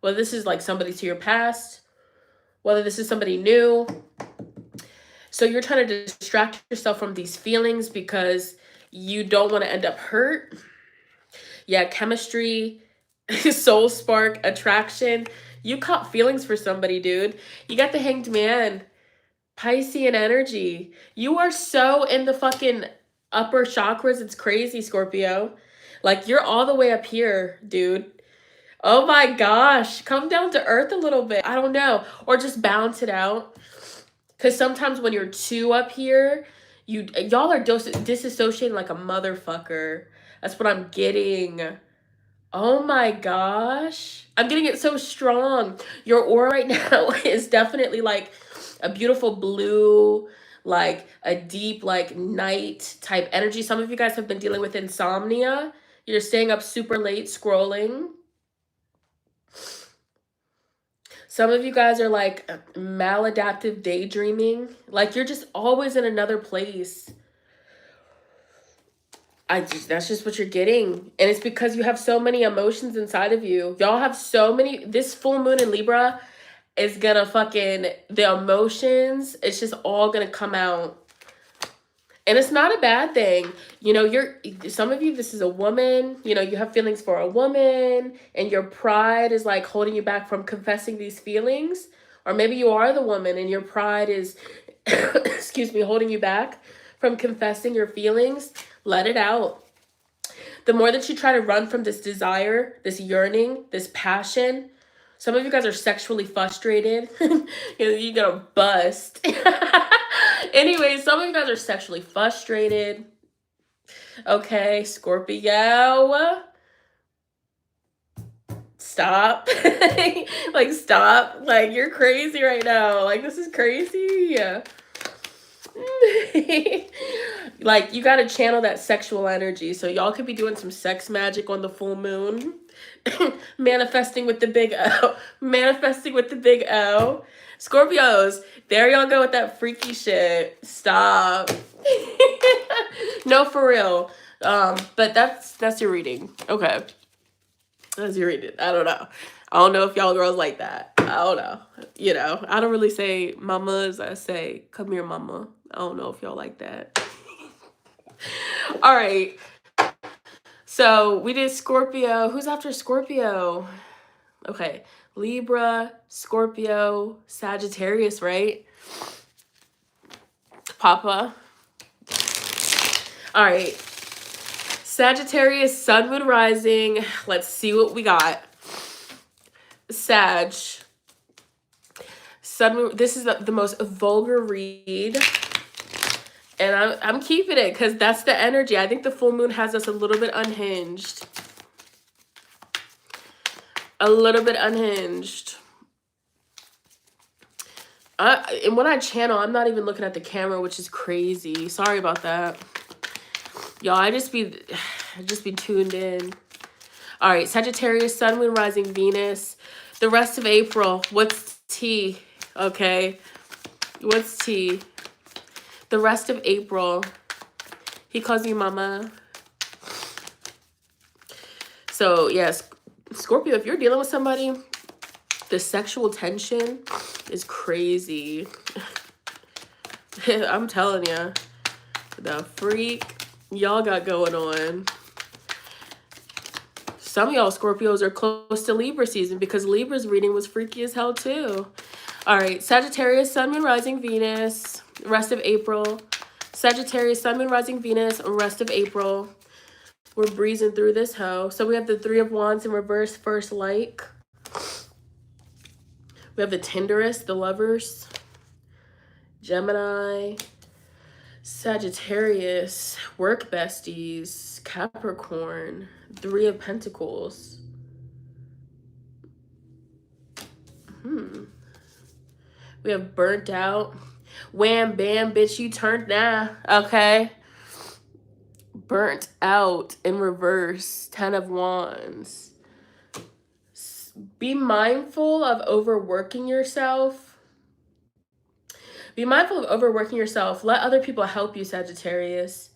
whether this is like somebody to your past, whether this is somebody new. So you're trying to distract yourself from these feelings because you don't want to end up hurt. Yeah, chemistry, soul spark, attraction. You caught feelings for somebody, dude. You got the Hanged Man, Piscean energy. You are so in the fucking upper chakras. It's crazy, Scorpio. Like, you're all the way up here, dude. Oh my gosh. Come down to earth a little bit. I don't know. Or just balance it out. Because sometimes when you're too up here, y'all are disassociating like a motherfucker. That's what I'm getting. Oh my gosh. I'm getting it so strong. Your aura right now is definitely like a beautiful blue, like a deep, like night type energy. Some of you guys have been dealing with insomnia. You're staying up super late scrolling. Some of you guys are like maladaptive daydreaming. Like you're just always in another place. That's just what you're getting. And it's because you have so many emotions inside of you. Y'all have so many. This full moon in Libra is gonna fucking, the emotions, it's just all gonna come out. And it's not a bad thing. You know, some of you, this is a woman, you know, you have feelings for a woman and your pride is like holding you back from confessing these feelings. Or maybe you are the woman and your pride is, excuse me, holding you back from confessing your feelings. Let it out. The more that you try to run from this desire, this yearning, this passion, some of you guys are sexually frustrated. You're gonna bust. Anyway, some of you guys are sexually frustrated. Okay, Scorpio. Stop. Like, stop. Like, you're crazy right now. Like, this is crazy. Like, you gotta channel that sexual energy. So y'all could be doing some sex magic on the full moon. Manifesting with the big O. Manifesting with the big O. Scorpios, there y'all go with that freaky shit. Stop. No, for real. But that's your reading. Okay. That's your reading. I don't know. I don't know if y'all girls like that. I don't know. You know, I don't really say mamas. I say, come here, mama. I don't know if y'all like that. All right. So we did Scorpio. Who's after Scorpio? Okay. Libra, Scorpio, Sagittarius, right? Papa. All right. Sagittarius, Sun, Moon, Rising. Let's see what we got. Sag. Sun, Moon. This is the most vulgar read. And I'm keeping it because that's the energy. I think the full moon has us a little bit unhinged. A little bit unhinged. And when I channel, I'm not even looking at the camera, which is crazy. Sorry about that. Y'all, I just be tuned in. All right, Sagittarius, Sun, Moon, Rising, Venus. The rest of April, what's tea? Okay, what's tea? The rest of April, he calls you mama. So, yes, Scorpio, if you're dealing with somebody, the sexual tension is crazy. I'm telling you, the freak y'all got going on. Some of y'all Scorpios are close to Libra season because Libra's reading was freaky as hell too. All right, Sagittarius, Sun, Moon, Rising, Venus, rest of April. Sagittarius, Sun, Moon, Rising, Venus, rest of April. We're breezing through this hoe. So we have the Three of Wands in reverse, first like. We have the tenderest, the lovers, Gemini, Sagittarius, work besties, Capricorn, Three of Pentacles. We have burnt out. Wham, bam, bitch, you turned now. Okay. Burnt out in reverse, Ten of Wands. Be mindful of overworking yourself. Be mindful of overworking yourself. Let other people help you, Sagittarius.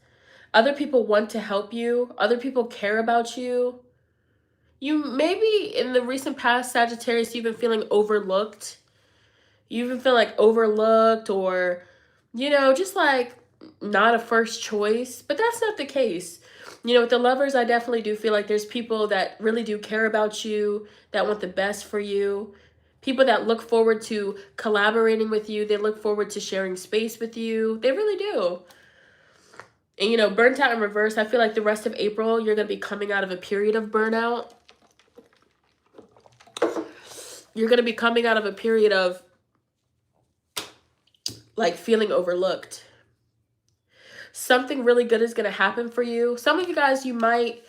Other people want to help you. Other people care about you. You maybe in the recent past, Sagittarius, you've been feeling overlooked. You've been feeling like overlooked or, you know, just like not a first choice. But that's not the case. You know, with the lovers, I definitely do feel like there's people that really do care about you, that want the best for you. People that look forward to collaborating with you. They look forward to sharing space with you. They really do. And, you know, burnt out in reverse, I feel like the rest of April, you're going to be coming out of a period of burnout. You're going to be coming out of a period of, like, feeling overlooked. Something really good is going to happen for you. Some of you guys, you might...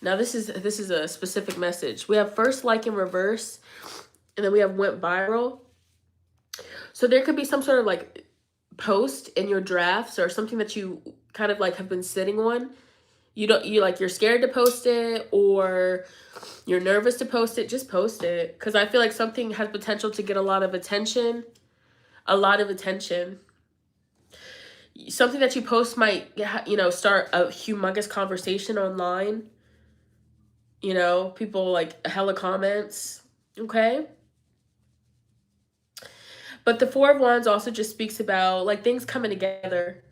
Now, this is a specific message. We have first like in reverse, and then we have went viral. So there could be some sort of, like, post in your drafts or something that you kind of, like, have been sitting on. You're scared to post it or you're nervous to post it. Just post it, because I feel like something has potential to get a lot of attention. Something that you post might, you know, start a humongous conversation online. You know, people like hella comments. Okay. But the Four of Wands also just speaks about like things coming together,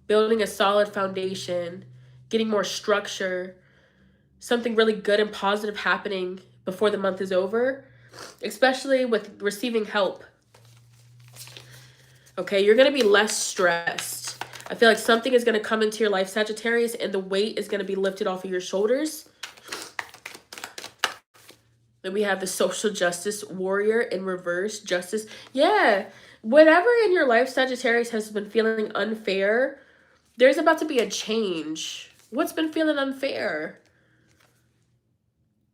building a solid foundation, getting more structure, something really good and positive happening before the month is over, especially with receiving help. Okay, you're going to be less stressed. I feel like something is going to come into your life, Sagittarius, and the weight is going to be lifted off of your shoulders. Then we have the social justice warrior in reverse, justice. Yeah, whatever in your life, Sagittarius, has been feeling unfair, there's about to be a change. What's been feeling unfair?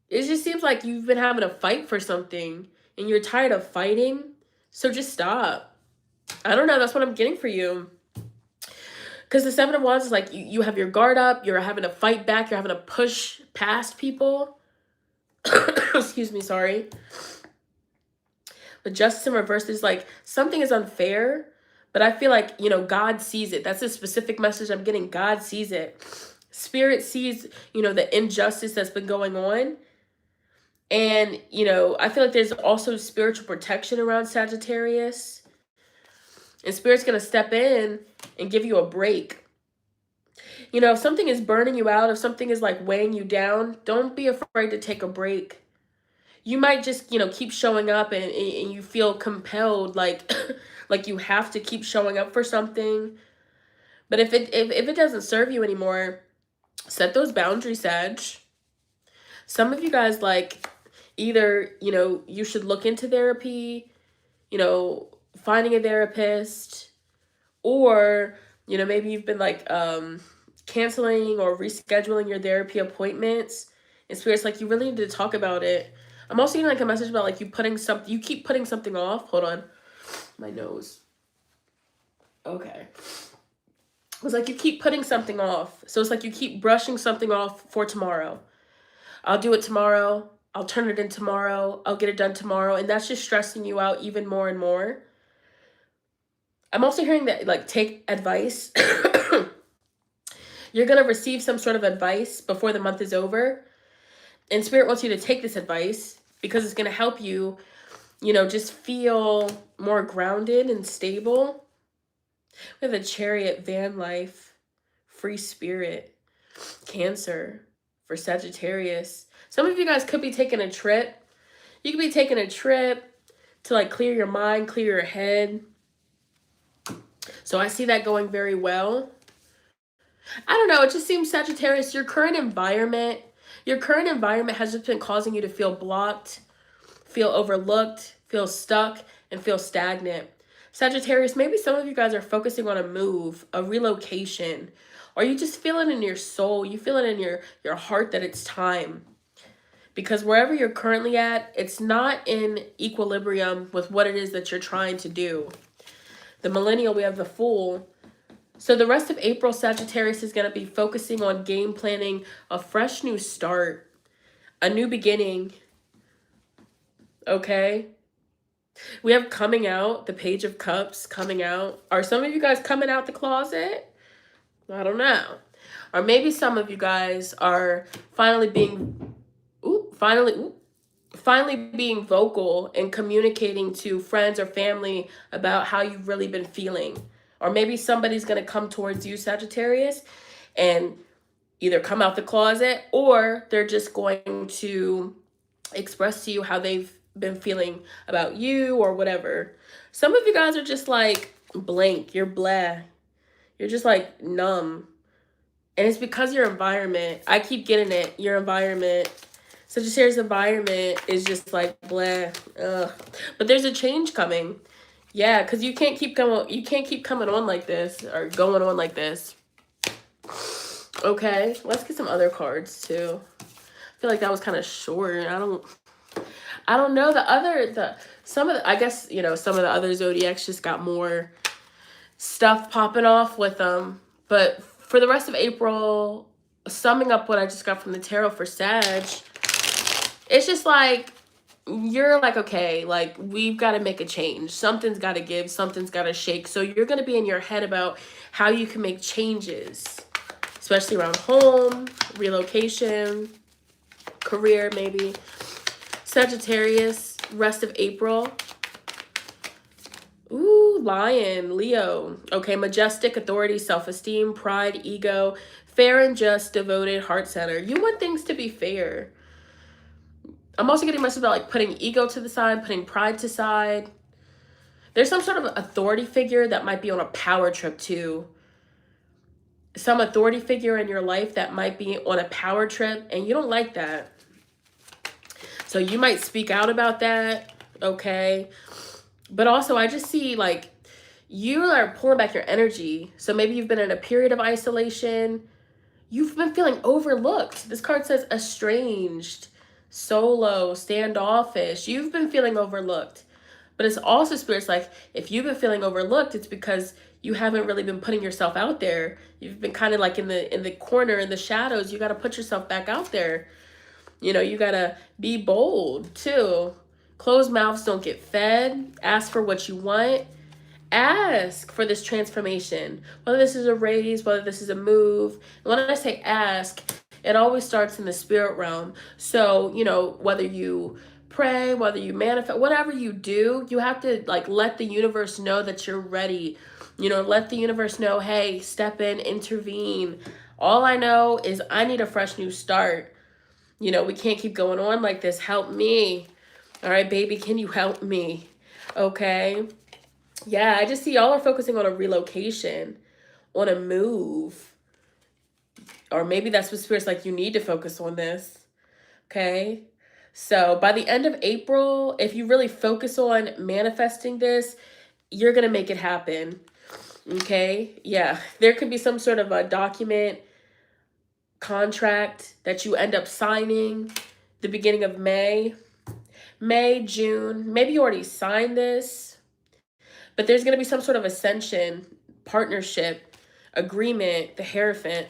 It just seems like you've been having a fight for something and you're tired of fighting. So just stop. I don't know. That's what I'm getting for you. Because the Seven of Wands is like you have your guard up. You're having to fight back. You're having to push past people. Excuse me. Sorry. But justice in reverse is like something is unfair. But I feel like, you know, God sees it. That's a specific message I'm getting. God sees it. Spirit sees, you know, the injustice that's been going on. And, you know, I feel like there's also spiritual protection around Sagittarius. And Spirit's going to step in and give you a break. You know, if something is burning you out, if something is like weighing you down, don't be afraid to take a break. You might just, you know, keep showing up and you feel compelled, like, like you have to keep showing up for something. But if it doesn't serve you anymore, set those boundaries, Sag. Some of you guys, like, either, you know, you should look into therapy, you know, finding a therapist, or, you know, maybe you've been like canceling or rescheduling your therapy appointments, and Spirit's like, you really need to talk about it. I'm also getting like a message about like you keep putting something off. Hold on. My nose. Okay. It was like you keep putting something off. So it's like you keep brushing something off for tomorrow. I'll do it tomorrow. I'll turn it in tomorrow. I'll get it done tomorrow. And that's just stressing you out even more and more. I'm also hearing that, like, take advice. You're going to receive some sort of advice before the month is over. And Spirit wants you to take this advice because it's going to help you, you know, just feel more grounded and stable. We have the Chariot, van life, free spirit, Cancer for Sagittarius. Some of you guys could be taking a trip. You could be taking a trip to like clear your mind, clear your head. So I see that going very well. I don't know. It just seems, Sagittarius, your current environment has just been causing you to feel blocked, feel overlooked, feel stuck, and feel stagnant. Sagittarius, maybe some of you guys are focusing on a move, a relocation, or you just feel it in your soul. You feel it in your heart that it's time. Because wherever you're currently at, it's not in equilibrium with what it is that you're trying to do. The millennial, we have the Fool. So the rest of April, Sagittarius is going to be focusing on game planning, a fresh new start, a new beginning. Okay? We have coming out, the Page of Cups coming out. Are some of you guys coming out the closet? I don't know. Or maybe some of you guys are finally being, finally being vocal and communicating to friends or family about how you've really been feeling. Or maybe somebody's going to come towards you, Sagittarius, and either come out the closet, or they're just going to express to you how they've been feeling about you or whatever. Some of you guys are just like blank. You're blah. You're just like numb. And it's because your environment, I keep getting it, your environment. Sagittarius environment is just like blah. Ugh. But there's a change coming. Yeah, because you can't keep coming on like this or going on like this. Okay, let's get some other cards too. I feel like that was kind of short. I don't know. I guess, some of the other zodiacs just got more stuff popping off with them. But for the rest of April, summing up what I just got from the tarot for Sag, it's just like, you're like, okay, like, we've got to make a change. Something's got to give. Something's got to shake. So you're going to be in your head about how you can make changes, especially around home, relocation, career, maybe. Sagittarius, rest of April. Ooh, Lion, Leo. Okay, majestic, authority, self-esteem, pride, ego, fair and just, devoted, heart center. You want things to be fair. I'm also getting messages about like putting ego to the side, putting pride to side. There's some sort of authority figure that might be on a power trip too. Some authority figure in your life that might be on a power trip, and you don't like that. So you might speak out about that, okay? But also I just see like you are pulling back your energy. So maybe you've been in a period of isolation. You've been feeling overlooked. This card says estranged, solo, standoffish. You've been feeling overlooked. But it's also, Spirit's like, if you've been feeling overlooked, it's because you haven't really been putting yourself out there. You've been kind of like in the corner, in the shadows. You got to put yourself back out there. You got to be bold too. Closed mouths don't get fed. Ask for what you want. Ask for this transformation. Whether this is a raise, whether this is a move. And when I say ask, it always starts in the spirit realm. So, whether you pray, whether you manifest, whatever you do, you have to like let the universe know that you're ready. Let the universe know, hey, step in, intervene. All I know is I need a fresh new start. We can't keep going on like this. Help me. All right, baby, can you help me? Okay. Yeah, I just see y'all are focusing on a relocation, on a move. Or maybe that's what Spirit's like, you need to focus on this. Okay. So by the end of April, if you really focus on manifesting this, you're going to make it happen. Okay. Yeah. There could be some sort of a document, contract that you end up signing the beginning of May, June. Maybe you already signed this, but there's going to be some sort of ascension, partnership, agreement, the Hierophant.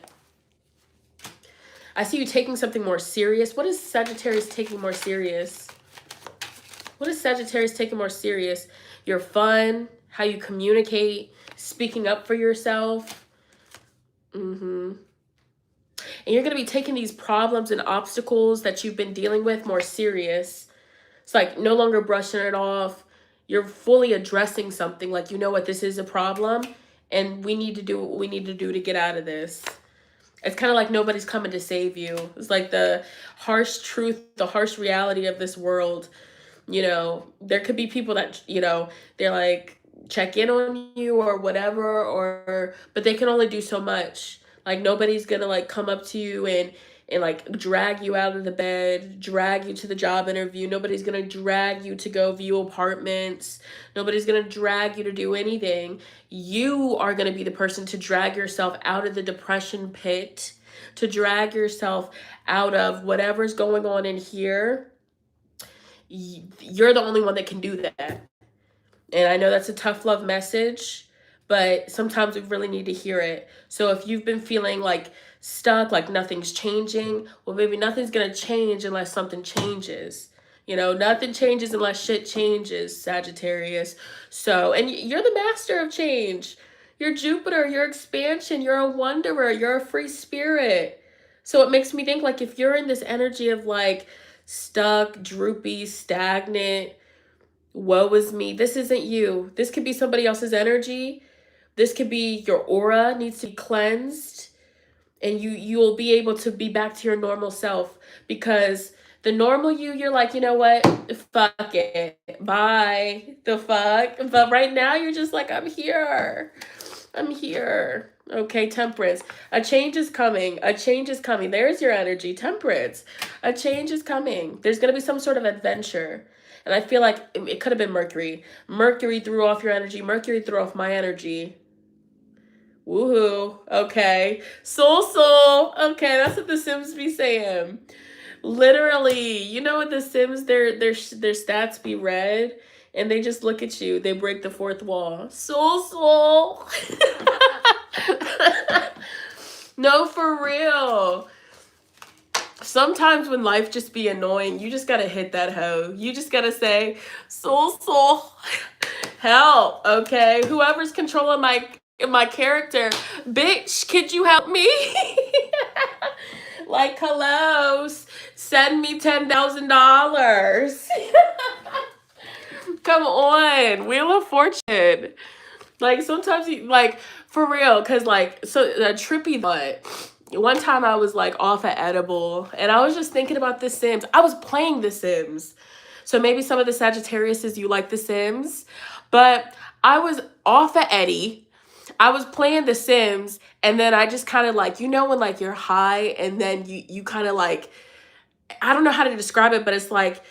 I see you taking something more serious. What is Sagittarius taking more serious? What is Sagittarius taking more serious? Your fun, how you communicate, speaking up for yourself. And you're going to be taking these problems and obstacles that you've been dealing with more serious. It's like no longer brushing it off. You're fully addressing something like, what, this is a problem and we need to do what we need to do to get out of this. It's kind of like nobody's coming to save you. It's like the harsh truth, the harsh reality of this world. There could be people that, they're like check in on you or whatever, but they can only do so much. Like nobody's gonna like come up to you and like drag you out of the bed, drag you to the job interview. Nobody's gonna drag you to go view apartments. Nobody's gonna drag you to do anything. You are gonna be the person to drag yourself out of the depression pit, to drag yourself out of whatever's going on in here. You're the only one that can do that. And I know that's a tough love message, but sometimes we really need to hear it. So if you've been feeling like stuck, like nothing's changing, well, maybe nothing's going to change unless something changes. You know, nothing changes unless shit changes, Sagittarius. So, and you're the master of change. You're Jupiter, you're expansion, you're a wanderer, you're a free spirit. So it makes me think like if you're in this energy of like stuck, droopy, stagnant, woe is me, this isn't you. This could be somebody else's energy. This could be your aura needs to be cleansed, and you'll be able to be back to your normal self, because the normal you're like, you know what? Fuck it. Bye. The fuck. But right now you're just like, I'm here. I'm here. Okay, Temperance. A change is coming. A change is coming. There's your energy, Temperance. A change is coming. There's going to be some sort of adventure. And I feel like it could have been Mercury. Mercury threw off your energy. Mercury threw off my energy. Woohoo. Okay. Soul. Okay, that's what the Sims be saying. Literally, you know what the Sims, their stats be read, and they just look at you. They break the fourth wall. Soul. No, for real. Sometimes when life just be annoying, you just gotta hit that hoe. You just gotta say, soul, help, okay? Whoever's controlling my character, bitch, could you help me? Like, hello, send me $10,000. Come on, Wheel of Fortune. Like, sometimes you, like, for real, because, like, so a trippy butt. One time I was, like, off an edible, and I was just thinking about The Sims. I was playing The Sims. So maybe some of the Sagittariuses, you like The Sims. But I was off of Eddie. I was playing The Sims, and then I just kind of, like, you know when, like, you're high, and then you kind of, like, I don't know how to describe it, but it's like,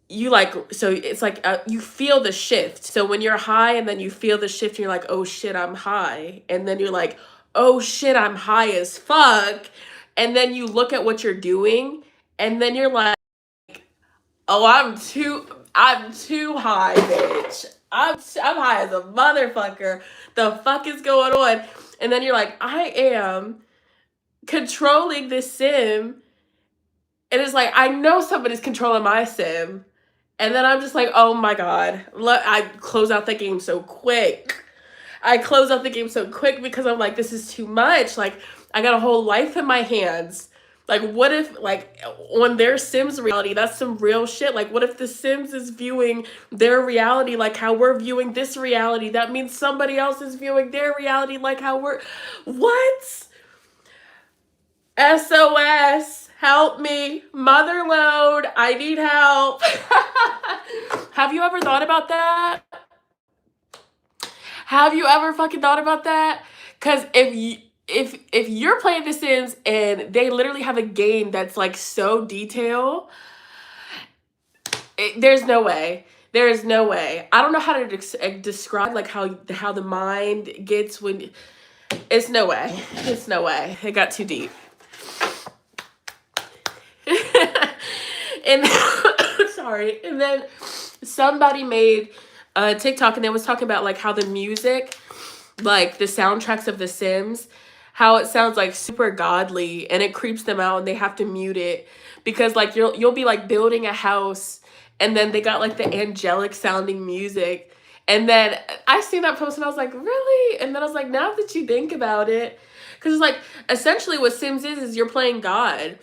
you like, so it's like you feel the shift. So when you're high and then you feel the shift, you're like, oh shit, I'm high. And then you're like, oh shit, I'm high as fuck. And then you look at what you're doing, and then you're like, oh, I'm too high, bitch. I'm high as a motherfucker. The fuck is going on? And then you're like, I am controlling this sim. And it's like, I know somebody's controlling my sim. And then I'm just like, oh my God. I close out the game so quick. Because I'm like, this is too much. Like, I got a whole life in my hands. Like, what if, like, on their Sims reality, that's some real shit. Like, what if the Sims is viewing their reality like how we're viewing this reality? That means somebody else is viewing their reality like how we're... What? SOS. Help me. Mother load. I need help. Have you ever thought about that? Have you ever fucking thought about that? Because if you're playing The Sims and they literally have a game that's like so detailed, there's no way. There is no way. I don't know how to describe like how the mind gets when... It's no way. It's no way. It got too deep. And sorry. And then somebody made a TikTok and they was talking about like how the music, like the soundtracks of The Sims, how it sounds like super godly, and it creeps them out and they have to mute it because like you'll be like building a house and then they got like the angelic sounding music. And then I seen that post and I was like, really? And then I was like, now that you think about it, because it's like essentially what Sims is you're playing God.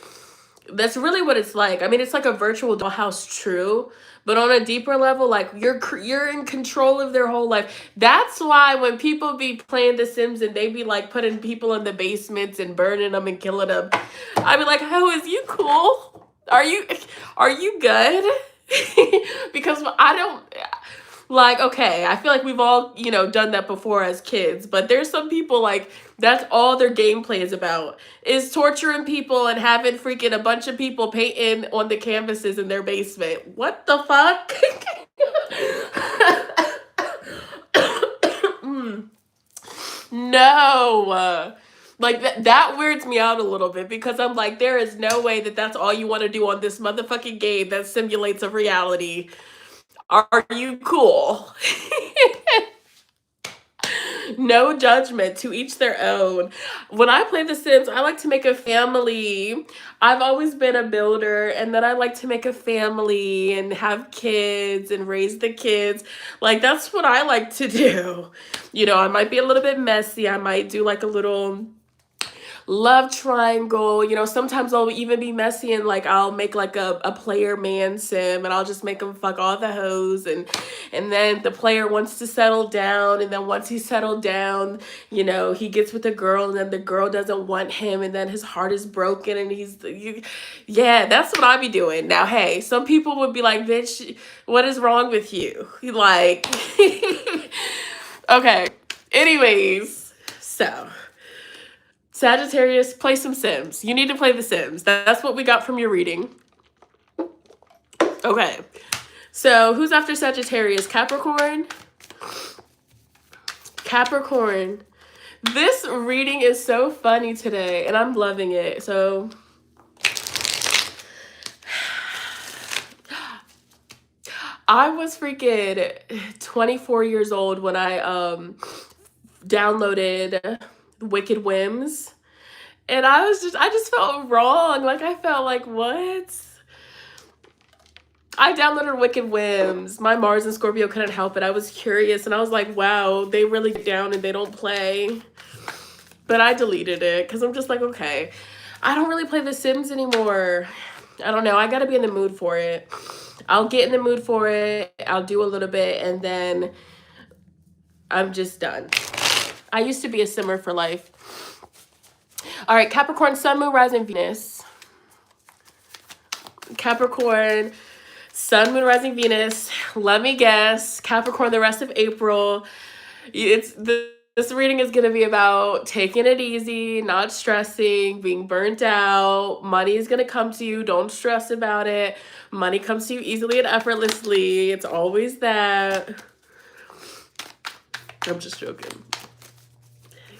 That's really what it's like. I mean, it's like a virtual dollhouse, true, but on a deeper level, like you're in control of their whole life. That's why when people be playing The Sims and they be like putting people in the basements and burning them and killing them, I be like, "How is you cool? Are you good?" Because I don't. Like, okay, I feel like we've all, you know, done that before as kids, but there's some people like that's all their gameplay is about, is torturing people and having freaking a bunch of people painting on the canvases in their basement. What the fuck? Mm, no. Like that weirds me out a little bit because I'm like, there is no way that that's all you want to do on this motherfucking game that simulates a reality. Are you cool? No judgment, to each their own. When I play The Sims, I like to make a family. I've always been a builder, and then I like to make a family and have kids and raise the kids. Like, that's what I like to do. You know, I might be a little bit messy. I might do like a little love triangle. You know, sometimes I'll even be messy and like I'll make like a player man sim and I'll just make him fuck all the hoes, and then the player wants to settle down, and then once he's settled down, you know, he gets with a girl and then the girl doesn't want him and then his heart is broken and yeah, that's what I be doing. Now, hey, some people would be like, bitch, what is wrong with you? Like, okay. Anyways, so Sagittarius, play some Sims. You need to play The Sims. That's what we got from your reading. Okay. So who's after Sagittarius? Capricorn? Capricorn. This reading is so funny today, and I'm loving it. So I was freaking 24 years old when I downloaded Wicked Whims. And I just felt wrong. Like, I felt like, what? I downloaded Wicked Whims. My Mars and Scorpio couldn't help it. I was curious, and I was like, wow, they really get down and they don't play. But I deleted it because I'm just like, okay, I don't really play The Sims anymore. I don't know. I got to be in the mood for it. I'll get in the mood for it. I'll do a little bit, and then I'm just done. I used to be a simmer for life. All right, Capricorn, Sun, Moon, Rising, Venus. Capricorn, Sun, Moon, Rising, Venus. Let me guess. Capricorn, the rest of April. This reading is going to be about taking it easy, not stressing, being burnt out. Money is going to come to you. Don't stress about it. Money comes to you easily and effortlessly. It's always that. I'm just joking.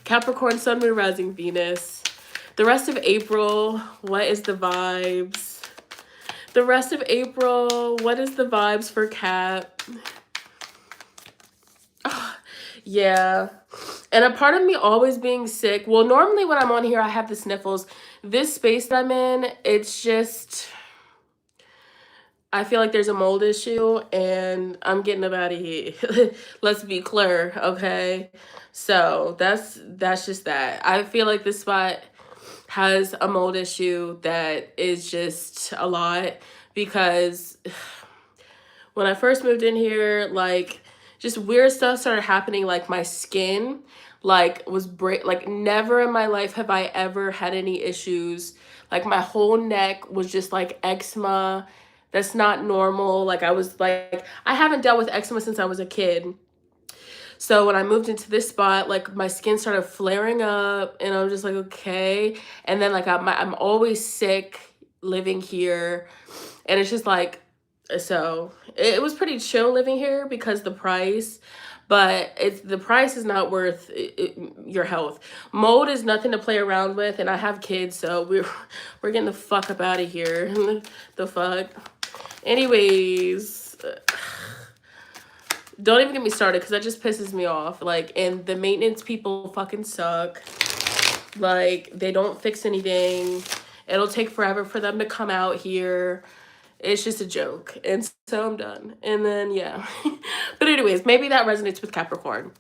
Capricorn, Sun, Moon, Rising, Venus. The rest of April, what is the vibes? The rest of April, what is the vibes for Cap? Oh, yeah. And a part of me always being sick. Well, normally when I'm on here, I have the sniffles. This space that I'm in, it's just, I feel like there's a mold issue and I'm getting up out of here. Let's be clear, okay? So that's just that. I feel like this spot has a mold issue that is just a lot, because when I first moved in here, like, just weird stuff started happening. Like, my skin like was like, never in my life have I ever had any issues. Like, my whole neck was just like eczema. That's not normal. Like, I was like, I haven't dealt with eczema since I was a kid. So when I moved into this spot, like, my skin started flaring up and I was just like, okay. And then like I'm always sick living here. And it's just like, so it was pretty chill living here because the price, but the price is not worth your health. Mold is nothing to play around with, and I have kids, so we're getting the fuck up out of here. The fuck. Anyways, don't even get me started because that just pisses me off. Like, and the maintenance people fucking suck. Like, they don't fix anything. It'll take forever for them to come out here. It's just a joke. And so I'm done. And then, yeah. But anyways, maybe that resonates with Capricorn.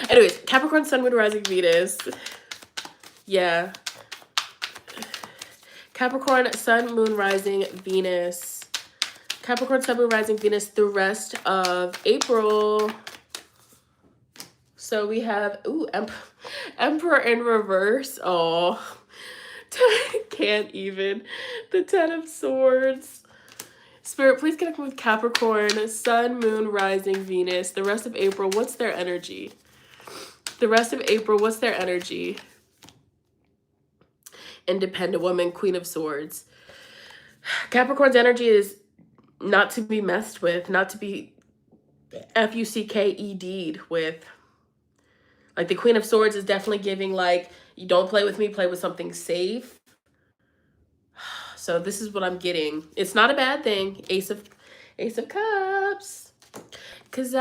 Anyways, Capricorn, Sun, Moon, Rising, Venus. Yeah. Capricorn, Sun, Moon, Rising, Venus. Capricorn, Sun, Moon, Rising, Venus, the rest of April. So we have, ooh, Emperor in reverse. Oh, can't even. The Ten of Swords. Spirit, please connect me with Capricorn, Sun, Moon, Rising, Venus. The rest of April, what's their energy? The rest of April, what's their energy? Independent woman, Queen of Swords. Capricorn's energy is not to be messed with, not to be F-U-C-K-E-D'd with. Like the Queen of Swords is definitely giving like, you don't play with me, play with something safe. So this is what I'm getting. It's not a bad thing. Ace of Cups. Cause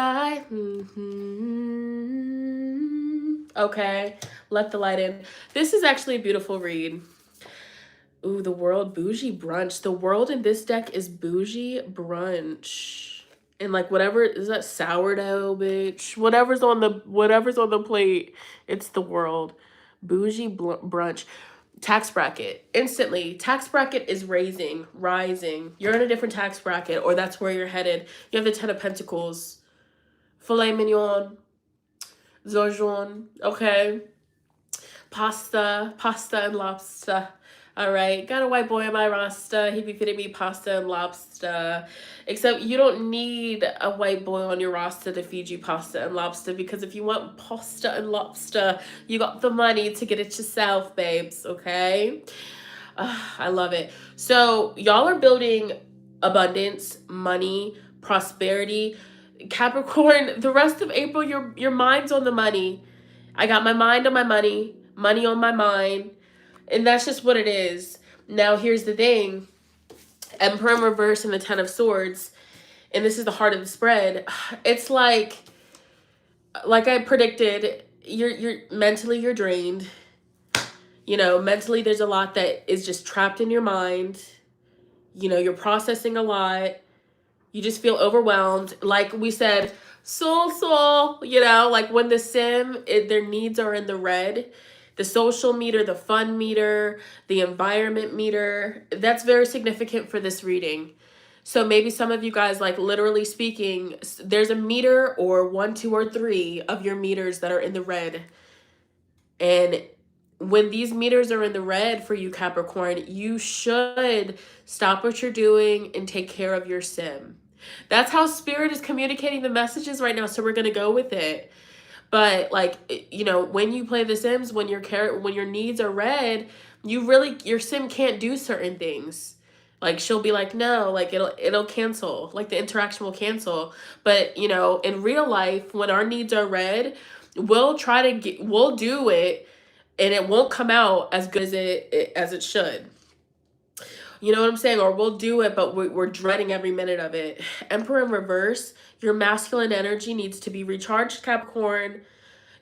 okay, let the light in. This is actually a beautiful read. Ooh, the world, bougie brunch. The world in this deck is bougie brunch. And like whatever, is that sourdough, bitch? Whatever's on the plate, it's the world. Bougie brunch. Tax bracket. Instantly, tax bracket is rising. You're in a different tax bracket, or that's where you're headed. You have the 10 of Pentacles. Filet mignon. Zojon. Okay. Pasta and lobster. All right, got a white boy on my roster. He be fitting me pasta and lobster. Except you don't need a white boy on your roster to feed you pasta and lobster, because if you want pasta and lobster, you got the money to get it yourself, babes, okay? I love it. So y'all are building abundance, money, prosperity. Capricorn, the rest of April, your mind's on the money. I got my mind on my money on my mind. And that's just what it is. Now, here's the thing. Emperor in reverse and the 10 of Swords. And this is the heart of the spread. It's like I predicted, you're mentally, you're drained. You know, mentally, there's a lot that is just trapped in your mind. You know, you're processing a lot. You just feel overwhelmed. Like we said, soul, you know, like when the their needs are in the red. The social meter, the fun meter, the environment meter, that's very significant for this reading. So maybe some of you guys, like literally speaking, there's a meter or 1, 2, or 3 of your meters that are in the red. And when these meters are in the red for you, Capricorn, you should stop what you're doing and take care of your sim. That's how Spirit is communicating the messages right now. So we're going to go with it. But like, you know, when you play The Sims, when your needs are red, your sim can't do certain things. Like she'll be like, no, like it'll cancel, like the interaction will cancel. But you know, in real life, when our needs are red, we'll do it, and it won't come out as good as it should. You know what I'm saying? Or we'll do it, but we're dreading every minute of it. Emperor in reverse, your masculine energy needs to be recharged, Capricorn.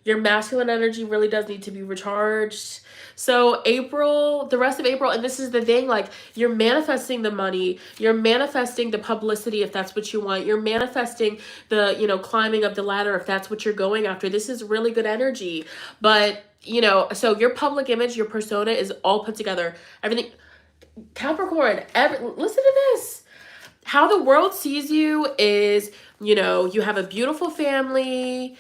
Your masculine energy really does need to be recharged. So April, the rest of April, and this is the thing, like you're manifesting the money, you're manifesting the publicity if that's what you want, you're manifesting the, you know, climbing up the ladder if that's what you're going after. This is really good energy. But, you know, so your public image, your persona is all put together. Everything. Capricorn, listen to this. How the world sees you is, you know, you have a beautiful family,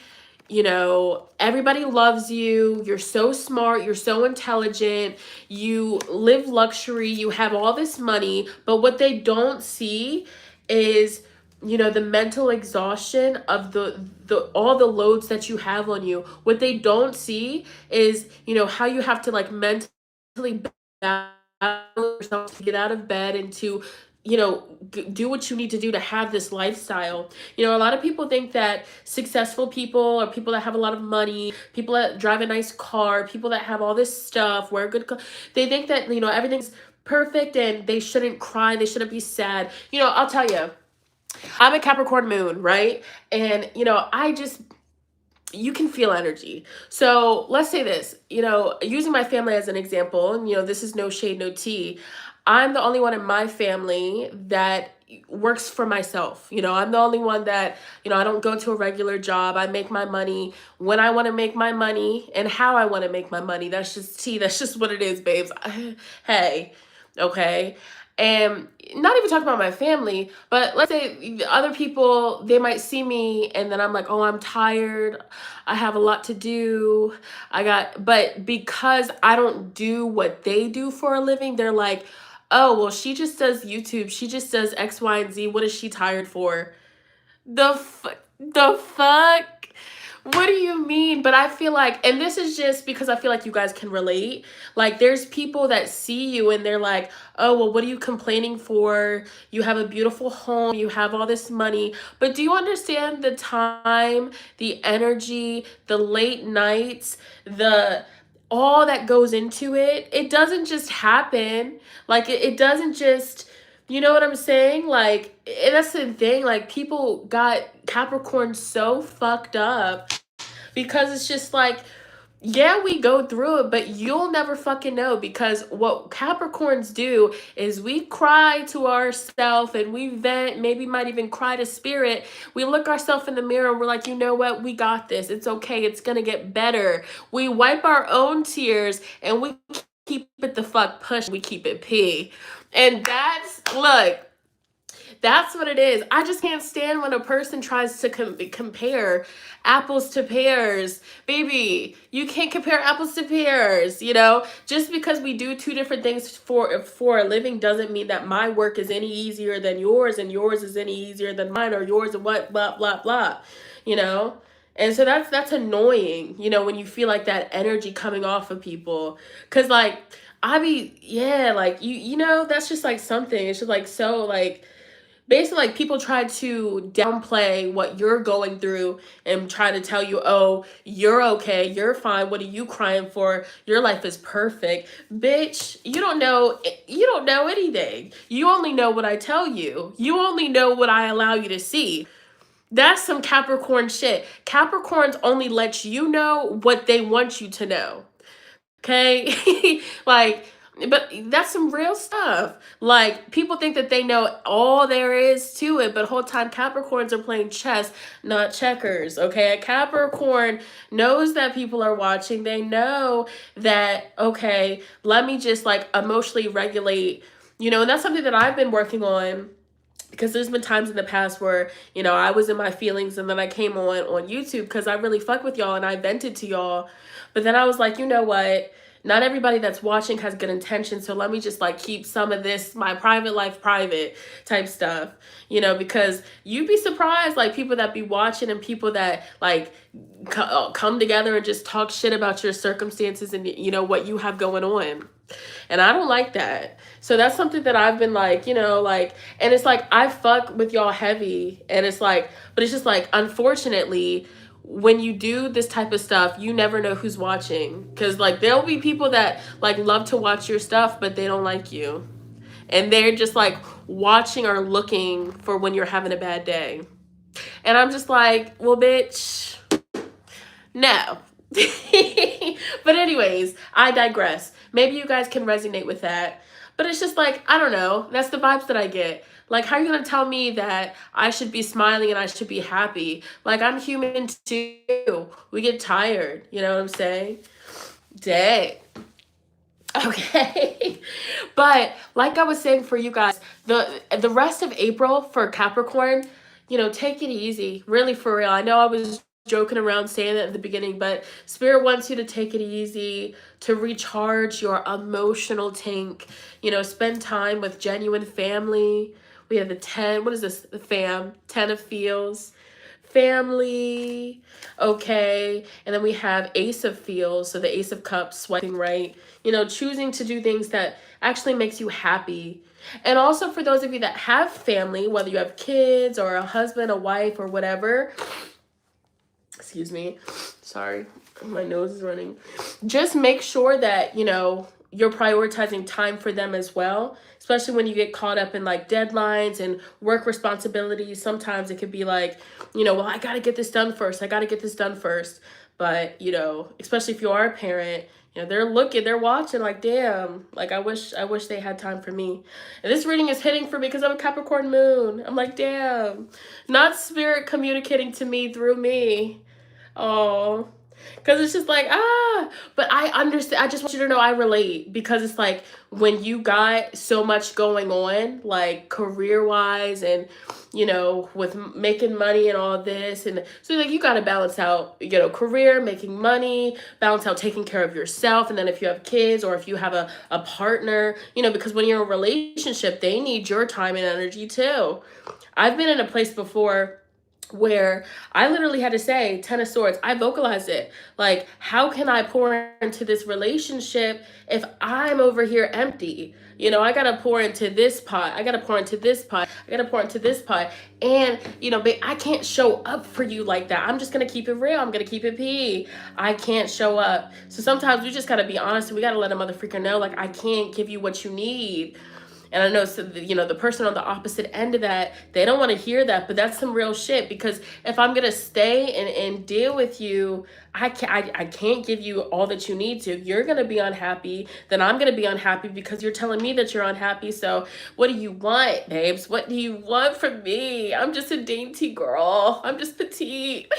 you know, everybody loves you, you're so smart, you're so intelligent, you live luxury, you have all this money, but what they don't see is, you know, the mental exhaustion of all the loads that you have on you. What they don't see is, you know, how you have to like mentally balance yourself to get out of bed and to, you know, do what you need to do to have this lifestyle. You know, a lot of people think that successful people or people that have a lot of money, people that drive a nice car, people that have all this stuff, wear good they think that, you know, everything's perfect and they shouldn't cry, they shouldn't be sad. You know, I'll tell you, I'm a Capricorn moon, right? And, you know, you can feel energy. So let's say this, you know, using my family as an example, and, you know, this is no shade, no tea. I'm the only one in my family that works for myself. You know, I'm the only one that, you know, I don't go to a regular job. I make my money when I want to make my money and how I want to make my money. That's just tea. That's just what it is, babes. Hey, okay. And not even talking about my family, but let's say other people, they might see me and then I'm like, oh, I'm tired. I have a lot to do. But because I don't do what they do for a living, they're like, oh, well, she just does YouTube. She just does X, Y, and Z. What is she tired for? The fuck? What do you mean? But I feel like, and this is just because I feel like you guys can relate. Like, there's people that see you and they're like, oh, well, what are you complaining for? You have a beautiful home, you have all this money. But do you understand the time, the energy, the late nights, the all that goes into it? It doesn't just happen. Like, it doesn't just, you know what I'm saying? Like, and that's the thing. Like, people got Capricorn so fucked up because it's just like, yeah, we go through it, but you'll never fucking know, because what Capricorns do is we cry to ourselves and we vent, maybe might even cry to spirit. We look ourselves in the mirror and we're like, you know what? We got this. It's okay. It's going to get better. We wipe our own tears and we keep it the fuck push. We keep it pee. And look, that's what it is. I just can't stand when a person tries to compare apples to pears. Baby, you can't compare apples to pears, you know? Just because we do two different things for a living doesn't mean that my work is any easier than yours and yours is any easier than mine, or yours and what, blah, blah, blah, you know? And so that's annoying, you know, when you feel like that energy coming off of people. Cause like, like, you know, that's just like something. It's just like, so like, basically, like, people try to downplay what you're going through and try to tell you, oh, you're okay, you're fine, what are you crying for, your life is perfect. Bitch, you don't know anything. You only know what I tell you. You only know what I allow you to see. That's some Capricorn shit. Capricorns only let you know what they want you to know. Okay? Like, but that's some real stuff. Like, people think that they know all there is to it, but whole time Capricorns are playing chess, not checkers. Okay? A Capricorn knows that people are watching. They know that, okay, let me just like emotionally regulate, you know, and that's something that I've been working on. Because there's been times in the past where, you know, I was in my feelings and then I came on YouTube because I really fuck with y'all and I vented to y'all. But then I was like, you know what? Not everybody that's watching has good intentions. So let me just like keep some of this, my private life private type stuff, you know, because you'd be surprised, like, people that be watching and people that like come together and just talk shit about your circumstances and, you know, what you have going on. And I don't like that. So that's something that I've been like, you know, like, and it's like, I fuck with y'all heavy. And it's like, but it's just like, unfortunately, when you do this type of stuff, you never know who's watching. Because like, there'll be people that like love to watch your stuff, but they don't like you. And they're just like watching or looking for when you're having a bad day. And I'm just like, well, bitch, no. But anyways, I digress. Maybe you guys can resonate with that. But it's just like, I don't know. That's the vibes that I get. Like, how are you going to tell me that I should be smiling and I should be happy? Like, I'm human too. We get tired. You know what I'm saying? Dang. Okay. But like I was saying, for you guys, the rest of April for Capricorn, you know, take it easy. Really, for real. I know I was joking around saying that at the beginning, but Spirit wants you to take it easy, to recharge your emotional tank, you know, spend time with genuine family. We have the 10, what is this? The 10 of feels, family, okay. And then we have Ace of feels, so the Ace of cups, swiping right, you know, choosing to do things that actually makes you happy. And also for those of you that have family, whether you have kids or a husband, a wife, or whatever, excuse me, sorry, my nose is running. Just make sure that, you know, you're prioritizing time for them as well, especially when you get caught up in like deadlines and work responsibilities. Sometimes it could be like, you know, well, I got to get this done first. I got to get this done first. But, you know, especially if you are a parent, you know, they're watching like, damn, like, I wish they had time for me. And this reading is hitting for me because I'm a Capricorn moon. I'm like, damn, not Spirit communicating to me through me. Oh, Because it's just like, but I understand. I just want you to know I relate, because it's like when you got so much going on, like career wise and, you know, with making money and all this. And so like you got to balance out, you know, career, making money, balance out taking care of yourself. And then if you have kids or if you have a partner, you know, because when you're in a relationship, they need your time and energy too. I've been in a place before where I literally had to say, Ten of Swords, I vocalized it. Like, how can I pour into this relationship if I'm over here empty? You know, I gotta pour into this pot. I gotta pour into this pot. I gotta pour into this pot. And, you know, I can't show up for you like that. I'm just gonna keep it real. I'm gonna keep it P. I can't show up. So sometimes we just gotta be honest and we gotta let a motherfucker know, like, I can't give you what you need. And I know, so, you know, the person on the opposite end of that, they don't want to hear that, but that's some real shit. Because if I'm going to stay and deal with you, I can't give you all that you need to. You're going to be unhappy. Then I'm going to be unhappy because you're telling me that you're unhappy. So what do you want, babes? What do you want from me? I'm just a dainty girl. I'm just petite.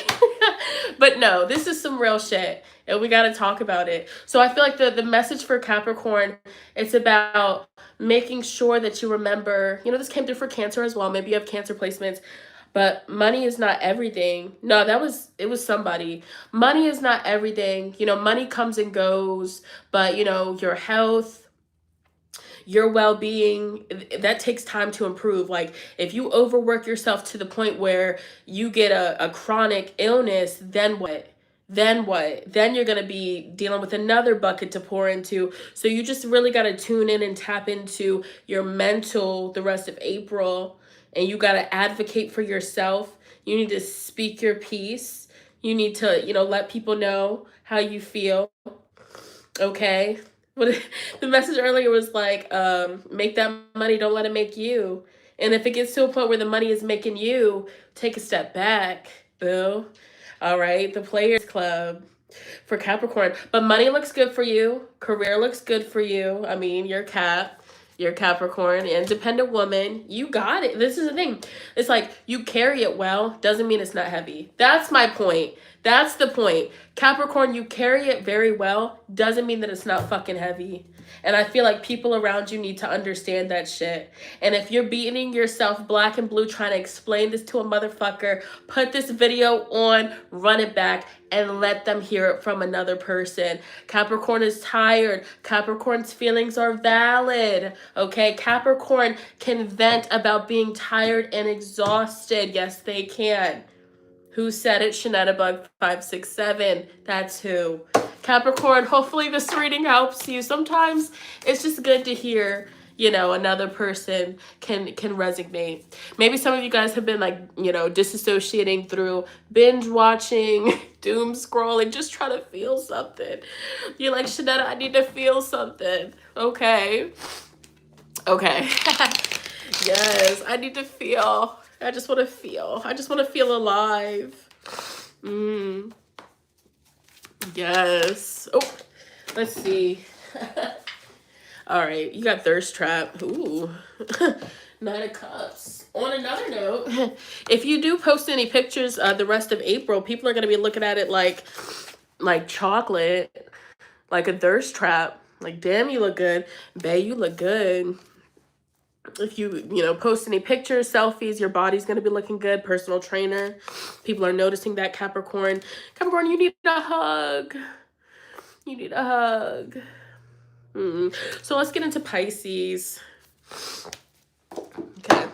But no, this is some real shit. And we got to talk about it. So I feel like the message for Capricorn, it's about making sure that you remember, you know, this came through for Cancer as well. Maybe you have Cancer placements, but money is not everything. No, it was somebody. Money is not everything. You know, money comes and goes, but you know, your health, your well-being, that takes time to improve. Like if you overwork yourself to the point where you get a chronic illness, then what? Then what? Then you're going to be dealing with another bucket to pour into. So you just really got to tune in and tap into your mental the rest of April. And you got to advocate for yourself. You need to speak your piece. You need to, you know, let people know how you feel. Okay? What the message earlier was like, make that money, don't let it make you. And if it gets to a point where the money is making you, take a step back, boo. All right, the Players Club for Capricorn. But money looks good for you. Career looks good for you. I mean, you're Capricorn, independent woman. You got it. This is the thing. It's like you carry it well. Doesn't mean it's not heavy. That's my point. That's the point. Capricorn, you carry it very well. Doesn't mean that it's not fucking heavy. And I feel like people around you need to understand that shit. And if you're beating yourself black and blue trying to explain this to a motherfucker, put this video on, run it back, and let them hear it from another person. Capricorn is tired. Capricorn's feelings are valid. Okay? Capricorn can vent about being tired and exhausted. Yes, they can. Who said it? Shanetta Bug 567. That's who. Capricorn, hopefully this reading helps you. Sometimes it's just good to hear, you know, another person can resonate. Maybe some of you guys have been like, you know, disassociating through binge watching, doom scrolling, just trying to feel something. You're like, Shanetta, I need to feel something. Okay. Okay. Yes, I need to feel. I just want to feel. I just want to feel alive. Yes. Oh, let's see. All right, you got Thirst Trap. Ooh. Nine of Cups. On another note, if you do post any pictures the rest of April, people are going to be looking at it like chocolate, like a thirst trap. Like, damn, you look good. Bae, you look good. If you know, post any pictures, selfies, your body's going to be looking good. Personal trainer. People are noticing that, Capricorn. Capricorn, you need a hug. You need a hug. So let's get into Pisces. Okay.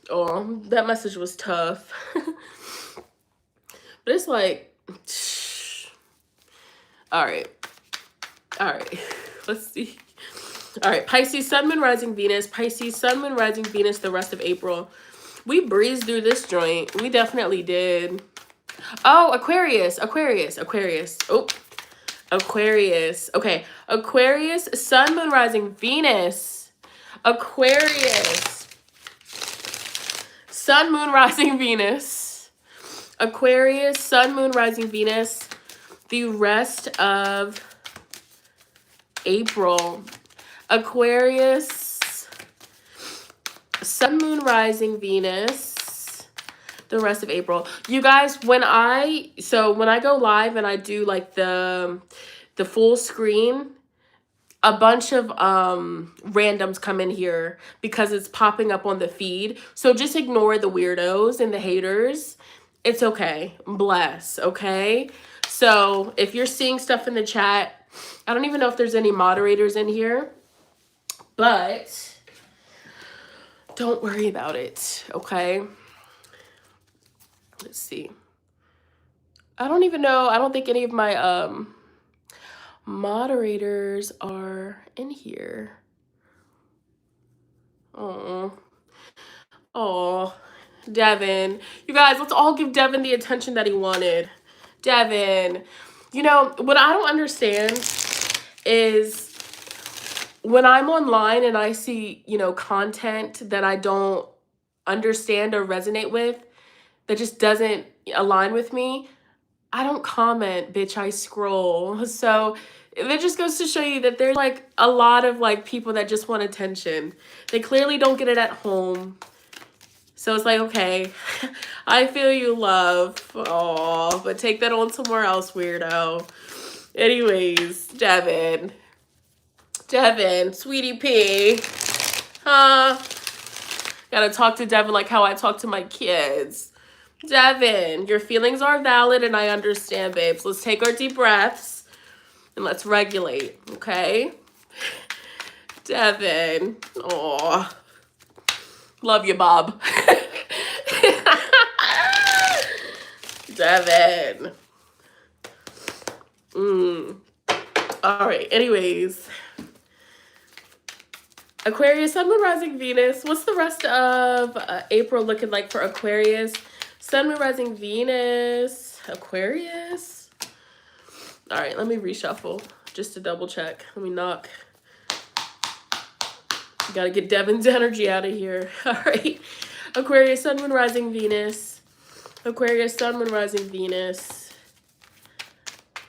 Oh, that message was tough. But it's like, all right. Let's see. All right, Pisces, Sun, Moon, Rising, Venus. Pisces, Sun, Moon, Rising, Venus the rest of April. We breezed through this joint. We definitely did. Oh, Aquarius. Oh, Aquarius. Okay, Aquarius, Sun, Moon, Rising, Venus. Aquarius. Sun, Moon, Rising, Venus. Aquarius, Sun, Moon, Rising, Venus. The rest of April. Aquarius, Sun, Moon, Rising, Venus. The rest of April. You guys, when I go live and I do like the full screen, a bunch of randoms come in here because it's popping up on the feed. So just ignore the weirdos and the haters. It's okay. Bless, okay? So if you're seeing stuff in the chat, I don't even know if there's any moderators in here, but don't worry about it, okay? Let's see. I don't even know. I don't think any of my moderators are in here. Oh, oh, Devin. You guys, let's all give Devin the attention that he wanted. Devin, you know, what I don't understand is when I'm online and I see, you know, content that I don't understand or resonate with, that just doesn't align with me, I don't comment, bitch, I scroll. So that just goes to show you that there's like a lot of like people that just want attention. They clearly don't get it at home. So it's like, okay, I feel you, love. Oh, but take that on somewhere else, weirdo. Anyways, Devin, sweetie pea. Gotta talk to Devin like how I talk to my kids. Devin, your feelings are valid and I understand, babes. Let's take our deep breaths and let's regulate, okay? Devin, oh, love you, Bob. Devin. All right, anyways. Aquarius, Sun, Moon, Rising, Venus. What's the rest of April looking like for Aquarius? Sun, Moon, Rising, Venus. Aquarius. All right, let me reshuffle just to double check. Let me knock. Gotta get Devin's energy out of here. All right. Aquarius, Sun, Moon, Rising, Venus. Aquarius, Sun, Moon, Rising, Venus.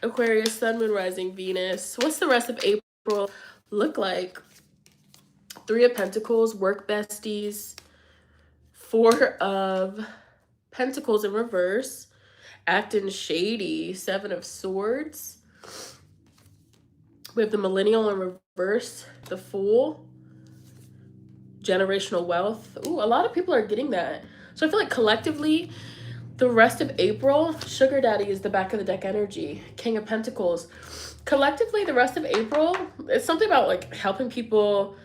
Aquarius, Sun, Moon, Rising, Venus. What's the rest of April look like? 3 of Pentacles, work besties. 4 of Pentacles in reverse. Acting shady, 7 of Swords. We have the Millennial in reverse, the Fool. Generational wealth. Ooh, a lot of people are getting that. So I feel like collectively, the rest of April, Sugar Daddy is the back of the deck energy. King of Pentacles. Collectively, the rest of April, it's something about like helping people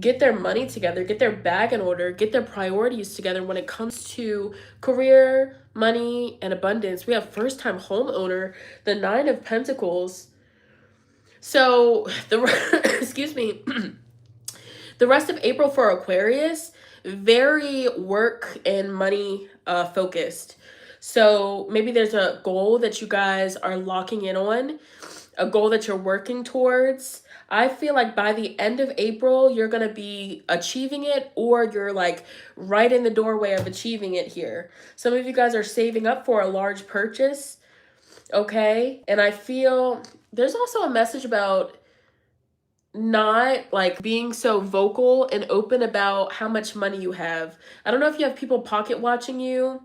get their money together, get their bag in order, get their priorities together when it comes to career, money, and abundance. We have first-time homeowner, the 9 of Pentacles. So excuse me, the rest of April for Aquarius, very work and money focused. So maybe there's a goal that you guys are locking in on, a goal that you're working towards. I feel like by the end of April, you're going to be achieving it, or you're like right in the doorway of achieving it here. Some of you guys are saving up for a large purchase, okay? And I feel there's also a message about not like being so vocal and open about how much money you have. I don't know if you have people pocket watching you,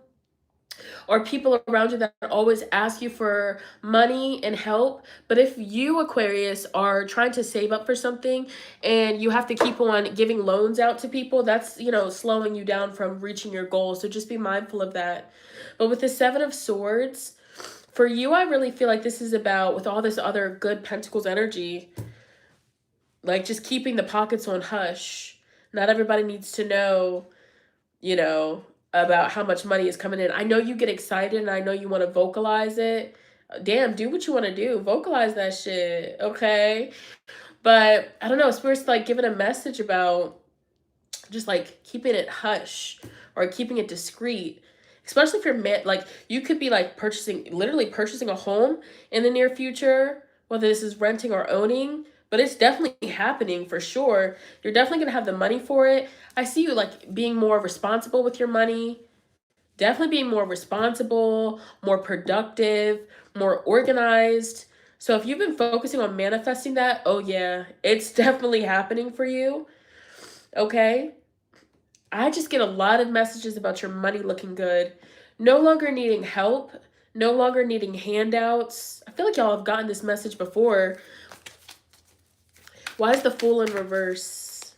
or people around you that always ask you for money and help. But if you, Aquarius, are trying to save up for something and you have to keep on giving loans out to people, that's, you know, slowing you down from reaching your goals. So just be mindful of that. But with the 7 of Swords, for you, I really feel like this is about, with all this other good Pentacles energy, like just keeping the pockets on hush. Not everybody needs to know, you know, about how much money is coming in. I know you get excited and I know you want to vocalize it. Damn, do what you want to do. Vocalize that shit, okay? But I don't know, Spirit's like giving a message about just like keeping it hush or keeping it discreet. Especially if you're like, you could be like literally purchasing a home in the near future, whether this is renting or owning. But it's definitely happening for sure. You're definitely going to have the money for it. I see you like being more responsible with your money. Definitely being more responsible, more productive, more organized. So if you've been focusing on manifesting that, oh yeah, it's definitely happening for you. Okay? I just get a lot of messages about your money looking good. No longer needing help, no longer needing handouts. I feel like y'all have gotten this message before. Why is the Fool in reverse?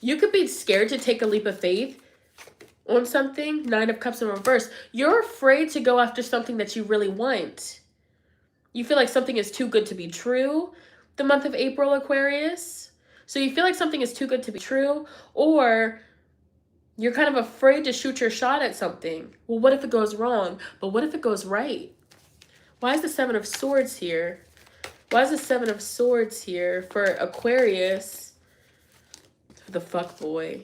You could be scared to take a leap of faith on something. Nine of Cups in reverse. You're afraid to go after something that you really want. You feel like something is too good to be true the month of April, Aquarius. So you feel like something is too good to be true, or you're kind of afraid to shoot your shot at something. Well, what if it goes wrong? But what if it goes right? Why is the Seven of Swords here? Why is the Seven of Swords here for Aquarius? The fuckboy.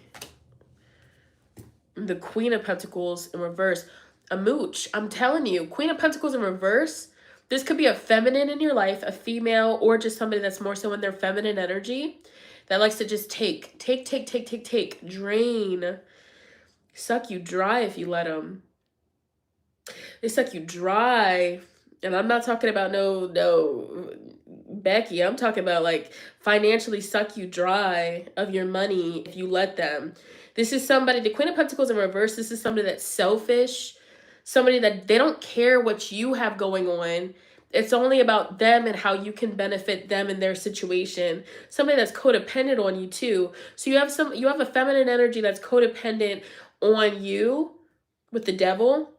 The Queen of Pentacles in reverse. A mooch. I'm telling you, Queen of Pentacles in reverse. This could be a feminine in your life, a female, or just somebody that's more so in their feminine energy that likes to just take, drain, suck you dry if you let them. They suck you dry. And I'm not talking about no, Becky. I'm talking about like financially suck you dry of your money if you let them. This is somebody, the Queen of Pentacles in reverse, this is somebody that's selfish, somebody that they don't care what you have going on. It's only about them and how you can benefit them in their situation. Somebody that's codependent on you too. So you have a feminine energy that's codependent on you with the Devil.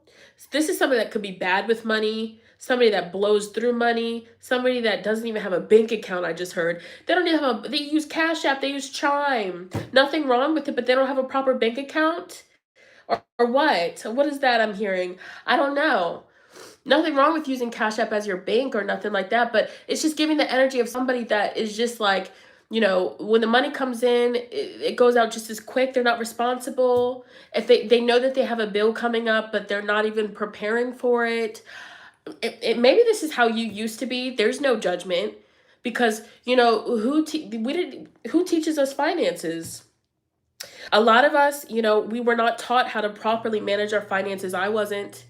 This is somebody that could be bad with money, somebody that blows through money, somebody that doesn't even have a bank account. I just heard they don't even have they use Cash App, they use Chime. Nothing wrong with it, but they don't have a proper bank account, or what? What is that I'm hearing? I don't know. Nothing wrong with using Cash App as your bank or nothing like that, but it's just giving the energy of somebody that is just like, you know, when the money comes in, it goes out just as quick. They're not responsible. If they know that they have a bill coming up, but they're not even preparing for it. Maybe this is how you used to be. There's no judgment, because, you know, who teaches us finances? A lot of us, you know, we were not taught how to properly manage our finances. I wasn't.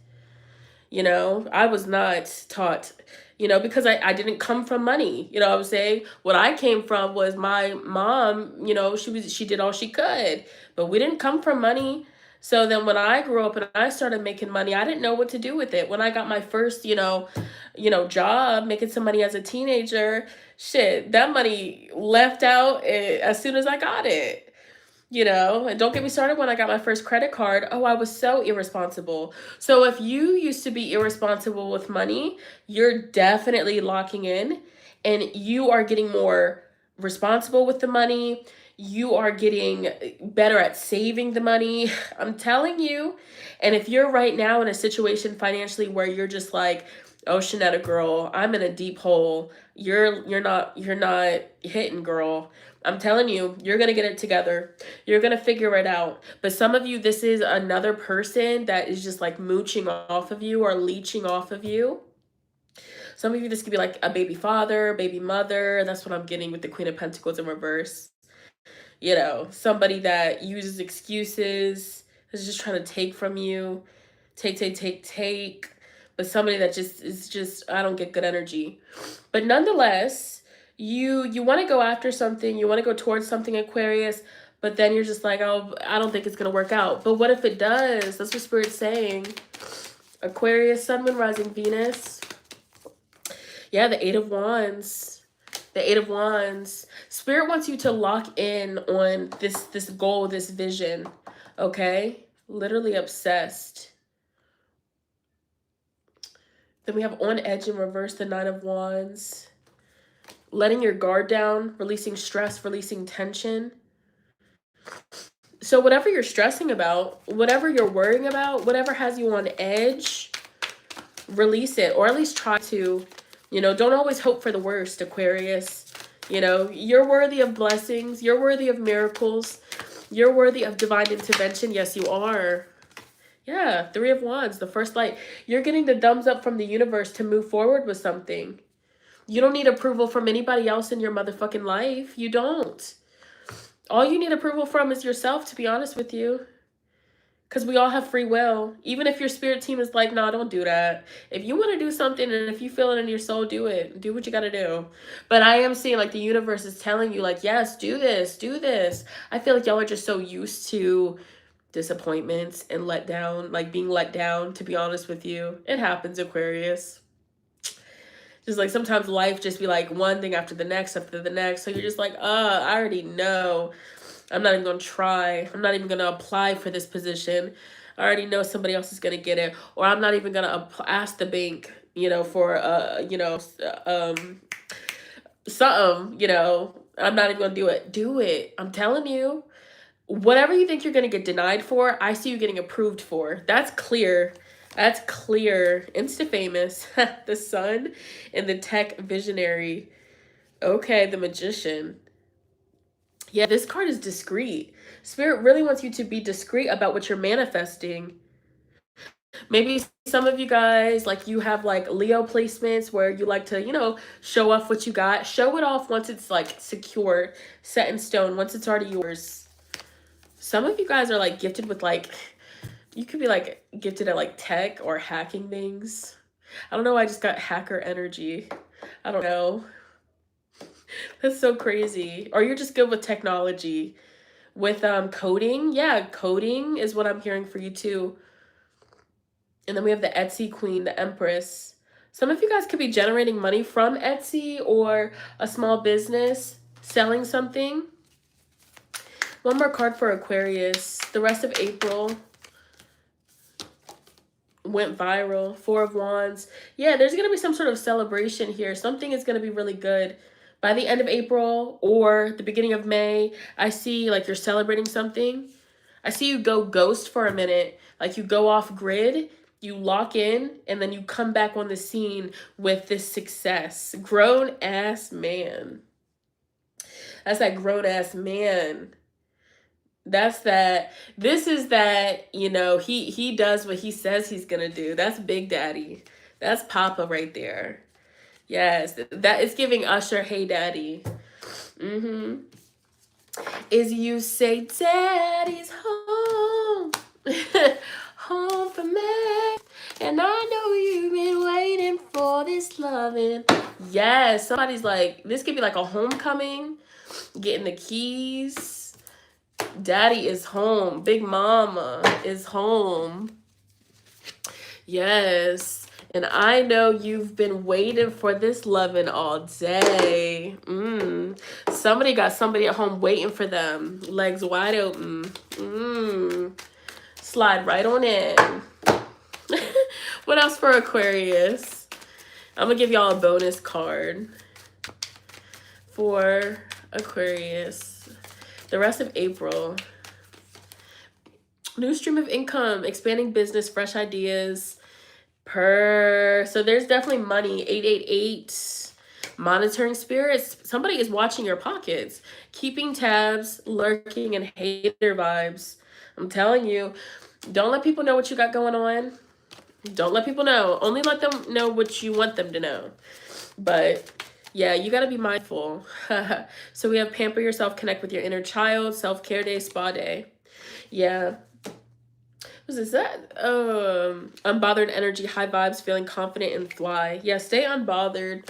You know, I was not taught, you know, because I didn't come from money. You know what I'm saying? What I came from was my mom, you know, she did all she could, but we didn't come from money. So then when I grew up and I started making money, I didn't know what to do with it. When I got my first, job, making some money as a teenager, shit, that money left out as soon as I got it. You know, and don't get me started when I got my first credit card. Oh, I was so irresponsible. So if you used to be irresponsible with money, you're definitely locking in, and you are getting more responsible with the money. You are getting better at saving the money. I'm telling you. And if you're right now in a situation financially where you're just like, oh, Shanetta girl, I'm in a deep hole. You're not hitting, girl. I'm telling you, you're going to get it together. You're going to figure it out. But some of you, this is another person that is just like mooching off of you or leeching off of you. Some of you, this could be like a baby father, baby mother. That's what I'm getting with the Queen of Pentacles in reverse. You know, somebody that uses excuses, is just trying to take from you. Take. But somebody that I don't get good energy. But nonetheless, you want to go after something, you want to go towards something, Aquarius, but then you're just like, oh, I don't think it's going to work out. But what if it does? That's what Spirit's saying. Aquarius, Sun, Moon, Rising, Venus. Yeah, the Eight of Wands. The Eight of Wands. Spirit wants you to lock in on this goal, this vision, okay? Literally obsessed. Then we have on edge in reverse, the Nine of Wands. Letting your guard down, releasing stress, releasing tension. So whatever you're stressing about, whatever you're worrying about, whatever has you on edge, release it, or at least try to. You know, don't always hope for the worst, Aquarius. You know, you're worthy of blessings. You're worthy of miracles. You're worthy of divine intervention. Yes, you are. Yeah, Three of Wands, the first light. You're getting the thumbs up from the universe to move forward with something. You don't need approval from anybody else in your motherfucking life. You don't. All you need approval from is yourself, to be honest with you. Because we all have free will. Even if your spirit team is like, nah, don't do that. If you want to do something and if you feel it in your soul, do it. Do what you got to do. But I am seeing like the universe is telling you like, yes, do this, do this. I feel like y'all are just so used to disappointments and let down, like being let down, to be honest with you. It happens, Aquarius. Just like sometimes life just be like one thing after the next after the next. So you're just like, I already know. I'm not even going to try. I'm not even going to apply for this position. I already know somebody else is going to get it. Or I'm not even going to ask the bank, for, something, I'm not even going to do it. Do it. I'm telling you. Whatever you think you're going to get denied for, I see you getting approved for. That's clear. That's clear. Insta famous. The sun and the tech visionary. Okay, the magician. Yeah, this card is discreet. Spirit really wants you to be discreet about what you're manifesting. Maybe some of you guys, like, you have like Leo placements where you like to, show off what you got. Show it off once it's like secure, set in stone, once it's already yours. Some of you guys are like gifted with like, you could be like gifted at like tech or hacking things. I don't know. I just got hacker energy. I don't know. That's so crazy. Or you're just good with technology. With coding. Yeah, coding is what I'm hearing for you too. And then we have the Etsy queen, the Empress. Some of you guys could be generating money from Etsy or a small business, selling something. One more card for Aquarius. The rest of April went viral. Four of Wands. Yeah, there's going to be some sort of celebration here. Something is going to be really good. By the end of April or the beginning of May, I see like you're celebrating something. I see you go ghost for a minute. Like you go off grid, you lock in, and then you come back on the scene with this success. Grown ass man. That's that grown ass man. That's that. This is that, he does what he says he's gonna do. That's Big Daddy. That's Papa right there. Yes, that is giving Usher, hey daddy. Is you say daddy's home. Home for me. And I know you've been waiting for this loving. Yes, somebody's like, this could be like a homecoming. Getting the keys. Daddy is home. Big mama is home. Yes. And I know you've been waiting for this loving all day. Somebody got somebody at home waiting for them. Legs wide open. Slide right on in. What else for Aquarius? I'm going to give y'all a bonus card for Aquarius. The rest of April. New stream of income, expanding business, fresh ideas. So there's definitely money. 888. Monitoring spirits. Somebody is watching your pockets. Keeping tabs, lurking, and hater vibes. I'm telling you, don't let people know what you got going on. Don't let people know. Only let them know what you want them to know. But yeah, you got to be mindful. So we have pamper yourself, connect with your inner child, self-care day, spa day. Yeah. What is that? Unbothered energy, high vibes, feeling confident and fly. Yeah, stay unbothered.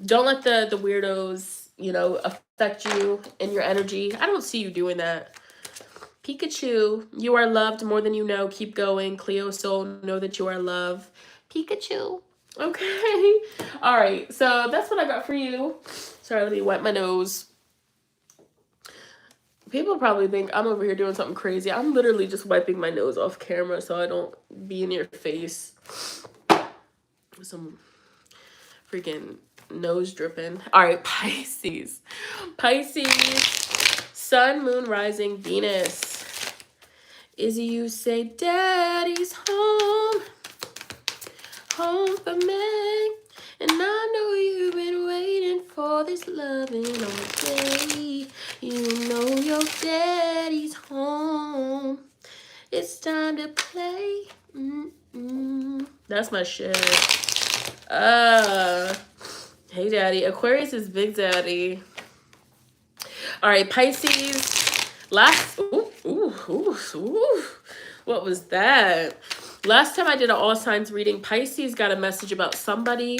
Don't let the weirdos, affect you and your energy. I don't see you doing that. Pikachu, you are loved more than you know. Keep going. Cleo soul, know that you are loved. Pikachu. Okay. All right. So that's what I got for you. Sorry, let me wipe my nose. People probably think I'm over here doing something crazy. I'm literally just wiping my nose off camera so I don't be in your face. Some freaking nose dripping. All right, Pisces. Pisces, sun, moon, rising, Venus. Izzy, you say daddy's home. Home for me. And I know you've been waiting for this loving all day. You know your daddy's home. It's time to play. That's my shit. Hey daddy. Aquarius is big daddy. All right, Pisces. What was that? Last time I did an all signs reading, Pisces got a message about somebody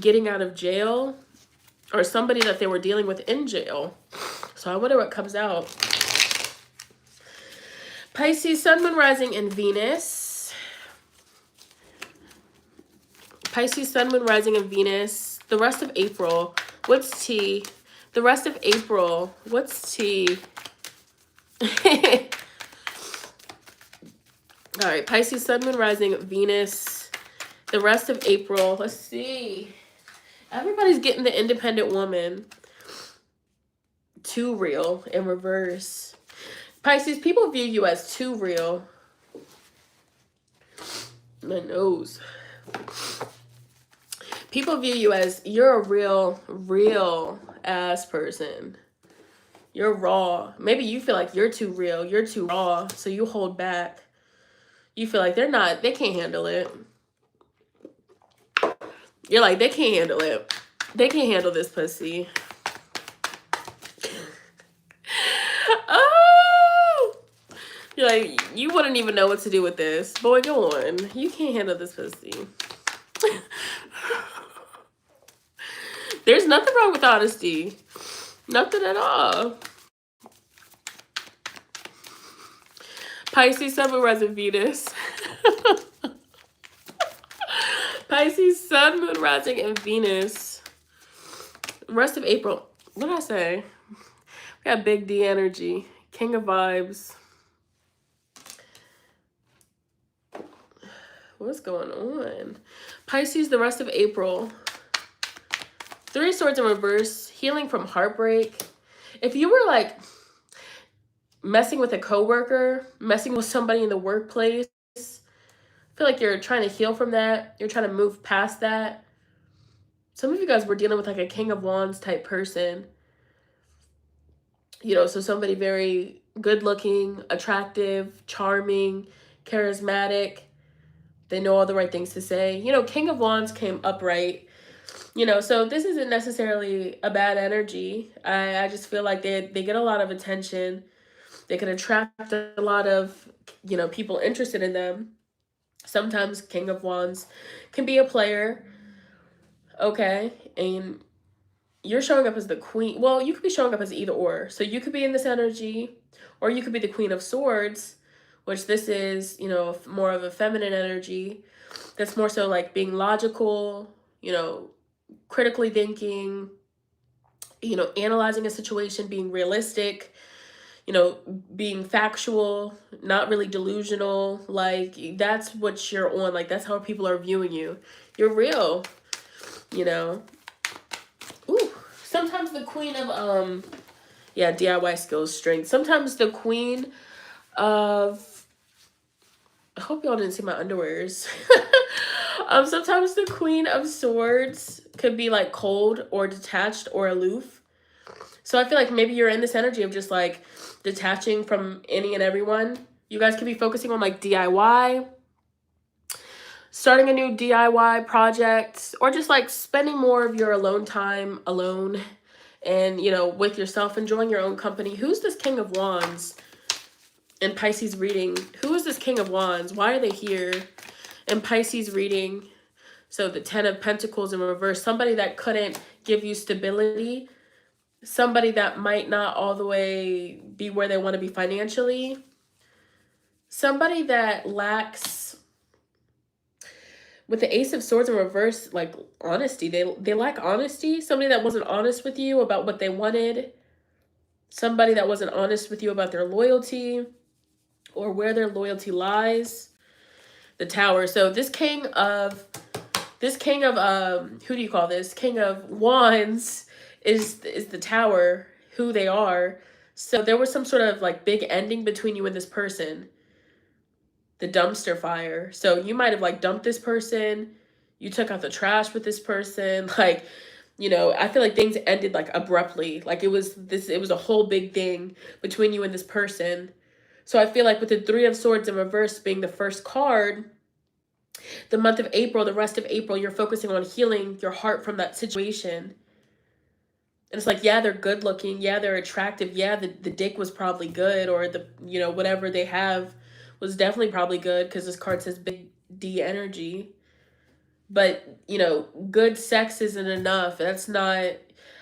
getting out of jail or somebody that they were dealing with in jail. So I wonder what comes out. Pisces, Sun, Moon, Rising, and Venus. Pisces, Sun, Moon, Rising, and Venus. The rest of April. What's tea? The rest of April. What's tea? All right, Pisces, Sun, Moon, Rising, Venus. The rest of April. Let's see. Everybody's getting the independent woman. Too real in reverse. Pisces, people view you as too real. My nose. People view you as you're a real ass person. You're raw. Maybe you feel like you're too real. You're too raw. So you hold back. You feel like they can't handle it. You're like, they can't handle it. They can't handle this pussy. Oh! You're like, you wouldn't even know what to do with this. Boy, go on. You can't handle this pussy. There's nothing wrong with honesty. Nothing at all. Pisces, Sun, Moon, Rising, Venus. Pisces, Sun, Moon, Rising, and Venus. Rest of April. What did I say? We got big D energy. King of vibes. What's going on? Pisces, the rest of April. Three of Swords in reverse. Healing from heartbreak. If you were like messing with a coworker, messing with somebody in the workplace, I feel like you're trying to heal from that. You're trying to move past that. Some of you guys were dealing with like a King of Wands type person. You know, so somebody very good looking, attractive, charming, charismatic. They know all the right things to say. You know, King of Wands came upright. You know, so this isn't necessarily a bad energy. I just feel like they get a lot of attention. They can attract a lot of, you know, people interested in them. Sometimes King of Wands can be a player. Okay. And you're showing up as the queen. Well, you could be showing up as either or. So you could be in this energy, or you could be the Queen of Swords, which this is, you know, more of a feminine energy. That's more so like being logical, you know, critically thinking, you know, analyzing a situation, being realistic, you know, being factual, not really delusional. Like, that's what you're on. Like, that's how people are viewing you. You're real, you know. Ooh, sometimes the queen of, yeah, DIY skills, strength. Sometimes the queen of, I hope y'all didn't see my underwears. Sometimes the Queen of Swords could be like cold or detached or aloof. So I feel like maybe you're in this energy of just like detaching from any and everyone. You guys could be focusing on like DIY, starting a new DIY project, or just like spending more of your alone time alone and, you know, with yourself, enjoying your own company. Who's this King of Wands in Pisces reading? Who is this King of Wands? Why are they here in Pisces reading? So the Ten of Pentacles in reverse. Somebody that couldn't give you stability. Somebody that might not all the way be where they want to be financially. Somebody that lacks, with the Ace of Swords in reverse, like honesty. They lack honesty. Somebody that wasn't honest with you about what they wanted. Somebody that wasn't honest with you about their loyalty or where their loyalty lies. The Tower. So this king of who do you call this? King of Wands is the Tower, who they are. So there was some sort of like big ending between you and this person. The dumpster fire. So you might have like dumped this person. You took out the trash with this person. Like, you know, I feel like things ended like abruptly. Like it was a whole big thing between you and this person. So I feel like with the Three of Swords in reverse being the first card, the month of April, the rest of April, you're focusing on healing your heart from that situation. And it's like, yeah, they're good looking. Yeah, they're attractive. Yeah, the dick was probably good, or the, you know, whatever they have was definitely probably good because this card says big D energy. But, you know, good sex isn't enough. That's not,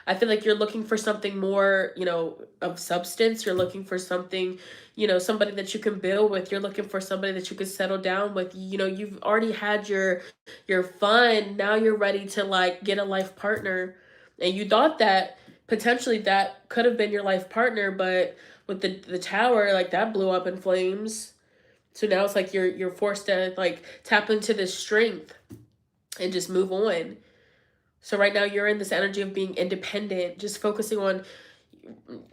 I feel like you're looking for something more, you know, of substance. You're looking for something, you know, somebody that you can build with. You're looking for somebody that you can settle down with. You know, you've already had your fun. Now you're ready to like get a life partner. And you thought that potentially that could have been your life partner, but with the tower, like that blew up in flames. So now it's like you're forced to like tap into this strength and just move on. So right now you're in this energy of being independent, just focusing on,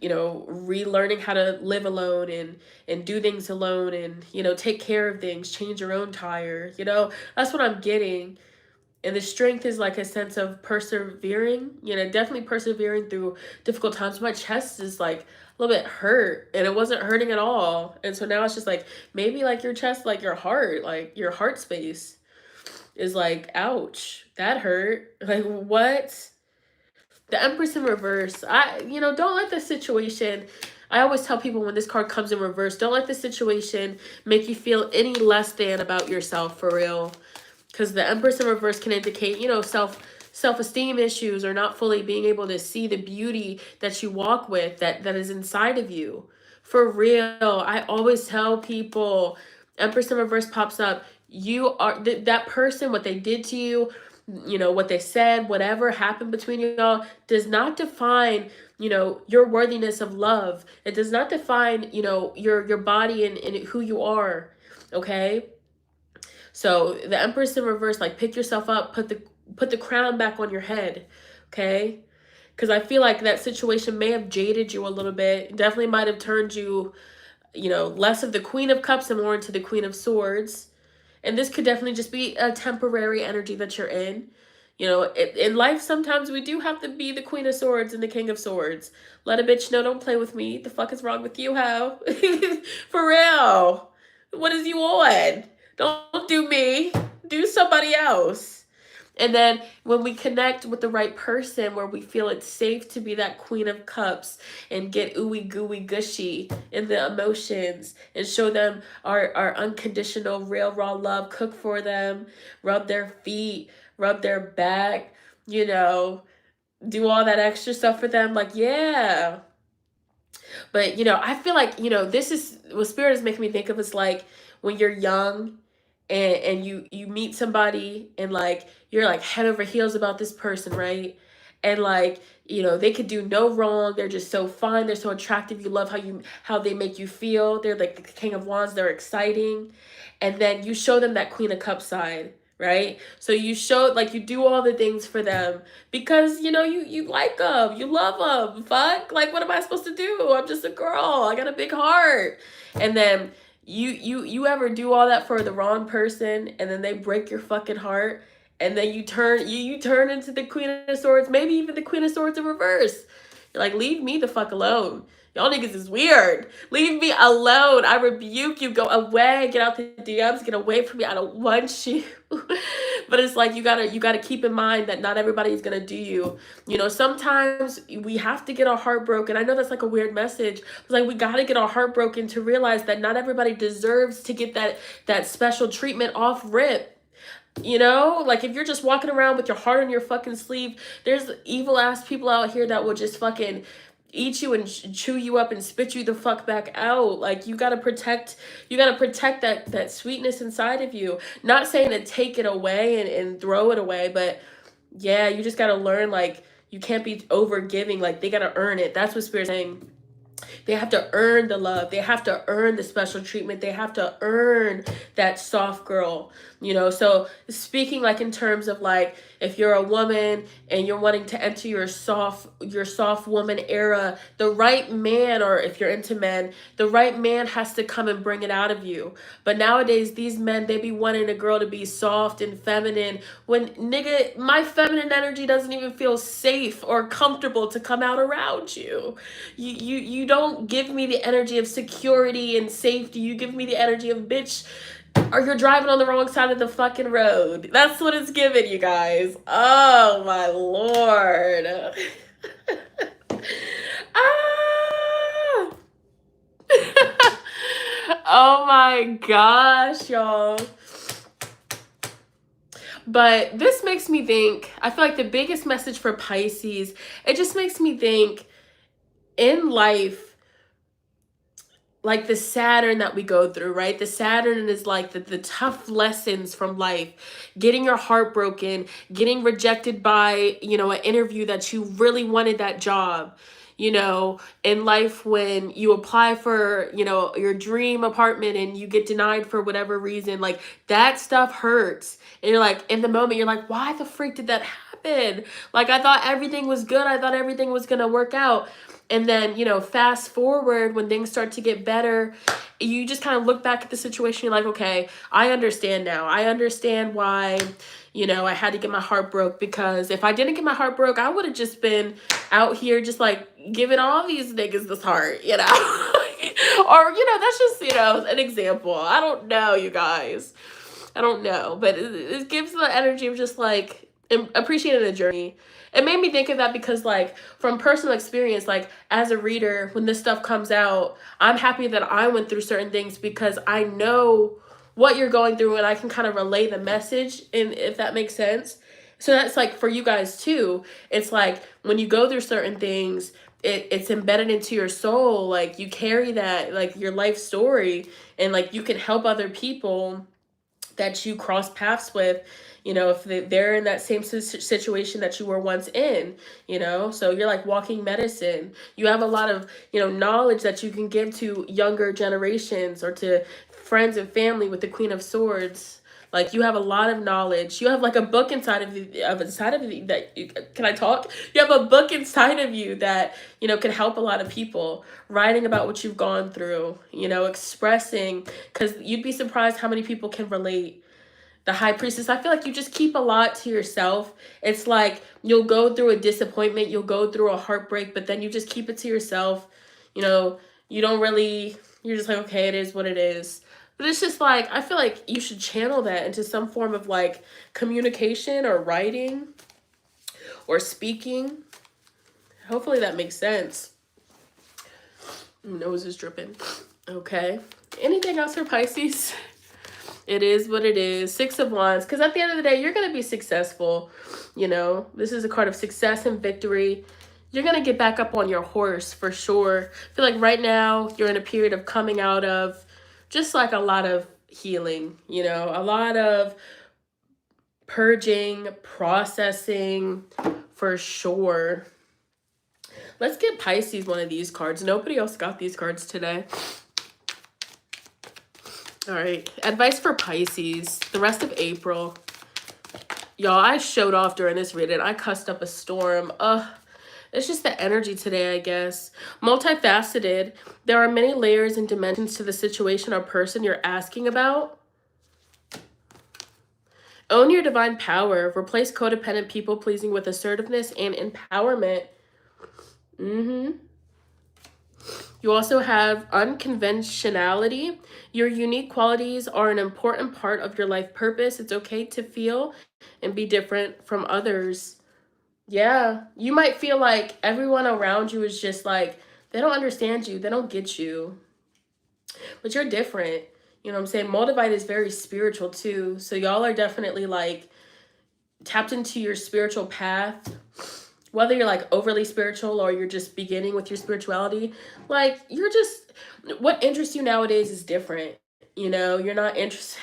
you know, relearning how to live alone and do things alone and, you know, take care of things, change your own tire. You know, that's what I'm getting. And the strength is like a sense of persevering, you know, definitely persevering through difficult times. My chest is like a little bit hurt and it wasn't hurting at all. And so now it's just like maybe like your chest, like your heart space is like, ouch, that hurt. Like, what? The Empress in reverse. You know, don't let the situation. I always tell people when this card comes in reverse, don't let the situation make you feel any less than about yourself, for real. Because the Empress in reverse can indicate, you know, self-esteem issues or not fully being able to see the beauty that you walk with, that is inside of you. For real. I always tell people, Empress in reverse pops up. You are that person, what they did to you, you know, what they said, whatever happened between y'all does not define, you know, your worthiness of love. It does not define, you know, your body and who you are. Okay? So the Empress in reverse, like pick yourself up, put the crown back on your head, okay? Because I feel like that situation may have jaded you a little bit. Definitely might have turned you, you know, less of the Queen of Cups and more into the Queen of Swords. And this could definitely just be a temporary energy that you're in. You know, in life, sometimes we do have to be the Queen of Swords and the King of Swords. Let a bitch know, don't play with me. The fuck is wrong with you, how? For real. What is you on? Don't do me. Do somebody else. And then when we connect with the right person where we feel it's safe to be that Queen of Cups and get ooey gooey gushy in the emotions and show them our unconditional real raw love, cook for them, rub their feet, rub their back, you know, do all that extra stuff for them. Like, yeah. But, you know, I feel like, you know, this is what Spirit is making me think of is like when you're young and you meet somebody and like you're like head over heels about this person, right? And like, you know, they could do no wrong. They're just so fun. They're so attractive. You love how they make you feel. They're like the King of Wands. They're exciting. And then you show them that Queen of Cups side, right? So you show, like, you do all the things for them because, you know, you like them, you love them. Fuck, like, what am I supposed to do? I'm just a girl. I got a big heart. And then you ever do all that for the wrong person and then they break your fucking heart and then you turn into the Queen of Swords, maybe even the Queen of Swords in reverse. You're like, leave me the fuck alone. Y'all niggas is weird. Leave me alone. I rebuke you. Go away. Get out the DMs. Get away from me. I don't want you. But it's like you gotta keep in mind that not everybody's gonna do you. You know, sometimes we have to get our heart broken. I know that's like a weird message. It's like we gotta get our heart broken to realize that not everybody deserves to get that special treatment off rip. You know, like if you're just walking around with your heart on your fucking sleeve, there's evil ass people out here that will just fucking eat you and chew you up and spit you the fuck back out. Like you gotta protect that sweetness inside of you. Not saying to take it away and throw it away, but yeah, you just gotta learn, like, you can't be over giving. Like they gotta earn it. That's what Spirit's saying. They have to earn the love. They have to earn the special treatment. They have to earn that soft girl, you know? So speaking like in terms of like, if you're a woman and you're wanting to enter your soft woman era, the right man, or if you're into men, the right man has to come and bring it out of you. But nowadays, these men, they be wanting a girl to be soft and feminine when, nigga, my feminine energy doesn't even feel safe or comfortable to come out around you. You don't give me the energy of security and safety. You give me the energy of, bitch, or you're driving on the wrong side of the fucking road. That's what it's giving, you guys. Oh my lord. Ah! Oh my gosh, y'all. But this makes me think, I feel like the biggest message for Pisces, it just makes me think in life, like the Saturn that we go through, right? The Saturn is like the tough lessons from life, getting your heart broken, getting rejected by, an interview that you really wanted that job, in life when you apply for, your dream apartment and you get denied for whatever reason, like that stuff hurts. And you're like, in the moment, you're like, why the freak did that happen? Like, I thought everything was good. I thought everything was going to work out. And then, fast forward when things start to get better, you just kind of look back at the situation. You're like, okay, I understand now. I understand why, I had to get my heart broke, because if I didn't get my heart broke, I would have just been out here just like giving all these niggas this heart, or, that's just, an example. I don't know, you guys. I don't know. But it gives the energy of just like appreciating the journey. It made me think of that because, like, from personal experience, like, as a reader, when this stuff comes out, I'm happy that I went through certain things because I know what you're going through and I can kind of relay the message, and if that makes sense. So that's like for you guys too. It's like when you go through certain things, it's embedded into your soul. Like, you carry that, like, your life story, and like you can help other people that you cross paths with, if they're in that same situation that you were once in, so you're like walking medicine. You have a lot of, knowledge that you can give to younger generations or to friends and family with the Queen of Swords. Like, you have a lot of knowledge. You have like a book inside of you, that can I talk? You have a book inside of you that, can help a lot of people, writing about what you've gone through, expressing, because you'd be surprised how many people can relate. The High Priestess, I feel like you just keep a lot to yourself. It's like you'll go through a disappointment, you'll go through a heartbreak, but then you just keep it to yourself. You don't really, you're just like, okay, it is what it is. But it's just like, I feel like you should channel that into some form of like communication or writing or speaking. Hopefully that makes sense. Nose is dripping. Okay. Anything else for Pisces? It is what it is. Six of Wands. Because at the end of the day, you're going to be successful. This is a card of success and victory. You're going to get back up on your horse for sure. I feel like right now you're in a period of coming out of just like a lot of healing, a lot of purging, processing for sure. Let's get Pisces one of these cards. Nobody else got these cards today. All right. Advice for Pisces. The rest of April. Y'all, I showed off during this reading. I cussed up a storm. It's just the energy today, I guess. Multifaceted. There are many layers and dimensions to the situation or person you're asking about. Own your divine power. Replace codependent people-pleasing with assertiveness and empowerment. You also have unconventionality. Your unique qualities are an important part of your life purpose. It's okay to feel and be different from others. Yeah, you might feel like everyone around you is just like, they don't understand you. They don't get you. But you're different. You know what I'm saying? Moldavite is very spiritual too. So y'all are definitely like tapped into your spiritual path. Whether you're like overly spiritual or you're just beginning with your spirituality, like you're just, what interests you nowadays is different. You're not interested.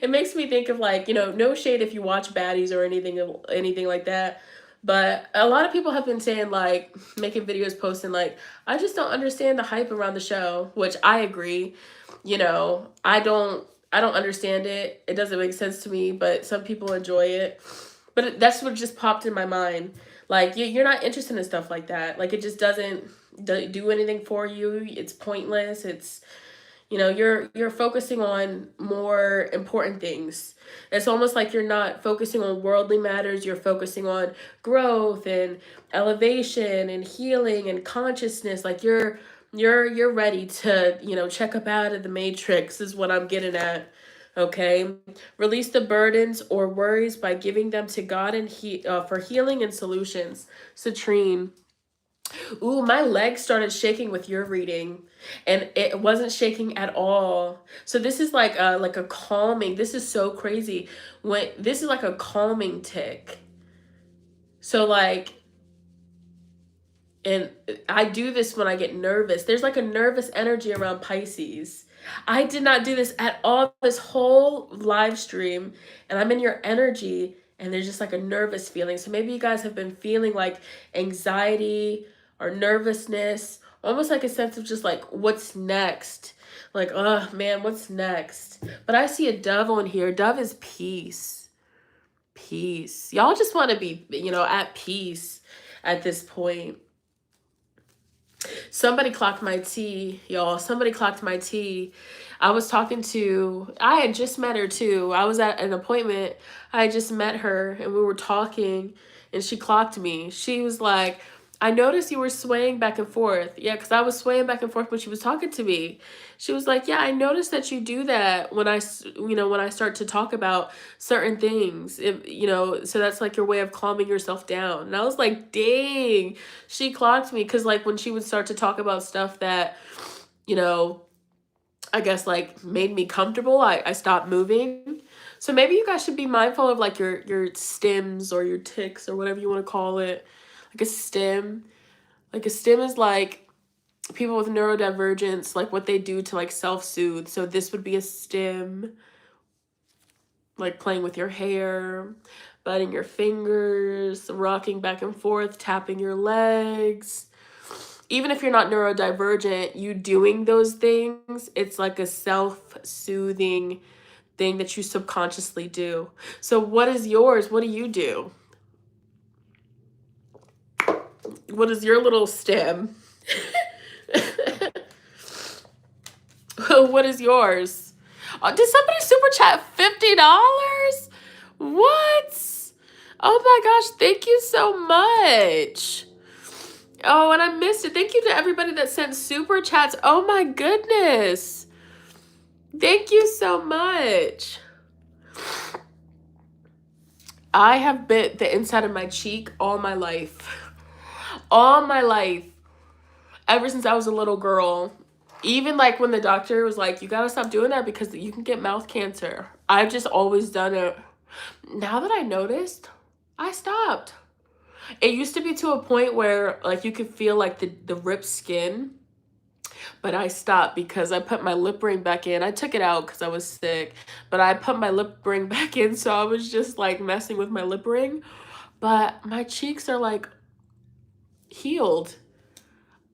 It makes me think of like, no shade if you watch baddies or anything like that. But a lot of people have been saying like, making videos, posting like, I just don't understand the hype around the show, which I agree. I don't understand it. It doesn't make sense to me, but some people enjoy it. But that's what just popped in my mind. Like, you're not interested in stuff like that. Like, it just doesn't do anything for you. It's pointless. It's, you're focusing on more important things. It's almost like you're not focusing on worldly matters. You're focusing on growth and elevation and healing and consciousness. Like, you're ready to, check up out of the matrix is what I'm getting at. Okay, release the burdens or worries by giving them to God and for healing and solutions. Citrine, Ooh, my legs started shaking with your reading, and it wasn't shaking at all. So this is like a calming. This is so crazy. When this is like a calming tick. So like, and I do this when I get nervous. There's like a nervous energy around Pisces. I did not do this at all this whole live stream, and I'm in your energy, and there's just like a nervous feeling. So maybe you guys have been feeling like anxiety or nervousness, almost like a sense of just like, what's next? Like, oh man, what's next? But I see a dove on here. Dove is peace. Peace. Y'all just want to be, at peace at this point. Somebody clocked my tea, y'all. Somebody clocked my tea. I had just met her too. I was at an appointment. I had just met her and we were talking and she clocked me. She was like, I noticed you were swaying back and forth. Yeah, because I was swaying back and forth when she was talking to me. She was like, yeah, I noticed that you do that when when I start to talk about certain things, so that's like your way of calming yourself down. And I was like, dang, she clocked me. Because like when she would start to talk about stuff that, I guess like made me comfortable, I stopped moving. So maybe you guys should be mindful of like your stims or your ticks or whatever you want to call it. Like a stim. Like a stim is like people with neurodivergence, like what they do to like self-soothe. So this would be a stim. Like playing with your hair, biting your fingers, rocking back and forth, tapping your legs. Even if you're not neurodivergent, you doing those things, it's like a self-soothing thing that you subconsciously do. So what is yours? What do you do? What is your little stem? What is yours? Did somebody super chat $50? What? Oh my gosh, thank you so much. Oh, and I missed it. Thank you to everybody that sent super chats. Oh my goodness. Thank you so much. I have bit the inside of my cheek all my life. All my life. Ever since I was a little girl. Even like when the doctor was like, you gotta stop doing that because you can get mouth cancer. I've just always done it. Now that I noticed, I stopped. It used to be to a point where like you could feel like the ripped skin, but I stopped because I put my lip ring back in. I took it out because I was sick, but I put my lip ring back in, so I was just like messing with my lip ring. But my cheeks are like healed.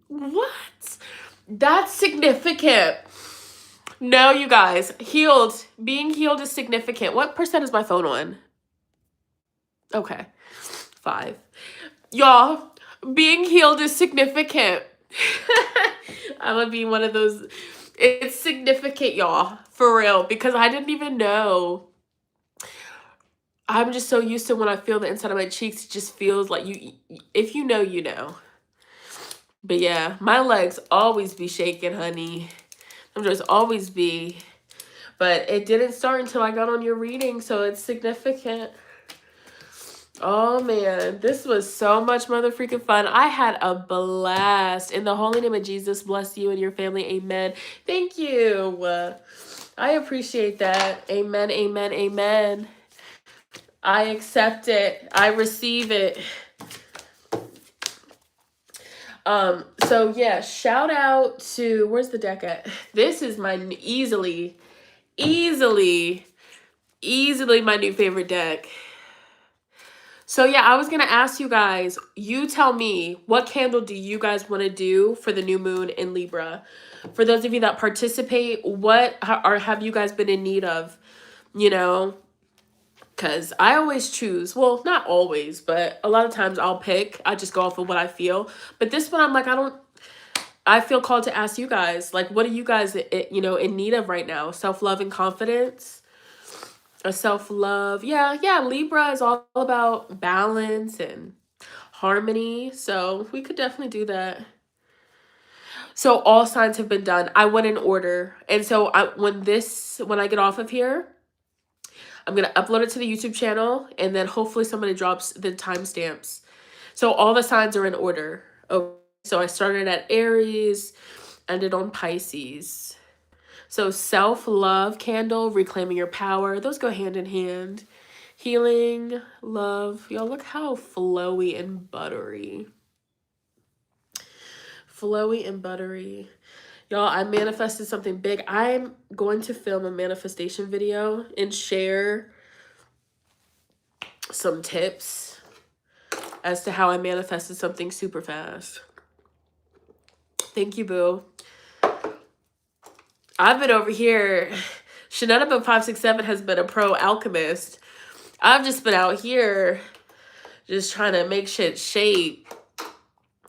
What? That's significant. No, you guys, healed. Being healed is significant. What percent is my phone on? Okay, 5. Y'all, being healed is significant. I'm gonna be one of those. It's significant, y'all, for real, because I didn't even know. I'm just so used to when I feel the inside of my cheeks, it just feels like if you know, you know. But yeah, my legs always be shaking, honey. Them just always be. But it didn't start until I got on your reading, so it's significant. Oh man, this was so much mother freaking fun. I had a blast. In the holy name of Jesus, bless you and your family. Amen. Thank you. I appreciate that. Amen, amen, amen. I accept it. I receive it. So yeah, shout out to, where's the deck at? This is my easily my new favorite deck. So yeah, I was going to ask you guys, you tell me, what candle do you guys want to do for the new moon in Libra? For those of you that participate, what have you guys been in need of? Because I always choose, well, not always, but a lot of times I just go off of what I feel. But this one, I'm like, I feel called to ask you guys, like, what are you guys, in need of right now? Self-love and confidence? A self-love. Yeah, Libra is all about balance and harmony. So we could definitely do that. So all signs have been done. I went in order. And so when I get off of here, I'm going to upload it to the YouTube channel, and then hopefully somebody drops the timestamps. So all the signs are in order. So I started at Aries, ended on Pisces. So self-love candle, reclaiming your power. Those go hand in hand. Healing, love. Y'all, look how flowy and buttery. Flowy and buttery. Y'all, I manifested something big. I'm going to film a manifestation video and share some tips as to how I manifested something super fast. Thank you, boo. I've been over here. Shenanigans567 has been a pro alchemist. I've just been out here just trying to make shit shape.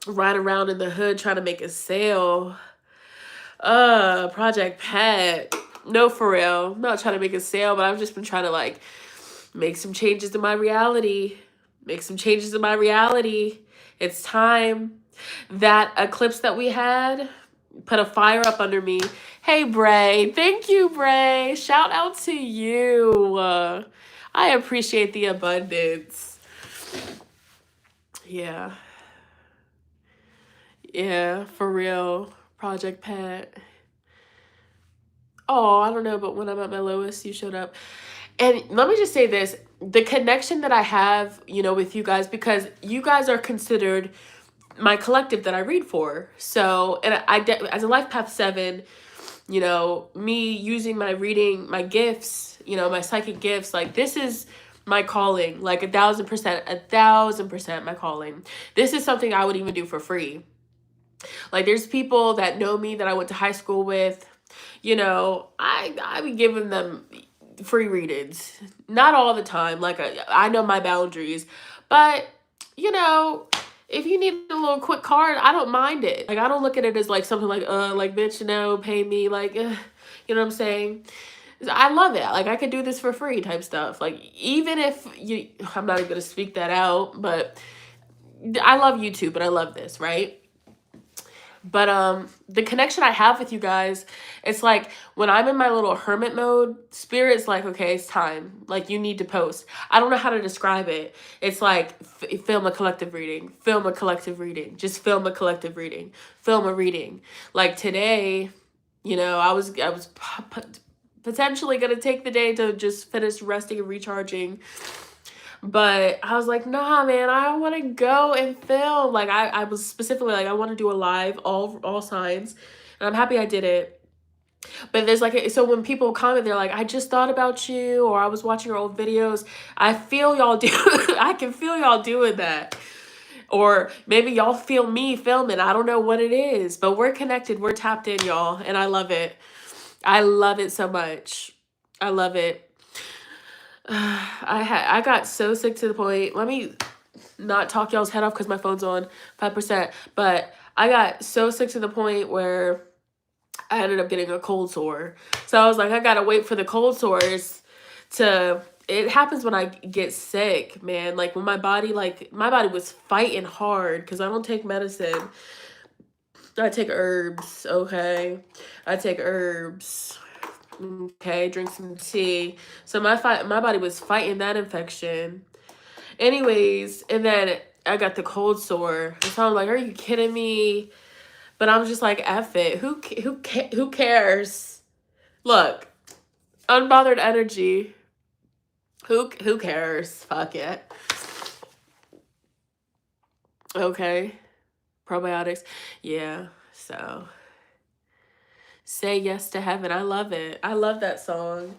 Ride around in the hood trying to make a sale. Project Pet. No, for real. I'm not trying to make a sale, but I've just been trying to like make some changes in my reality. Make some changes in my reality. It's time. That eclipse that we had put a fire up under me. Hey, Bray. Thank you, Bray. Shout out to you. I appreciate the abundance. Yeah. Yeah, for real. Project Pet. Oh, I don't know, but when I'm at my lowest, you showed up. And let me just say this, the connection that I have, you know, with you guys, because you guys are considered my collective that I read for. So, and as a life path 7, you know, me using my reading, my gifts, you know, my psychic gifts, like this is my calling, like 1,000% my calling. This is something I would even do for free. Like there's people that know me that I went to high school with, you know, I be giving them free readings. Not all the time. Like I know my boundaries, but you know, if you need a little quick card, I don't mind it. Like I don't look at it as like something like bitch, you know, pay me, like you know what I'm saying? I love it. Like I could do this for free type stuff. Like even if you, I'm not even gonna speak that out, but I love YouTube and I love this, right? But the connection I have with you guys, it's like when I'm in my little hermit mode, spirit's like, okay, it's time. Like you need to post. I don't know how to describe it. It's like film a collective reading, film a collective reading, just film a collective reading, film a reading. Like today, you know, I was potentially gonna take the day to just finish resting and recharging. But I was like, nah, man, I want to go and film. Like I was specifically like, I want to do a live, all signs. And I'm happy I did it. But there's like, so when people comment, they're like, I just thought about you, or I was watching your old videos. I feel y'all do, I can feel y'all doing that. Or maybe y'all feel me filming. I don't know what it is, but we're connected. We're tapped in, y'all. And I love it. I love it so much. I love it. I got so sick to the point. Let me not talk y'all's head off because my phone's on 5%. But I got so sick to the point where I ended up getting a cold sore. So I was like, I gotta wait for the cold sores to. It happens when I get sick, man. Like when my body was fighting hard because I don't take medicine. I take herbs, okay? I take herbs. Okay, drink some tea. So my body was fighting that infection. Anyways, and then I got the cold sore. And so I'm like, are you kidding me? But I'm just like, F it. Who cares? Look, unbothered energy. Who cares? Fuck it. Okay. Probiotics. Yeah. So say yes to heaven. I love it. I love that song.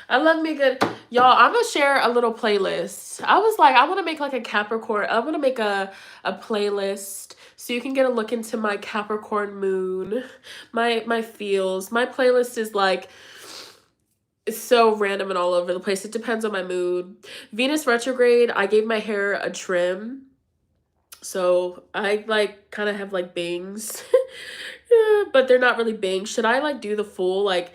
I love me good. Y'all, I'm going to share a little playlist. I was like, I want to make like a Capricorn. I want to make a playlist so you can get a look into my Capricorn moon, my feels. My playlist is like, it's so random and all over the place. It depends on my mood. Venus retrograde, I gave my hair a trim. So I like kind of have like bangs. Yeah, but they're not really bangs. Should I like do the full, like,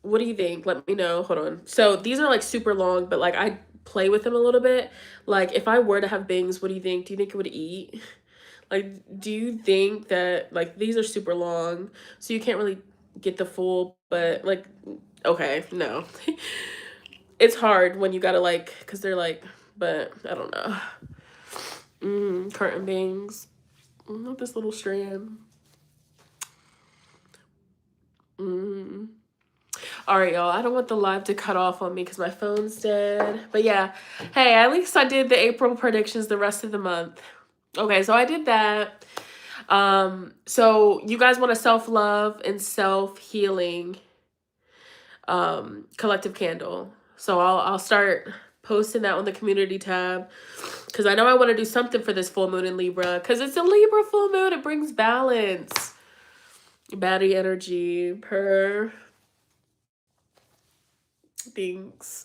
what do you think? Let me know. Hold on. So these are like super long, but like I play with them a little bit. Like if I were to have bangs, what do you think? Do you think it would eat? Like, do you think that like these are super long, so you can't really get the full, but like, okay, no. It's hard when you gotta like, cause they're like, but I don't know. Curtain bangs. Not this little strand. All right, y'all. I don't want the live to cut off on me because my phone's dead. But yeah, hey, at least I did the April predictions the rest of the month. Okay, so I did that. So you guys want a self-love and self-healing collective candle. So I'll start posting that on the community tab because I know I want to do something for this full moon in Libra because it's a Libra full moon. It brings balance, battery energy per things.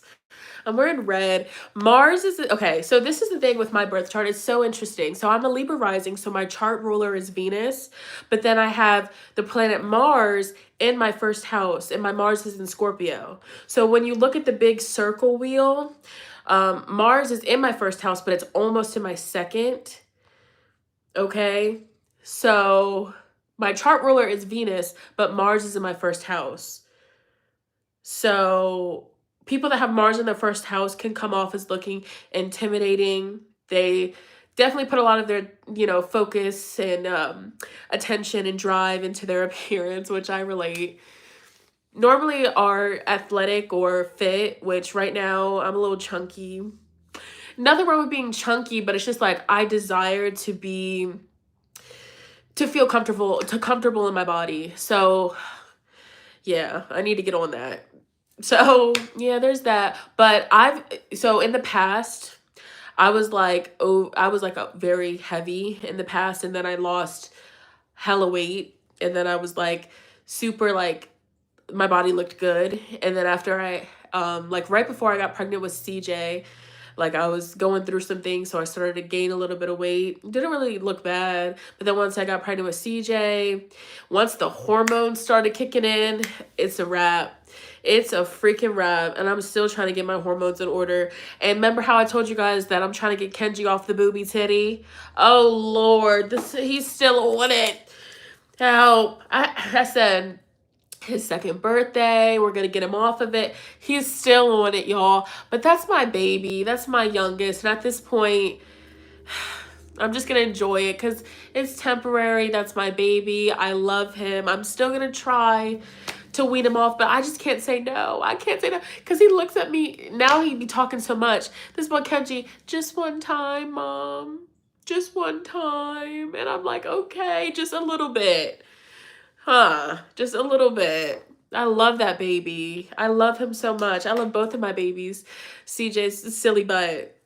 I'm wearing red. Mars is, okay, so this is the thing with my birth chart. It's so interesting. So I'm a Libra rising, so my chart ruler is Venus, but then I have the planet Mars in my first house, and my Mars is in Scorpio. So when you look at the big circle wheel, Mars is in my first house, but it's almost in my second. Okay, so my chart ruler is Venus, but Mars is in my first house. So people that have Mars in their first house can come off as looking intimidating. They definitely put a lot of their, focus and attention and drive into their appearance, which I relate. Normally are athletic or fit, which right now I'm a little chunky. Nothing wrong with being chunky, but it's just like I desire to feel comfortable in my body. So yeah, I need to get on that. So yeah, there's that. But so in the past, I was like a very heavy in the past, and then I lost hella weight, and then I was like super like my body looked good, and then after I like right before I got pregnant with CJ, like I was going through some things, so I started to gain a little bit of weight. Didn't really look bad, but then once I got pregnant with CJ, once the hormones started kicking in, it's a wrap. It's a freaking wrap, and I'm still trying to get my hormones in order. And remember how I told you guys that I'm trying to get Kenji off the booby titty? Oh Lord, he's still on it. Help! I said his second birthday, we're gonna get him off of it. He's still on it, y'all. But that's my baby. That's my youngest, and at this point, I'm just gonna enjoy it because it's temporary. That's my baby. I love him. I'm still gonna try to wean him off, but I just can't say no. I can't say no because he looks at me now. He'd be talking so much. This boy Kenji, just one time, mom, just one time, and I'm like, okay, just a little bit, just a little bit. I love that baby. I love him so much. I love both of my babies. CJ's silly butt.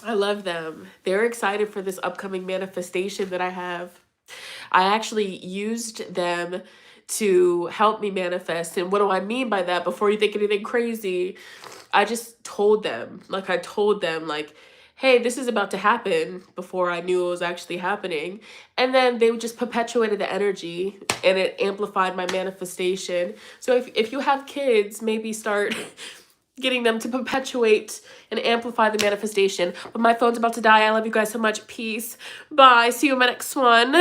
I love them. They're excited for this upcoming manifestation that I have. I actually used them to help me manifest. And what do I mean by that? Before you think anything crazy, I just told them, like, hey, this is about to happen, before I knew it was actually happening. And then they just perpetuated the energy, and it amplified my manifestation. So if you have kids, maybe start getting them to perpetuate and amplify the manifestation. But my phone's about to die. I love you guys so much. Peace. Bye. See you in my next one.